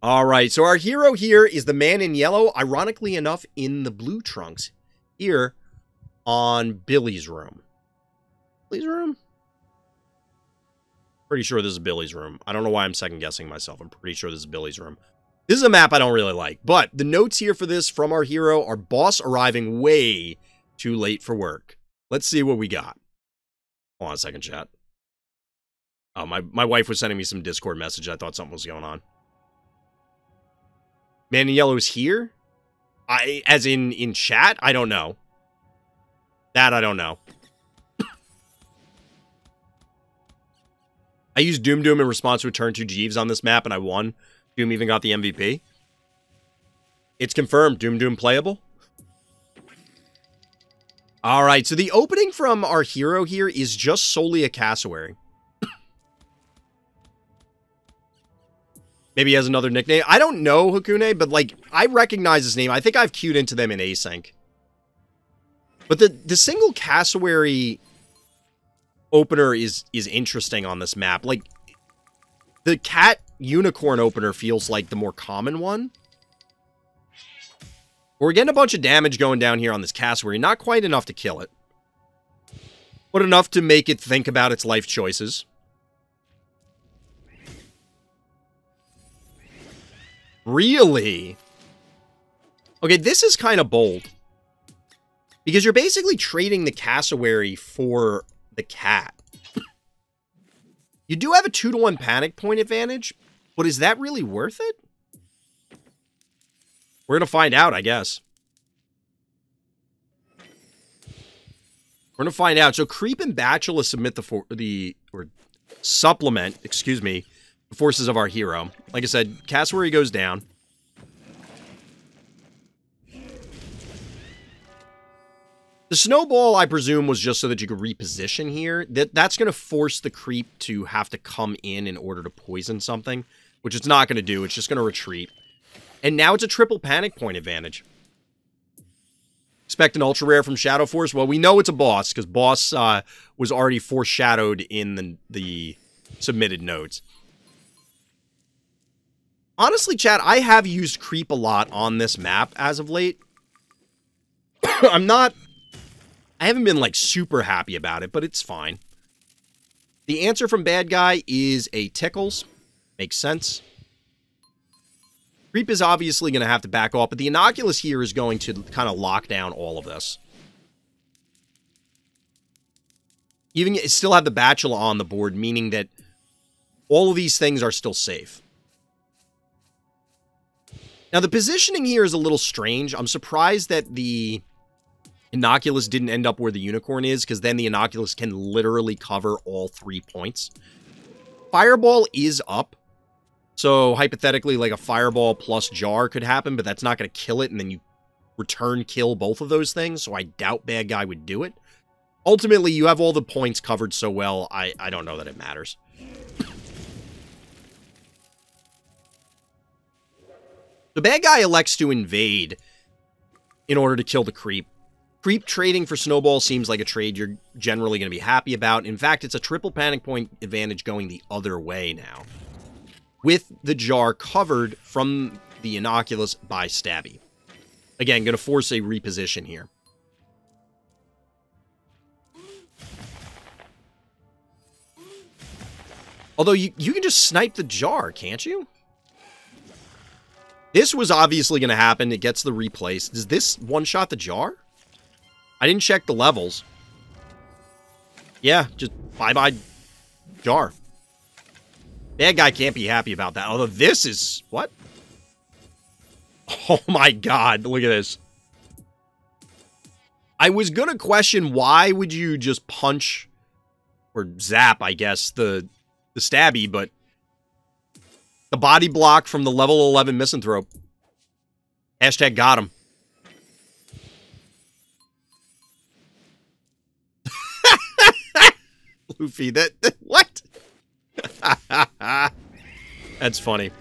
All right, so our hero here is the ManInYellow, ironically enough, in the blue trunks here on Billy's room. Billy's room? Pretty sure this is Billy's room. I don't know why I'm second-guessing myself. I'm pretty sure this is Billy's room. This is a map I don't really like, but the notes here for this from our hero are boss arriving way too late for work. Let's see what we got. Hold on a second, chat. Oh, my wife was sending me some Discord message. I thought something was going on. ManInYellow is here? As in chat? I don't know. That I don't know. I used Doom in response to a turn 2 Jeeves on this map, and I won. Doom even got the MVP. It's confirmed. Doom playable. Alright, so the opening from our hero here is just solely a cassowary. Maybe he has another nickname. I don't know Hakune, but, like, I recognize his name. I think I've queued into them in async. But the single cassowary opener is interesting on this map. Like, the cat unicorn opener feels like the more common one. We're getting a bunch of damage going down here on this cassowary. Not quite enough to kill it, but enough to make it think about its life choices. Really? Okay, this is kind of bold. Because you're basically trading the cassowary for the cat. You do have a 2-to-1 panic point advantage, but is that really worth it? We're going to find out, I guess. We're going to find out. So Creep and Bachelor submit supplement, excuse me, the forces of our hero. Like I said, cassowary goes down. The snowball, I presume, was just so that you could reposition here. That's going to force the creep to have to come in order to poison something, which it's not going to do. It's just going to retreat. And now it's a triple panic point advantage. Expect an ultra rare from Shadow Force. Well, we know it's a boss, because boss was already foreshadowed in the submitted notes. Honestly, chat, I have used creep a lot on this map as of late. I haven't been, like, super happy about it, but it's fine. The answer from bad guy is a Tickles. Makes sense. Creep is obviously going to have to back off, but the Inoculus here is going to kind of lock down all of this. Even still have the Bachelor on the board, meaning that all of these things are still safe. Now, the positioning here is a little strange. I'm surprised that the Inoculus didn't end up where the Unicorn is, because then the Inoculus can literally cover all 3 points. Fireball is up. So, hypothetically, like a Fireball plus Jar could happen, but that's not going to kill it, and then you return kill both of those things, so I doubt Bad Guy would do it. Ultimately, you have all the points covered so well, I don't know that it matters. The Bad Guy elects to invade in order to kill the Creep. Creep trading for Snowball seems like a trade you're generally going to be happy about. In fact, it's a triple panic point advantage going the other way now, with the Jar covered from the Inoculus by Stabby. Again, going to force a reposition here. Although you can just snipe the Jar, can't you? This was obviously going to happen. It gets the replace. Does this one-shot the Jar? I didn't check the levels. Yeah, just bye-bye Jar. Bad Guy can't be happy about that. Although this is... What? Oh my god, look at this. I was going to question why would you just punch... Or zap, I guess, the Stabby, but... The body block from the level 11 Misanthrope. Hashtag got him. Luffy, what? That's funny.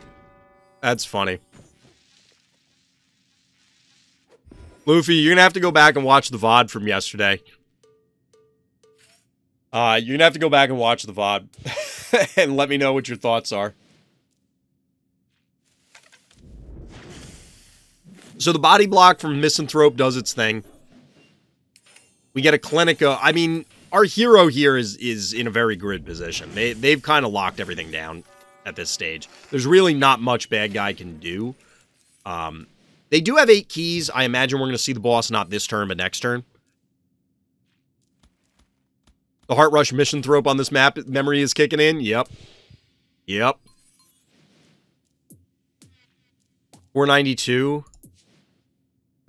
That's funny. Luffy, you're gonna have to go back and watch the VOD from yesterday. You're gonna have to go back and watch the VOD. And let me know what your thoughts are. So the body block from Misanthrope does its thing. We get a Clinica. I mean, our hero here is in a very good position. They've kind of locked everything down at this stage. There's really not much Bad Guy can do. They do have 8 keys. I imagine we're going to see the boss not this turn, but next turn. The Heart Rush Misanthrope on this map memory is kicking in. Yep. Yep. 492.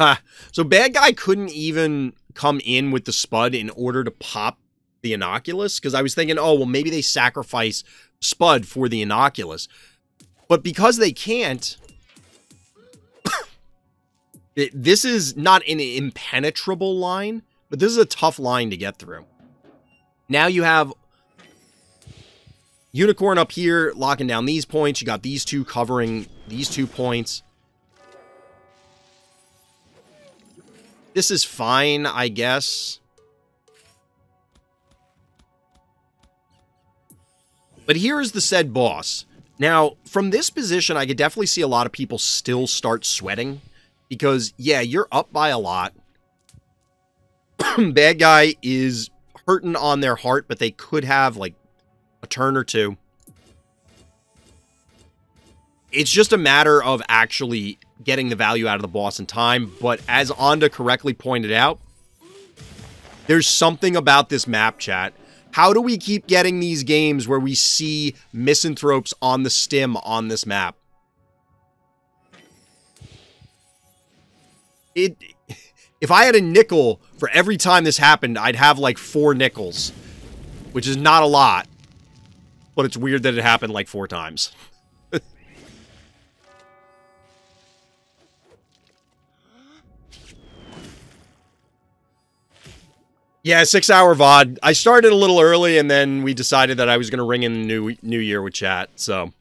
Huh. So Bad Guy couldn't even come in with the Spud in order to pop the Inoculus? Because I was thinking, oh, well, maybe they sacrifice Spud for the Inoculus. But because they can't, this is not an impenetrable line, but this is a tough line to get through. Now you have Unicorn up here locking down these points. You got these two covering these 2 points. This is fine, I guess. But here is the said boss. Now, from this position, I could definitely see a lot of people still start sweating. Because, yeah, you're up by a lot. Bad Guy is hurting on their heart, but they could have, like, a turn or two. It's just a matter of actually getting the value out of the boss in time. But as Onda correctly pointed out, there's something about this map, chat. How do we keep getting these games where we see Misanthropes on the stim on this map? If I had a nickel for every time this happened, I'd have like 4 nickels. Which is not a lot. But it's weird that it happened like 4 times. Yeah, 6-hour VOD. I started a little early, and then we decided that I was going to ring in the new year with chat, so.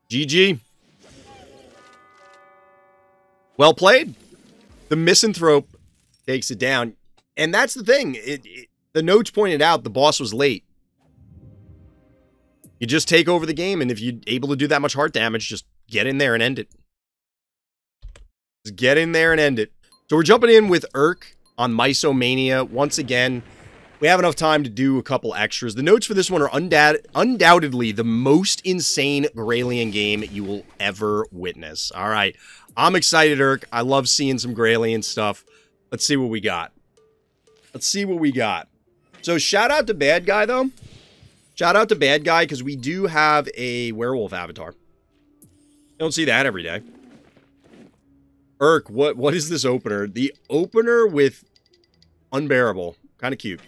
GG. Well played. The Misanthrope takes it down. And that's the thing. The notes pointed out the boss was late. You just take over the game, and if you're able to do that much heart damage, just get in there and end it. Just get in there and end it. So we're jumping in with Urk on Mysomania. Once again, we have enough time to do a couple extras. The notes for this one are undoubtedly the most insane Greylien game you will ever witness. All right. I'm excited, Urk. I love seeing some Greylien stuff. Let's see what we got. Let's see what we got. So shout out to Bad Guy, though. Shout out to Bad Guy, because we do have a werewolf avatar. Don't see that every day. Urk, what is this opener? The opener with Unbearable. Kind of cute.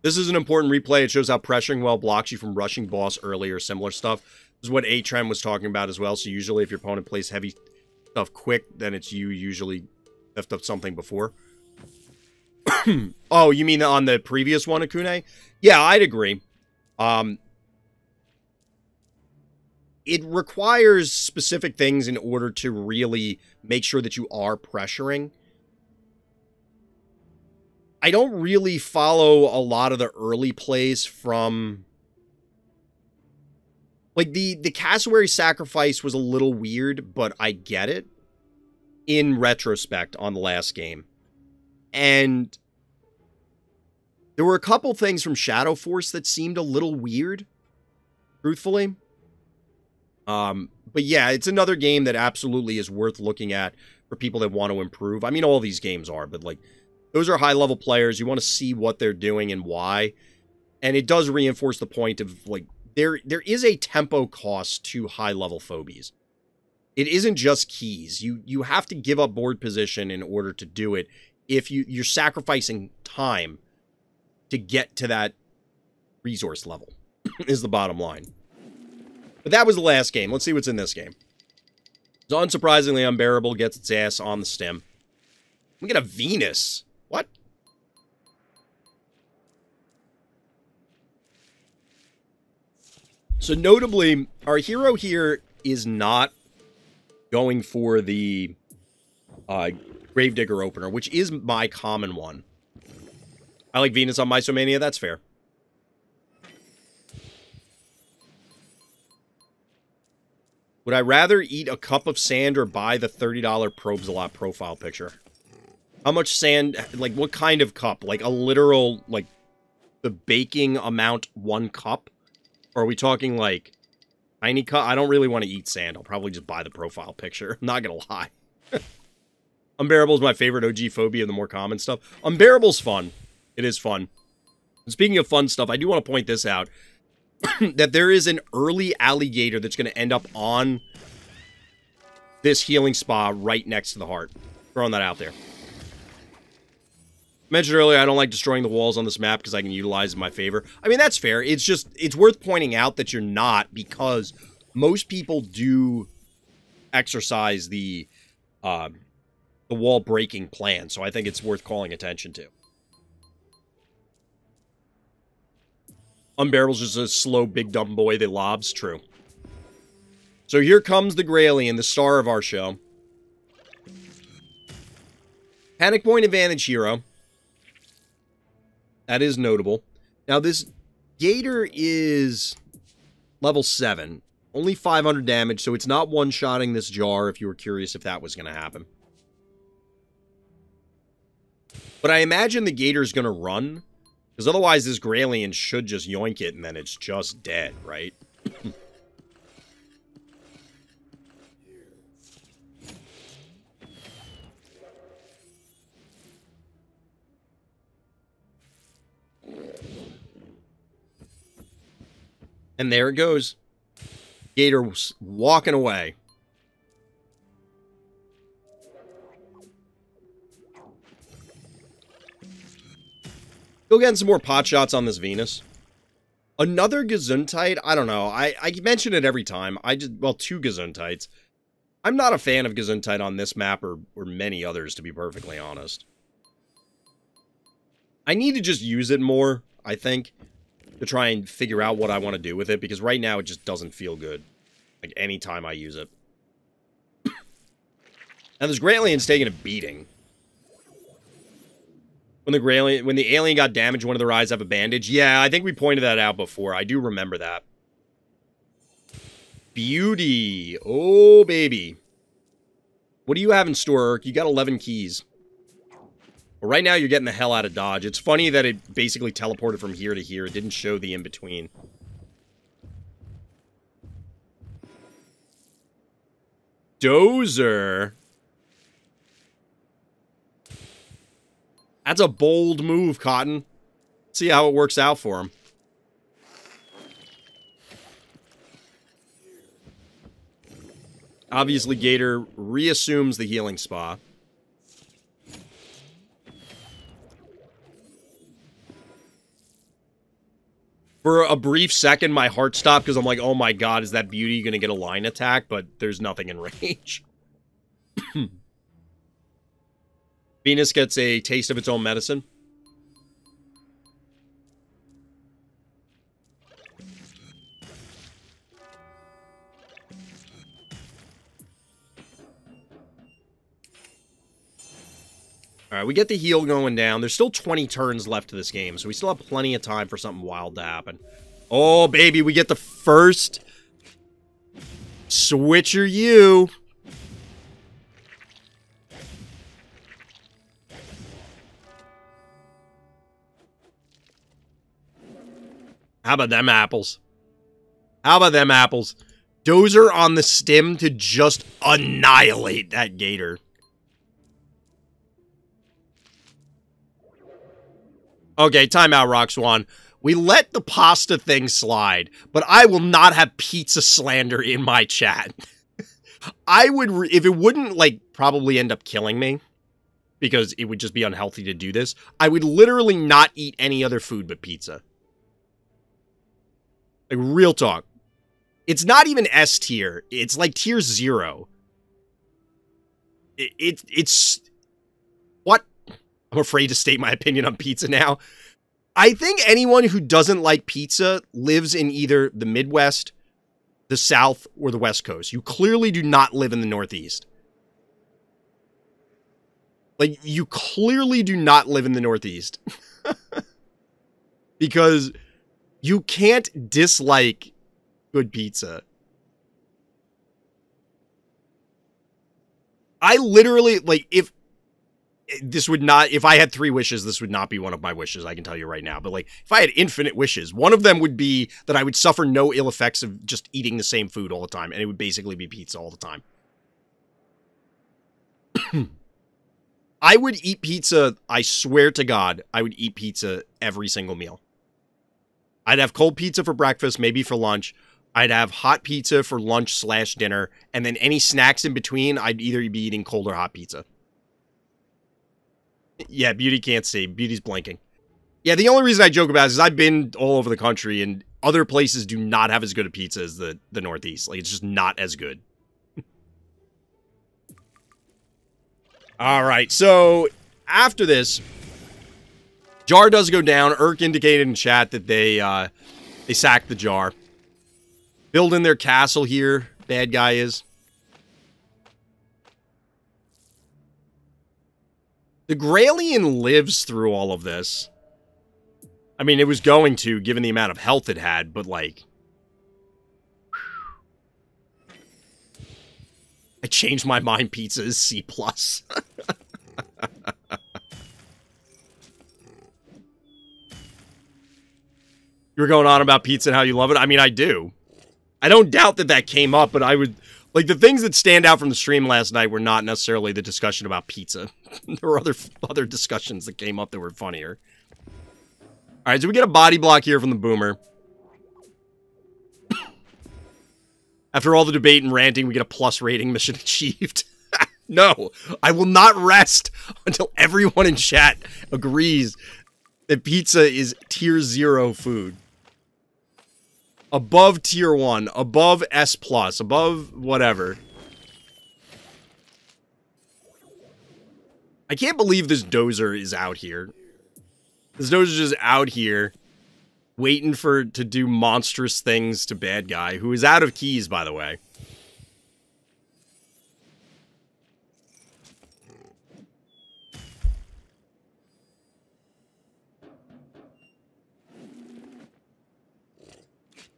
This is an important replay. It shows how pressuring well blocks you from rushing boss earlier, similar stuff. This is what A-Trend was talking about as well. So usually if your opponent plays heavy stuff quick, then it's you usually left up something before. Oh, you mean on the previous one, Akune? Yeah, I'd agree. It requires specific things in order to really make sure that you are pressuring. I don't really follow a lot of the early plays from... Like, the Cassowary Sacrifice was a little weird, but I get it in retrospect on the last game. And there were a couple things from Shadow Force that seemed a little weird, truthfully. But yeah, it's another game that absolutely is worth looking at for people that want to improve. I mean, all these games are, but like, those are high-level players. You want to see what they're doing and why. And it does reinforce the point of, like, there is a tempo cost to high-level phobies. It isn't just keys. You have to give up board position in order to do it. If you're sacrificing time to get to that resource level, is the bottom line. But that was the last game. Let's see what's in this game. So unsurprisingly, Unbearable gets its ass on the stem. We get a Venus. What? So notably, our hero here is not going for the Gravedigger opener, which is my common one. I like Venus on Mysomania, that's fair. Would I rather eat a cup of sand or buy the $30 Probes a Lot profile picture? How much sand, like what kind of cup? Like a literal, like the baking amount 1 cup? Or are we talking like tiny cup? I don't really want to eat sand. I'll probably just buy the profile picture. I'm not going to lie. Unbearable is my favorite OG phobia of the more common stuff. Unbearable's fun. It is fun. And speaking of fun stuff, I do want to point this out. That there is an early alligator that's going to end up on this healing spa right next to the heart. Throwing that out there. Mentioned earlier, I don't like destroying the walls on this map because I can utilize it in my favor. I mean, that's fair. It's just, it's worth pointing out that you're not, because most people do exercise the wall breaking plan. So I think it's worth calling attention to. Unbearable's just a slow, big, dumb boy that lobs. True. So here comes the Greylien, the star of our show. Panic point advantage hero. That is notable. Now, this Gator is level 7. Only 500 damage, so it's not one-shotting this jar, if you were curious if that was going to happen. But I imagine the Gator's going to run. Because otherwise, this Greylien should just yoink it, and then it's just dead, right? And there it goes. Gator walking away. Still getting some more pot shots on this Venus. Another Gesundheit, I don't know. I mention it every time. Well, 2 Gesundheits. I'm not a fan of Gesundheit on this map or many others, to be perfectly honest. I need to just use it more, I think, to try and figure out what I want to do with it, because right now it just doesn't feel good. Like, anytime I use it. Now, this Greylien's taking a beating. When the alien got damaged, one of their eyes have a bandage. Yeah, I think we pointed that out before. I do remember that. Beauty. Oh, baby. What do you have in store, Urk? You got 11 keys. But right now, you're getting the hell out of Dodge. It's funny that it basically teleported from here to here. It didn't show the in-between. Dozer. That's a bold move, Cotton. See how it works out for him. Obviously, Gator reassumes the healing spa. For a brief second, my heart stopped because I'm like, oh my god, is that beauty going to get a line attack? But there's nothing in range. Venus gets a taste of its own medicine. Alright, we get the heal going down. There's still 20 turns left to this game, so we still have plenty of time for something wild to happen. Oh, baby, we get the first Switcher U. How about them apples? How about them apples? Dozer on the stim to just annihilate that gator. Okay, timeout, Rock Swan. We let the pasta thing slide, but I will not have pizza slander in my chat. I would, if it wouldn't, like, probably end up killing me, because it would just be unhealthy to do this, I would literally not eat any other food but pizza. Like, real talk. It's not even S tier. It's like tier 0. It's... What? I'm afraid to state my opinion on pizza now. I think anyone who doesn't like pizza lives in either the Midwest, the South, or the West Coast. You clearly do not live in the Northeast. Like, you clearly do not live in the Northeast. Because you can't dislike good pizza. I literally, like, if I had 3 wishes, this would not be one of my wishes, I can tell you right now. But, like, if I had infinite wishes, one of them would be that I would suffer no ill effects of just eating the same food all the time, and it would basically be pizza all the time. I would eat pizza, I swear to God, I would eat pizza every single meal. I'd have cold pizza for breakfast, maybe for lunch. I'd have hot pizza for lunch/dinner, and then any snacks in between, I'd either be eating cold or hot pizza. Yeah, Beauty can't see. Beauty's blinking. Yeah, the only reason I joke about it is I've been all over the country, and other places do not have as good a pizza as the Northeast. Like, it's just not as good. Alright, so after this, jar does go down. Urk indicated in chat that they sacked the jar. Building their castle here, bad guy is. The Greylien lives through all of this. I mean, it was going to, given the amount of health it had, but, like... I changed my mind, pizza is C+. You were going on about pizza and how you love it? I mean, I do. I don't doubt that that came up, but I would... Like, the things that stand out from the stream last night were not necessarily the discussion about pizza. There were other discussions that came up that were funnier. Alright, so we get a body block here from the boomer. After all the debate and ranting, we get a plus rating, mission achieved. No, I will not rest until everyone in chat agrees that pizza is tier 0 food. Above tier 1, above S+, above whatever. I can't believe this Dozer is out here. This Dozer's just out here, waiting to do monstrous things to bad guy, who is out of keys, by the way.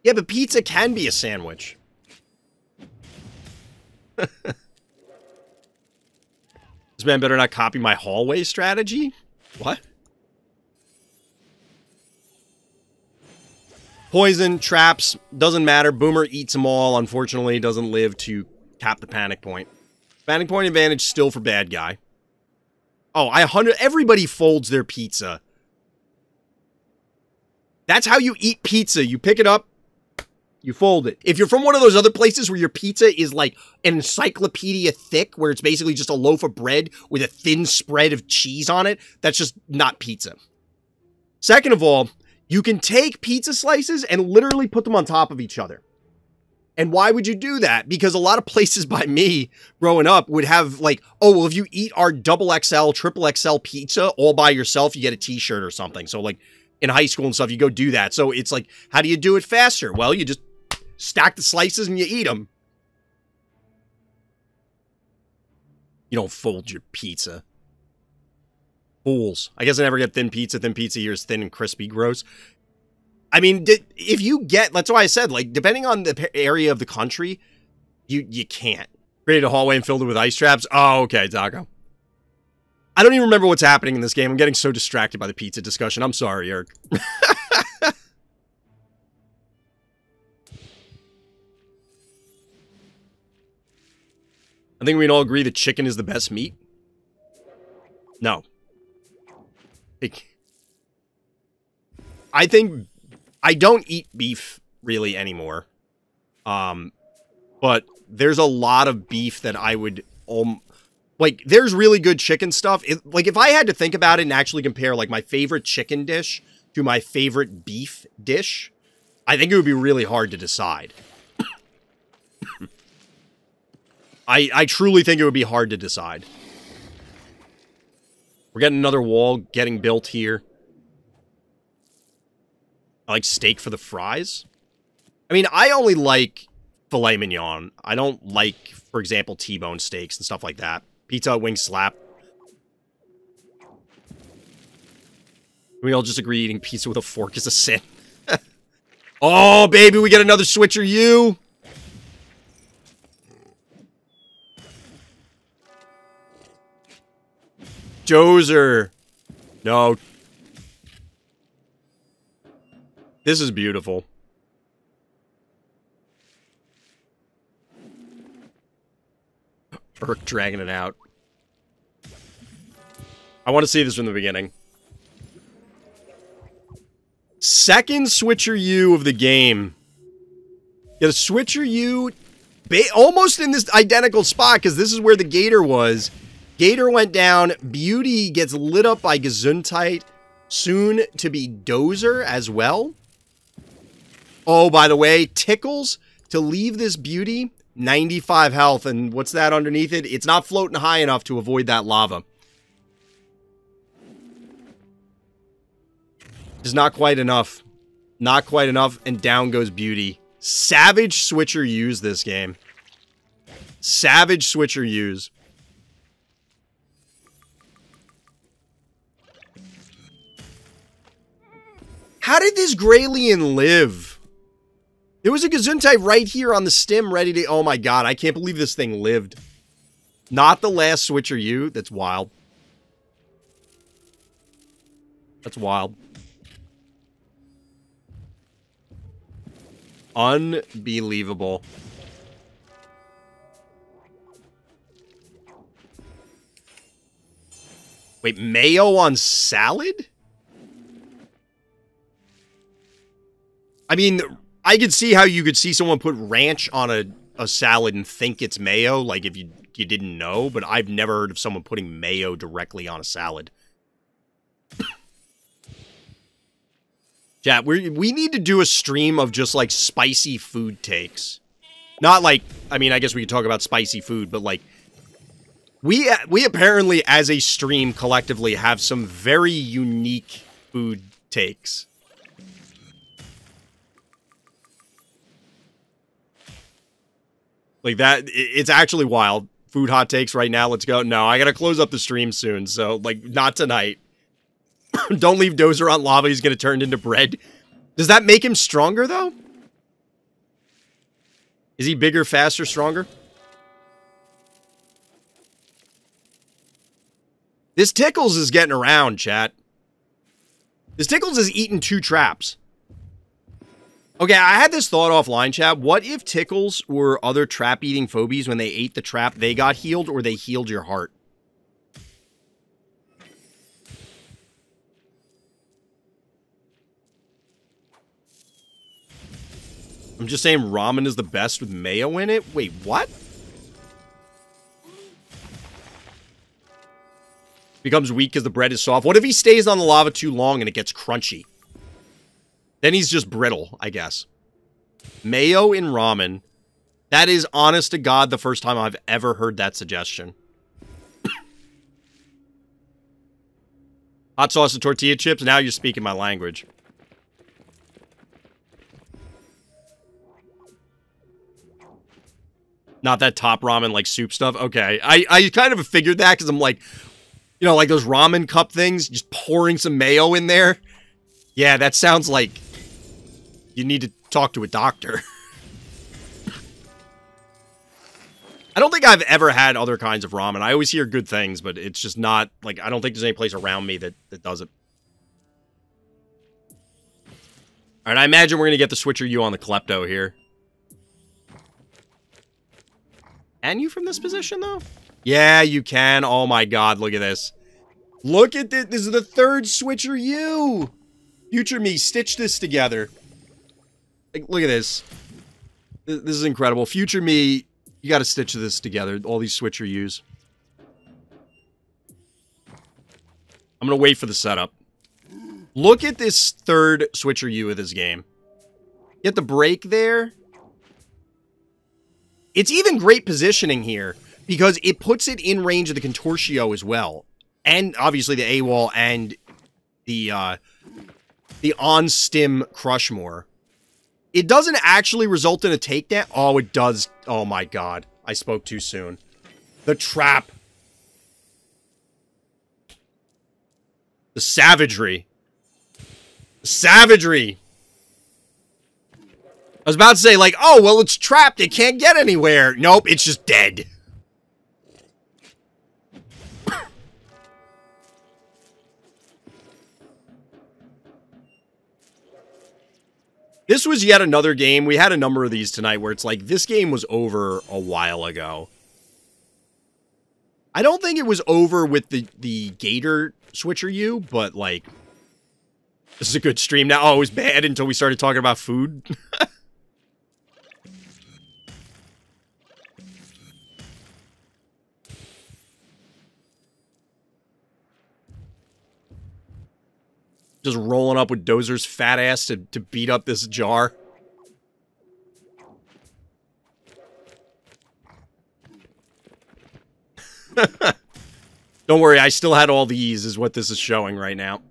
Yeah, but pizza can be a sandwich. This man better not copy my hallway strategy. What? Poison, traps, doesn't matter. Boomer eats them all. Unfortunately, doesn't live to tap the panic point. Panic point advantage still for bad guy. Oh, everybody folds their pizza. That's how you eat pizza. You pick it up, you fold it. If you're from one of those other places where your pizza is like an encyclopedia thick, where it's basically just a loaf of bread with a thin spread of cheese on it, that's just not pizza. Second of all, you can take pizza slices and literally put them on top of each other. And why would you do that? Because a lot of places by me growing up would have like, oh, well, if you eat our double XL, triple XL pizza all by yourself, you get a t-shirt or something. So like in high school and stuff, you go do that. So it's like, how do you do it faster? Well, you just stack the slices and you eat them. You don't fold your pizza. Fools. I guess I never get thin pizza. Thin pizza here is thin and crispy. Gross. I mean, if you get... That's why I said, like, depending on the area of the country, you can't. Created a hallway and filled it with ice traps. Oh, okay, Taco. I don't even remember what's happening in this game. I'm getting so distracted by the pizza discussion. I'm sorry, Urk. I think we can all agree that chicken is the best meat. No. I think I don't eat beef really anymore. But there's a lot of beef that I would like there's really good chicken stuff. Like if I had to think about it and actually compare like my favorite chicken dish to my favorite beef dish, I think it would be really hard to decide. I truly think it would be hard to decide. We're getting another wall getting built here. I like steak for the fries. I mean, I only like filet mignon. I don't like, for example, T-bone steaks and stuff like that. Pizza, wing slap. We all just agree eating pizza with a fork is a sin. Oh, baby, we get another switcher you. Dozer. No. This is beautiful. Urk dragging it out. I want to see this from the beginning. Second switcher U of the game. Get a switcher U almost in this identical spot, because this is where the gator was. Gator went down. Beauty gets lit up by Gesundheit. Soon to be Dozer as well. Oh, by the way, Tickles to leave this beauty. 95 health. And what's that underneath it? It's not floating high enough to avoid that lava. It's not quite enough. Not quite enough. And down goes beauty. Savage switcher use this game. Savage switcher use. How did this greylien live? There was a Gesundheit right here on the stem ready to... Oh my god, I can't believe this thing lived. Not the last switcher U. That's wild. That's wild. Unbelievable. Wait, mayo on salad? I mean, I could see how you could see someone put ranch on a salad and think it's mayo, like if you didn't know, but I've never heard of someone putting mayo directly on a salad. Chat, we need to do a stream of just, like, spicy food takes. Not like, I mean, I guess we could talk about spicy food, but, like, we apparently, as a stream, collectively have some very unique food takes. Like that, it's actually wild. Food hot takes right now, let's go. No, I gotta close up the stream soon, so, like, not tonight. Don't leave Dozer on lava, he's gonna turn into bread. Does that make him stronger, though? Is he bigger, faster, stronger? This Tickles is getting around, chat. This Tickles is eating 2 traps. Okay, I had this thought offline, chat. What if Tickles or other trap-eating phobies, when they ate the trap, they got healed or they healed your heart? I'm just saying ramen is the best with mayo in it? Wait, what? Becomes weak because the bread is soft. What if he stays on the lava too long and it gets crunchy? Then he's just brittle, I guess. Mayo in ramen. That is, honest to God, the first time I've ever heard that suggestion. Hot sauce and tortilla chips? Now you're speaking my language. Not that top ramen, like, soup stuff? Okay. I kind of figured that because I'm like, you know, like those ramen cup things, just pouring some mayo in there. Yeah, that sounds like you need to talk to a doctor. I don't think I've ever had other kinds of ramen. I always hear good things, but it's just not, like, I don't think there's any place around me that does it. Alright, I imagine we're going to get the Switcher U on the Klepto here. Can you from this position, though? Yeah, you can. Oh my god, look at this. Look at this. This is the 3rd Switcher U. Future me, stitch this together. Like, look at this. This is incredible. Future me, you gotta stitch this together. All these Switcher U's. I'm gonna wait for the setup. Look at this 3rd Switcher U of this game. Get the break there. It's even great positioning here, because it puts it in range of the Contortio as well. And, obviously, the AWOL and the on-stim Crushmore. It doesn't actually result in a takedown. Oh, it does. Oh, my God. I spoke too soon. The trap. The savagery. The savagery. I was about to say, like, oh, well, it's trapped. It can't get anywhere. Nope, it's just dead. This was yet another game. We had a number of these tonight where it's like, this game was over a while ago. I don't think it was over with the Gator Switcher U, but, like, this is a good stream now. Oh, it was bad until we started talking about food. Just rolling up with Dozer's fat ass to beat up this jar. Don't worry, I still had all these, is what this is showing right now.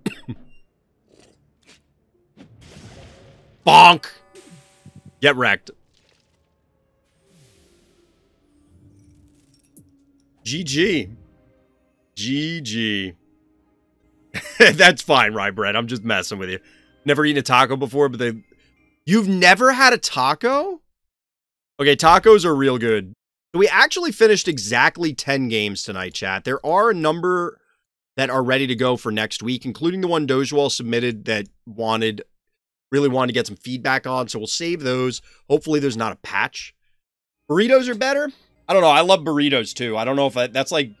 Bonk! Get wrecked. GG. GG. That's fine, Rye Bread. I'm just messing with you. Never eaten a taco before, but they... You've never had a taco? Okay, tacos are real good. We actually finished exactly 10 games tonight, chat. There are a number that are ready to go for next week, including the one dogewhal submitted that really wanted to get some feedback on, so we'll save those. Hopefully there's not a patch. Burritos are better? I don't know. I love burritos, too. I don't know if that's like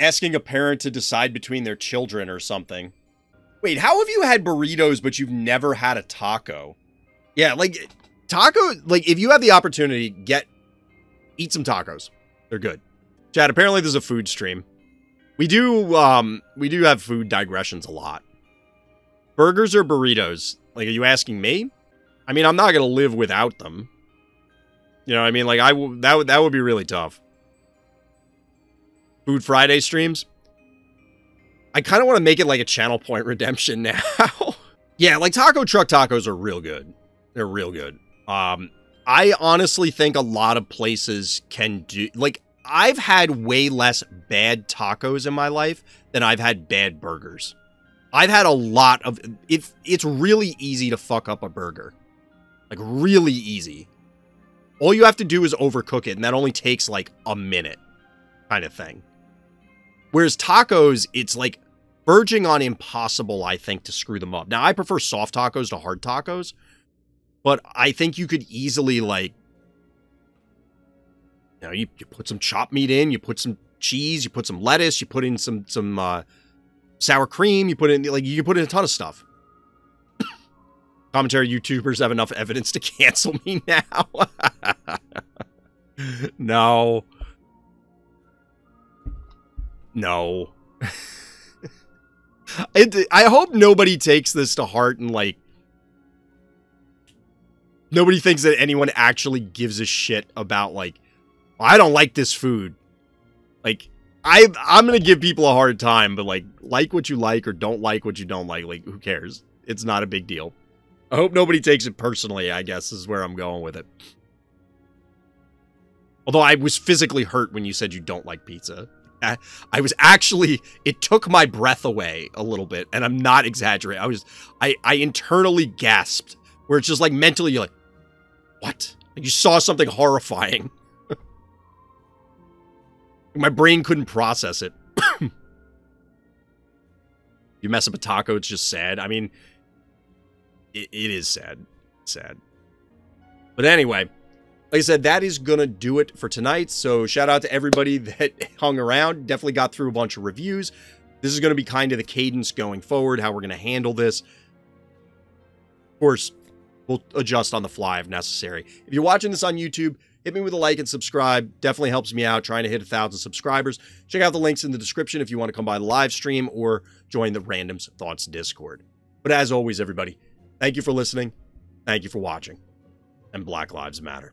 asking a parent to decide between their children or something. Wait, how have you had burritos, but you've never had a taco? Yeah, like, if you have the opportunity, eat some tacos. They're good. Chad, apparently there's a food stream. We do have food digressions a lot. Burgers or burritos? Like, are you asking me? I mean, I'm not gonna live without them. You know what I mean? Like, that would be really tough. Food Friday streams? I kind of want to make it like a channel point redemption now. Yeah, like taco truck tacos are real good. They're real good. I honestly think a lot of places can do... Like, I've had way less bad tacos in my life than I've had bad burgers. I've had a lot of... It's really easy to fuck up a burger. Like, really easy. All you have to do is overcook it, and that only takes, like, a minute kind of thing. Whereas tacos, it's like verging on impossible, I think, to screw them up. Now, I prefer soft tacos to hard tacos, but I think you could easily, like, you know, you put some chopped meat in, you put some cheese, you put some lettuce, you put in some sour cream, you put in, like, you can put in a ton of stuff. Commentary YouTubers have enough evidence to cancel me now. No. No. I hope nobody takes this to heart and, like, nobody thinks that anyone actually gives a shit about, like, I don't like this food. Like, I'm gonna give people a hard time, but, like what you like or don't like what you don't like, who cares? It's not a big deal. I hope nobody takes it personally, I guess, is where I'm going with it. Although I was physically hurt when you said you don't like pizza. I was actually, it took my breath away a little bit, and I'm not exaggerating. I internally gasped, where it's just like mentally, you're like, what? Like you saw something horrifying. My brain couldn't process it. You mess up a taco, it's just sad. I mean, it is sad. Sad. But anyway, like I said, that is going to do it for tonight. So shout out to everybody that hung around. Definitely got through a bunch of reviews. This is going to be kind of the cadence going forward, how we're going to handle this. Of course, we'll adjust on the fly if necessary. If you're watching this on YouTube, hit me with a like and subscribe. Definitely helps me out trying to hit 1,000 subscribers. Check out the links in the description if you want to come by the live stream or join the Randoms Thoughts Discord. But as always, everybody, thank you for listening. Thank you for watching. And Black Lives Matter.